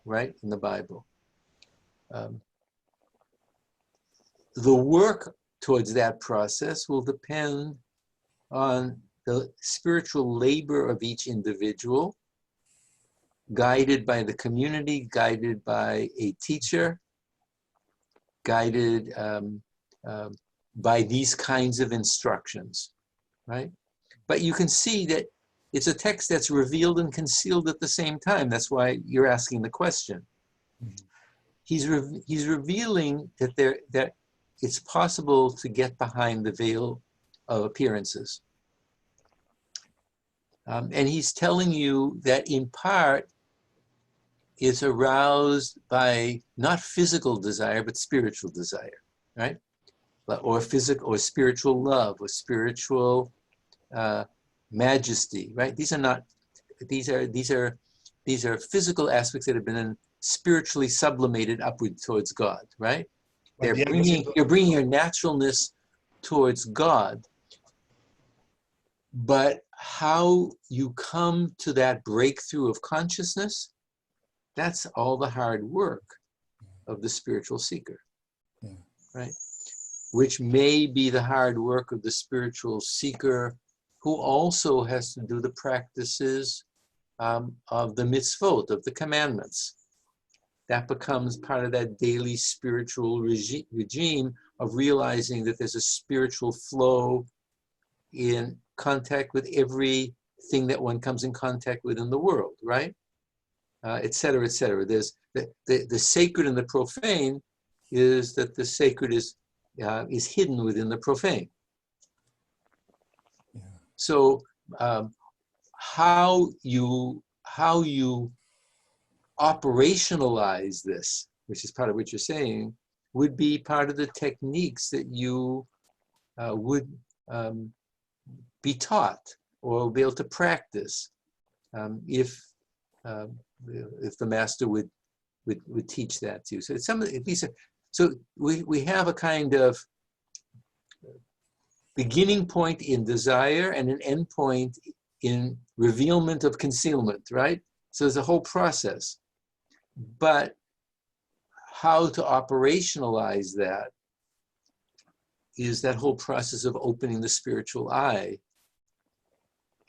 right, in the Bible. The work towards that process will depend on the spiritual labor of each individual, guided by the community, guided by a teacher, guided by these kinds of instructions, right? But you can see that it's a text that's revealed and concealed at the same time. That's why you're asking the question. He's revealing that it's possible to get behind the veil of appearances. And he's telling you that in part it's aroused by not physical desire, but spiritual desire, right? Or physical or spiritual love or spiritual majesty, right? These are physical aspects that have been spiritually sublimated upward towards God, right? You're bringing your naturalness towards God, but how you come to that breakthrough of consciousness, that's all the hard work of the spiritual seeker, right? Which may be the hard work of the spiritual seeker who also has to do the practices of the mitzvot, of the commandments. That becomes part of that daily spiritual regime of realizing that there's a spiritual flow in contact with everything that one comes in contact with in the world, right? Et cetera, et cetera. There's the sacred and the profane is that the sacred is hidden within the profane. Yeah. So how you operationalize this, which is part of what you're saying, would be part of the techniques that you would be taught or be able to practice if the master would teach that to you. So some of these are, so we have a kind of beginning point in desire and an end point in revealment of concealment, right? So there's a whole process. But how to operationalize that is that whole process of opening the spiritual eye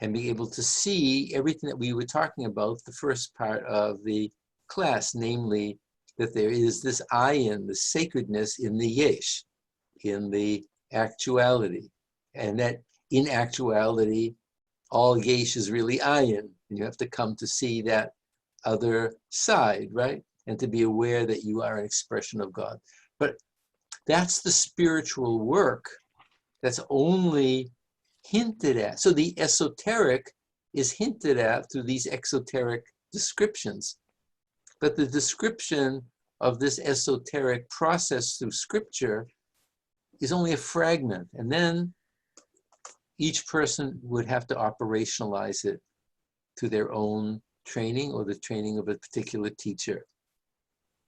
and being able to see everything that we were talking about, the first part of the class, namely that there is this Ayin, the sacredness in the Yesh, in the actuality, and that in actuality, all Yesh is really Ayin, and you have to come to see that other side, right? And to be aware that you are an expression of God. But that's the spiritual work that's only hinted at. So the esoteric is hinted at through these exoteric descriptions. But the description of this esoteric process through scripture is only a fragment. And then each person would have to operationalize it to their own training or the training of a particular teacher.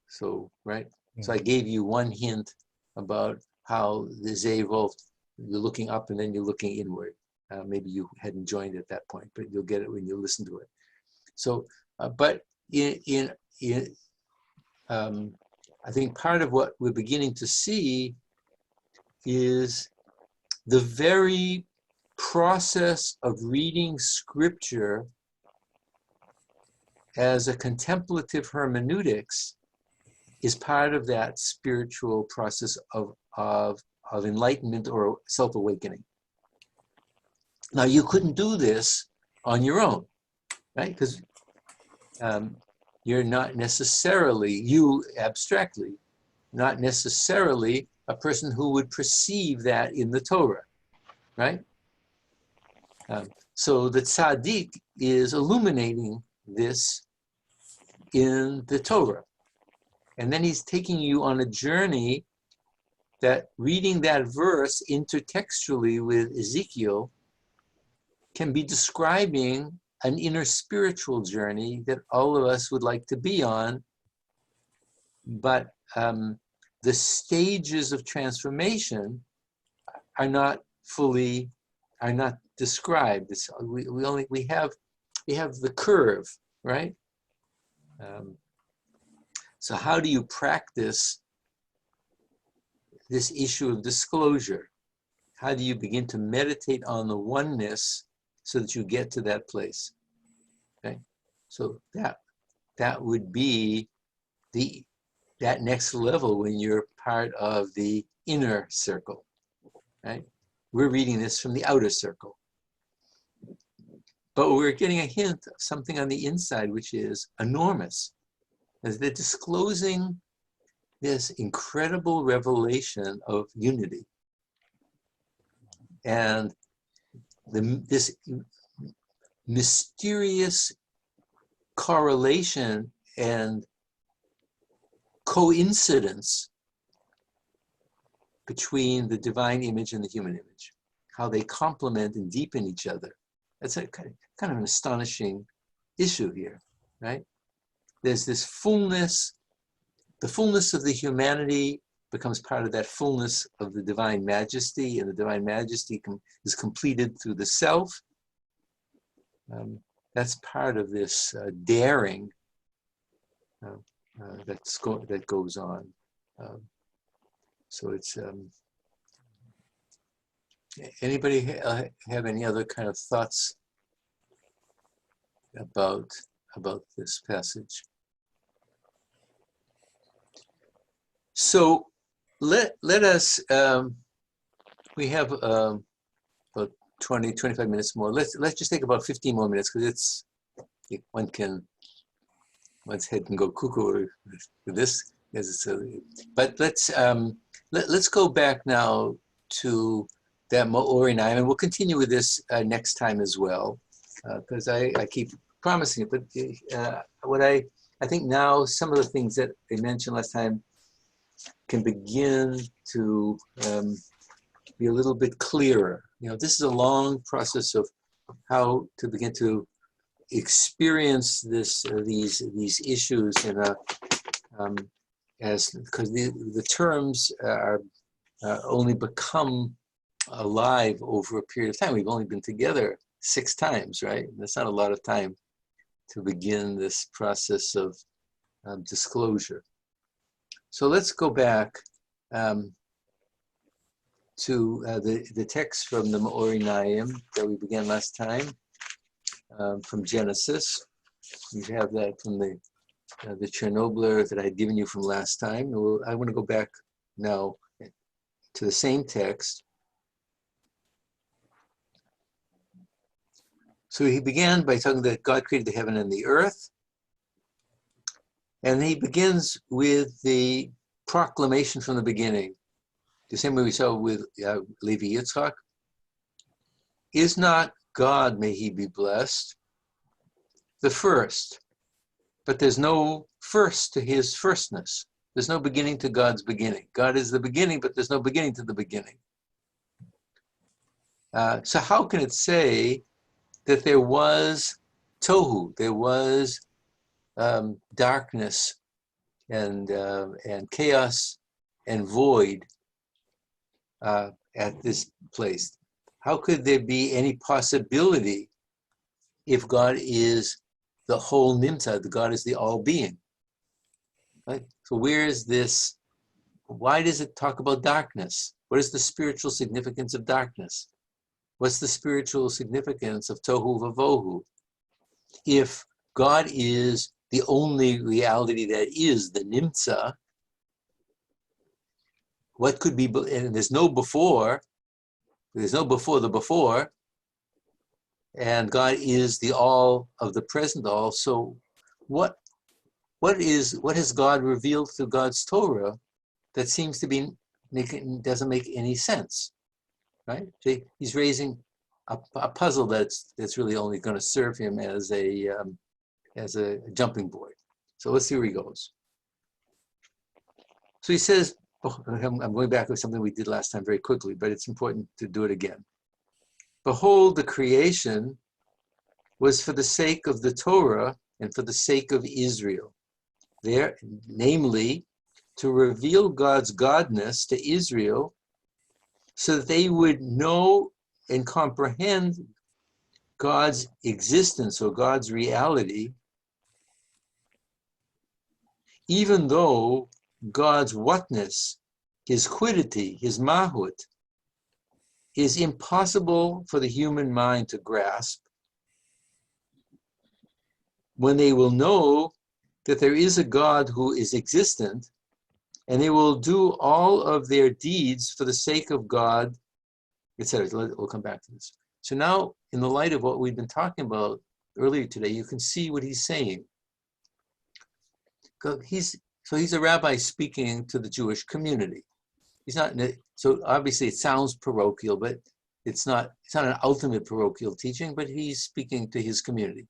So, right? Yeah. So I gave you one hint about how the Zevolf, you're looking up and then you're looking inward. Maybe you hadn't joined at that point, but you'll get it when you listen to it. So, but I think part of what we're beginning to see is the very process of reading scripture as a contemplative hermeneutics is part of that spiritual process of enlightenment or self-awakening. Now, you couldn't do this on your own, right? Because you're not necessarily, you abstractly, not necessarily a person who would perceive that in the Torah, right? So the tzaddik is illuminating this in the Torah. And then he's taking you on a journey that reading that verse intertextually with Ezekiel can be describing an inner spiritual journey that all of us would like to be on. But the stages of transformation are not described. We have the curve, right? So how do you practice this issue of disclosure? How do you begin to meditate on the oneness so that you get to that place? Okay, so that would be that next level when you're part of the inner circle, right? We're reading this from the outer circle. But we're getting a hint of something on the inside which is enormous. As they're disclosing this incredible revelation of unity. And this mysterious correlation and coincidence between the divine image and the human image, how they complement and deepen each other. That's a kind of an astonishing issue here, right? There's this fullness, the fullness of the humanity becomes part of that fullness of the divine majesty, and the divine majesty is completed through the self. That's part of this daring that goes on. So it's, anybody have any other kind of thoughts about this passage? So let us, we have about 20, 25 minutes more. Let's just take about 15 more minutes, because one's head can go cuckoo with this. But let's go back now to that Maori Naim, and we'll continue with this next time as well, because I keep promising it. But what I think now, some of the things that I mentioned last time can begin to be a little bit clearer. You know, this is a long process of how to begin to experience these issues in a because the terms are only become alive over a period of time. We've only been together 6 times, right? That's not a lot of time to begin this process of disclosure. So let's go back to the text from the Maori Naim that we began last time, from Genesis. You have that from the Chernobyler that I had given you from last time. I want to go back now to the same text. So he began by talking that God created the heaven and the earth. And he begins with the proclamation from the beginning, the same way we saw with Levi Yitzchak. Is not God, may he be blessed, the first? But there's no first to his firstness. There's no beginning to God's beginning. God is the beginning, but there's no beginning to the beginning. So how can it say that there was tohu, there was darkness and chaos and void at this place? How could there be any possibility if God is the whole nimtzad, the God is the all-being? Right? So where is this? Why does it talk about darkness? What is the spiritual significance of darkness? What's the spiritual significance of tohu vavohu? If God is the only reality that is the nimtza, what could be, and there's no before the before, and God is the all of the present all. So what has God revealed through God's Torah that seems to be doesn't make any sense, right? So he's raising a puzzle that's really only going to serve him as a jumping board. So let's see where he goes. So he says, oh, I'm going back to something we did last time very quickly, but it's important to do it again. Behold, the creation was for the sake of the Torah and for the sake of Israel. There, namely, to reveal God's godness to Israel so that they would know and comprehend God's existence or God's reality, even though God's whatness, his quiddity, his mahut, is impossible for the human mind to grasp, when they will know that there is a God who is existent, and they will do all of their deeds for the sake of God, etc. We'll come back to this. So now, in the light of what we've been talking about earlier today, you can see what he's saying. He's a rabbi speaking to the Jewish community. He's not, so obviously it sounds parochial, but it's not an ultimate parochial teaching, but he's speaking to his community.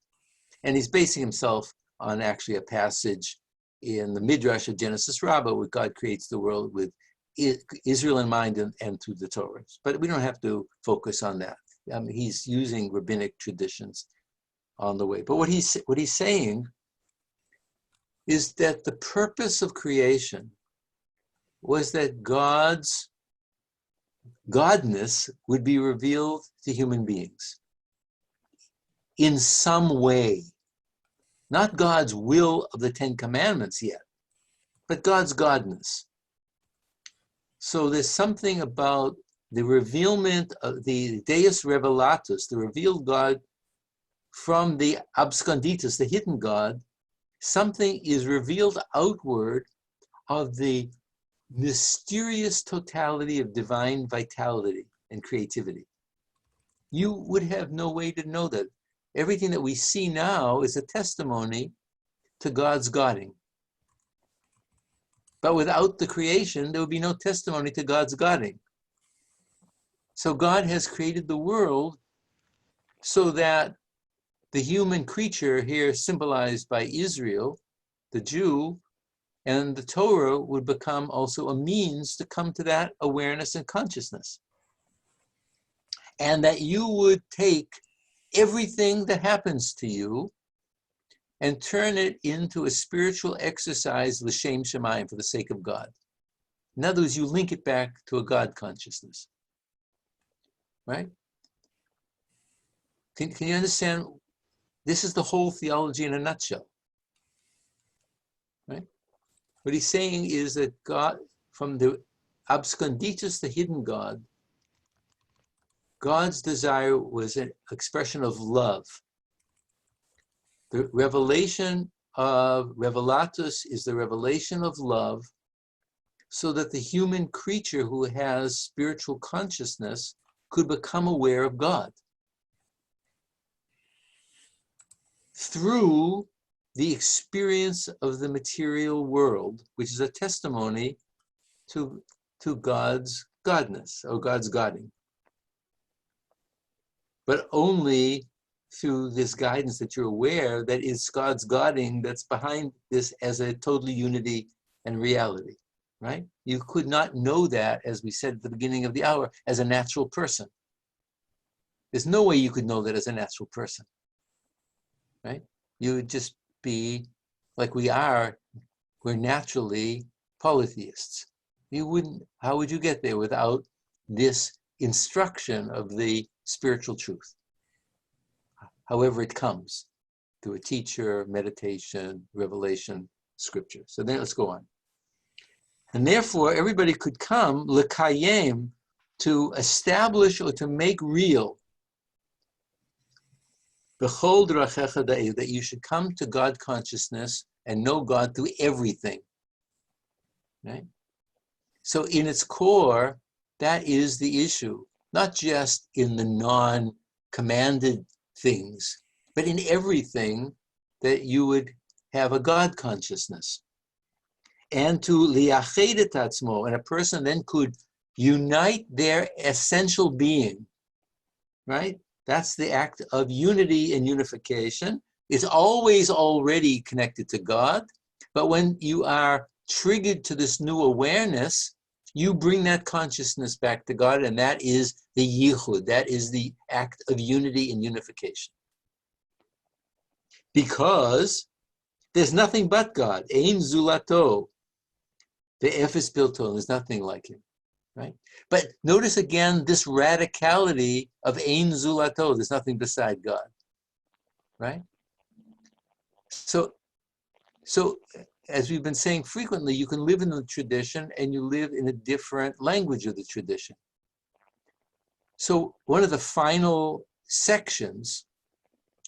And he's basing himself on actually a passage in the Midrash of Genesis Rabbah, where God creates the world with Israel in mind and through the Torah. But we don't have to focus on that. He's using rabbinic traditions on the way. But what he's saying is that the purpose of creation was that God's godness would be revealed to human beings in some way. Not God's will of the Ten Commandments yet, but God's godness. So there's something about the revealment of the Deus Revelatus, the revealed God, from the Absconditus, the hidden God. Something is revealed outward of the mysterious totality of divine vitality and creativity. You would have no way to know that. Everything that we see now is a testimony to God's godding. But without the creation, there would be no testimony to God's godding. So God has created the world so that the human creature, here symbolized by Israel, the Jew, and the Torah would become also a means to come to that awareness and consciousness. And that you would take everything that happens to you and turn it into a spiritual exercise, l'shem shamayim, for the sake of God. In other words, you link it back to a God consciousness, right? Can you understand? This is the whole theology in a nutshell, right? What he's saying is that God, from the absconditus, the hidden God, God's desire was an expression of love. The revelation of Revelatus is the revelation of love, so that the human creature who has spiritual consciousness could become aware of God through the experience of the material world, which is a testimony to God's godness or God's godding. But only through this guidance that you're aware that it's God's godding that's behind this as a totally unity and reality, right? You could not know that, as we said at the beginning of the hour, as a natural person. There's no way you could know that as a natural person, right? You would just be like we are, we're naturally polytheists. You wouldn't, how would you get there without this instruction of the spiritual truth? However it comes, through a teacher, meditation, revelation, scripture. So then let's go on. And therefore, everybody could come, l'kayem, to establish or to make real b'chol drachecha da'eh, that you should come to God consciousness and know God through everything, right? So in its core, that is the issue, not just in the non-commanded things, but in everything that you would have a God consciousness. And to liyached et atzmo, and a person then could unite their essential being, right? That's the act of unity and unification. It's always already connected to God, but when you are triggered to this new awareness, you bring that consciousness back to God, and that is the yichud, that is the act of unity and unification. Because there's nothing but God. Ein zulato. The Efes Bilton, there's nothing like him, right? But notice again this radicality of Ein zulato, there's nothing beside God, right? So as we've been saying frequently, you can live in the tradition and you live in a different language of the tradition. So one of the final sections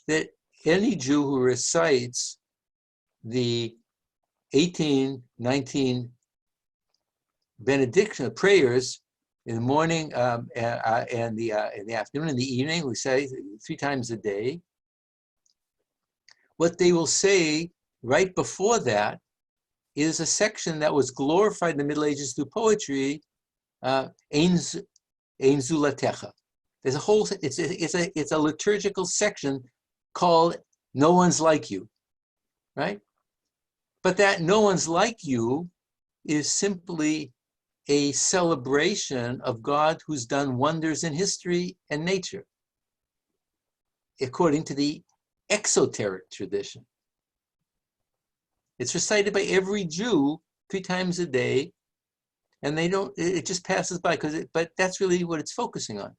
that any Jew who recites the 18, 19 benediction prayers in the morning and in the afternoon and the evening, we say 3 times a day, what they will say right before that is a section that was glorified in the Middle Ages through poetry, Ein Zulatecha. There's a whole, it's a liturgical section called No One's Like You, right? But that no one's like you is simply a celebration of God who's done wonders in history and nature, according to the exoteric tradition. It's recited by every Jew 3 times a day, and they don't, it just passes by, but that's really what it's focusing on.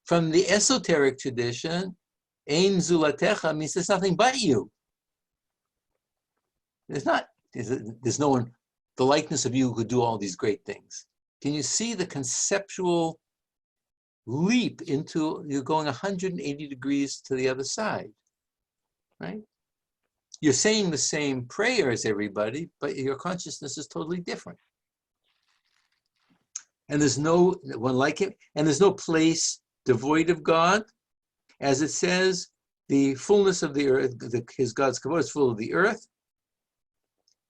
From the esoteric tradition, Ein Zulatecha means there's nothing but you. There's no one, the likeness of you who could do all these great things. Can you see the conceptual leap into, you're going 180 degrees to the other side, right? You're saying the same prayer as everybody, but your consciousness is totally different. And there's no one like him, and there's no place devoid of God. As it says, the fullness of the earth, his God's kavod is full of the earth,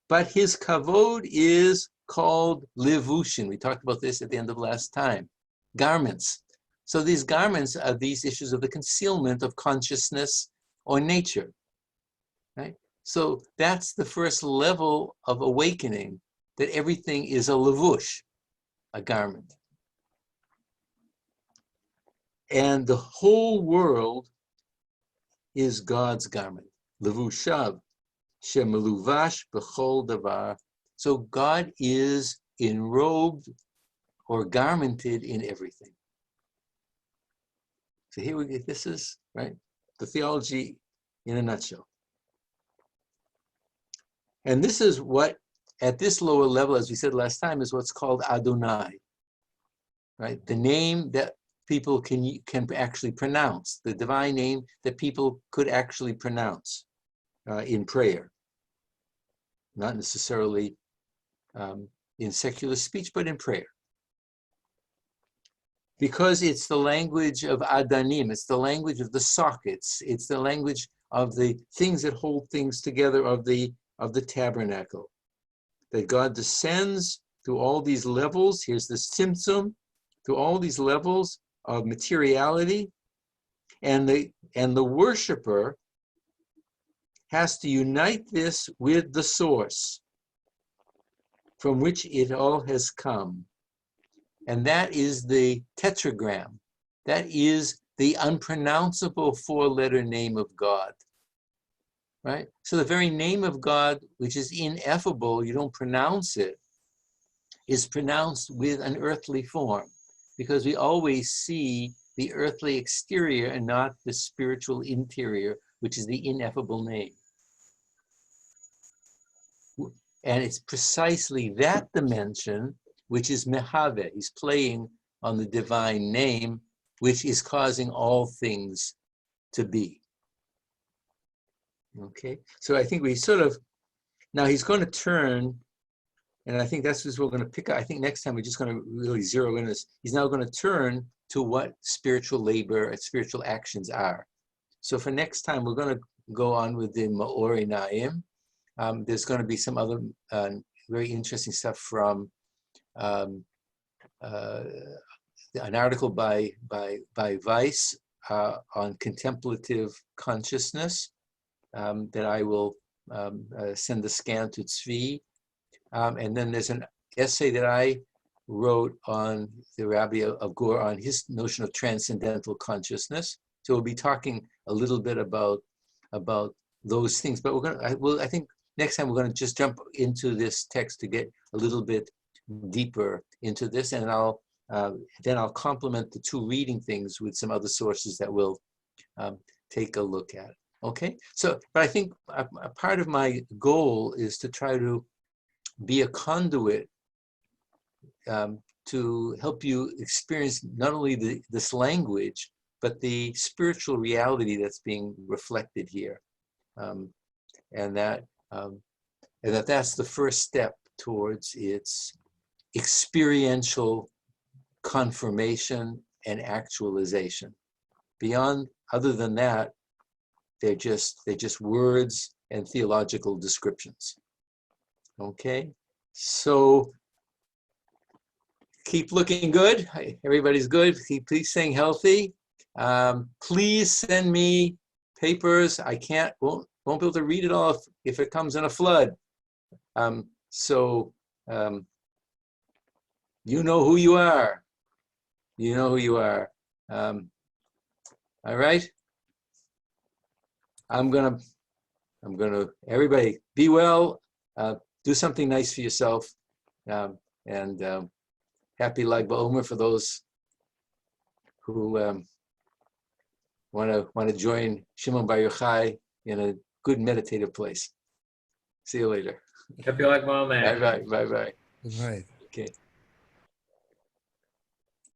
but his kavod is called levushin. We talked about this at the end of last time. Garments. So these garments are these issues of the concealment of consciousness or nature, right? So that's the first level of awakening, that everything is a levush, a garment. And the whole world is God's garment. Levushav, shemeluvash b'chol davar. So God is enrobed or garmented in everything. So here we get, this is, right, the theology in a nutshell. And this is what, at this lower level, as we said last time, is what's called Adonai, right? The name that people can actually pronounce, the divine name that people could actually pronounce in prayer. Not necessarily in secular speech, but in prayer. Because it's the language of Adanim, it's the language of the sockets, it's the language of the things that hold things together of the tabernacle. That God descends through all these levels, here's the Tzimtzum, through all these levels of materiality, and the worshiper has to unite this with the source from which it all has come. And that is the tetragram. That is the unpronounceable 4-letter name of God, right? So the very name of God, which is ineffable, you don't pronounce it, is pronounced with an earthly form, because we always see the earthly exterior and not the spiritual interior, which is the ineffable name. And it's precisely that dimension which is mehave. He's playing on the divine name, which is causing all things to be. Okay, so I think we sort of, now he's going to turn, and I think that's what we're going to pick up. I think next time we're just going to really zero in this. He's now going to turn to what spiritual labor and spiritual actions are. So for next time, we're going to go on with the Ma'ori Naim. There's going to be some other very interesting stuff from an article by Weiss on contemplative consciousness that I will send the scan to Tzvi. And then there's an essay that I wrote on the Rabbi of Gore on his notion of transcendental consciousness. So we'll be talking a little bit about those things. But I think next time we're going to just jump into this text to get a little bit deeper into this, and then I'll complement the two reading things with some other sources that we'll take a look at. Okay, so but I think a part of my goal is to try to be a conduit to help you experience not only this language, but the spiritual reality that's being reflected here, and that's the first step towards its experiential confirmation and actualization. Beyond, other than that, they're just words and theological descriptions. Okay, so keep looking good. Everybody's good. Keep staying healthy. Please send me papers. I won't be able to read it all if it comes in a flood. You know who you are. You know who you are. All right. I'm gonna. Everybody, be well. Do something nice for yourself, and happy Lag BaOmer for those who want to join Shimon Bar Yochai in a good meditative place. See you later. Happy Lag BaOmer. Bye bye. Right. Okay.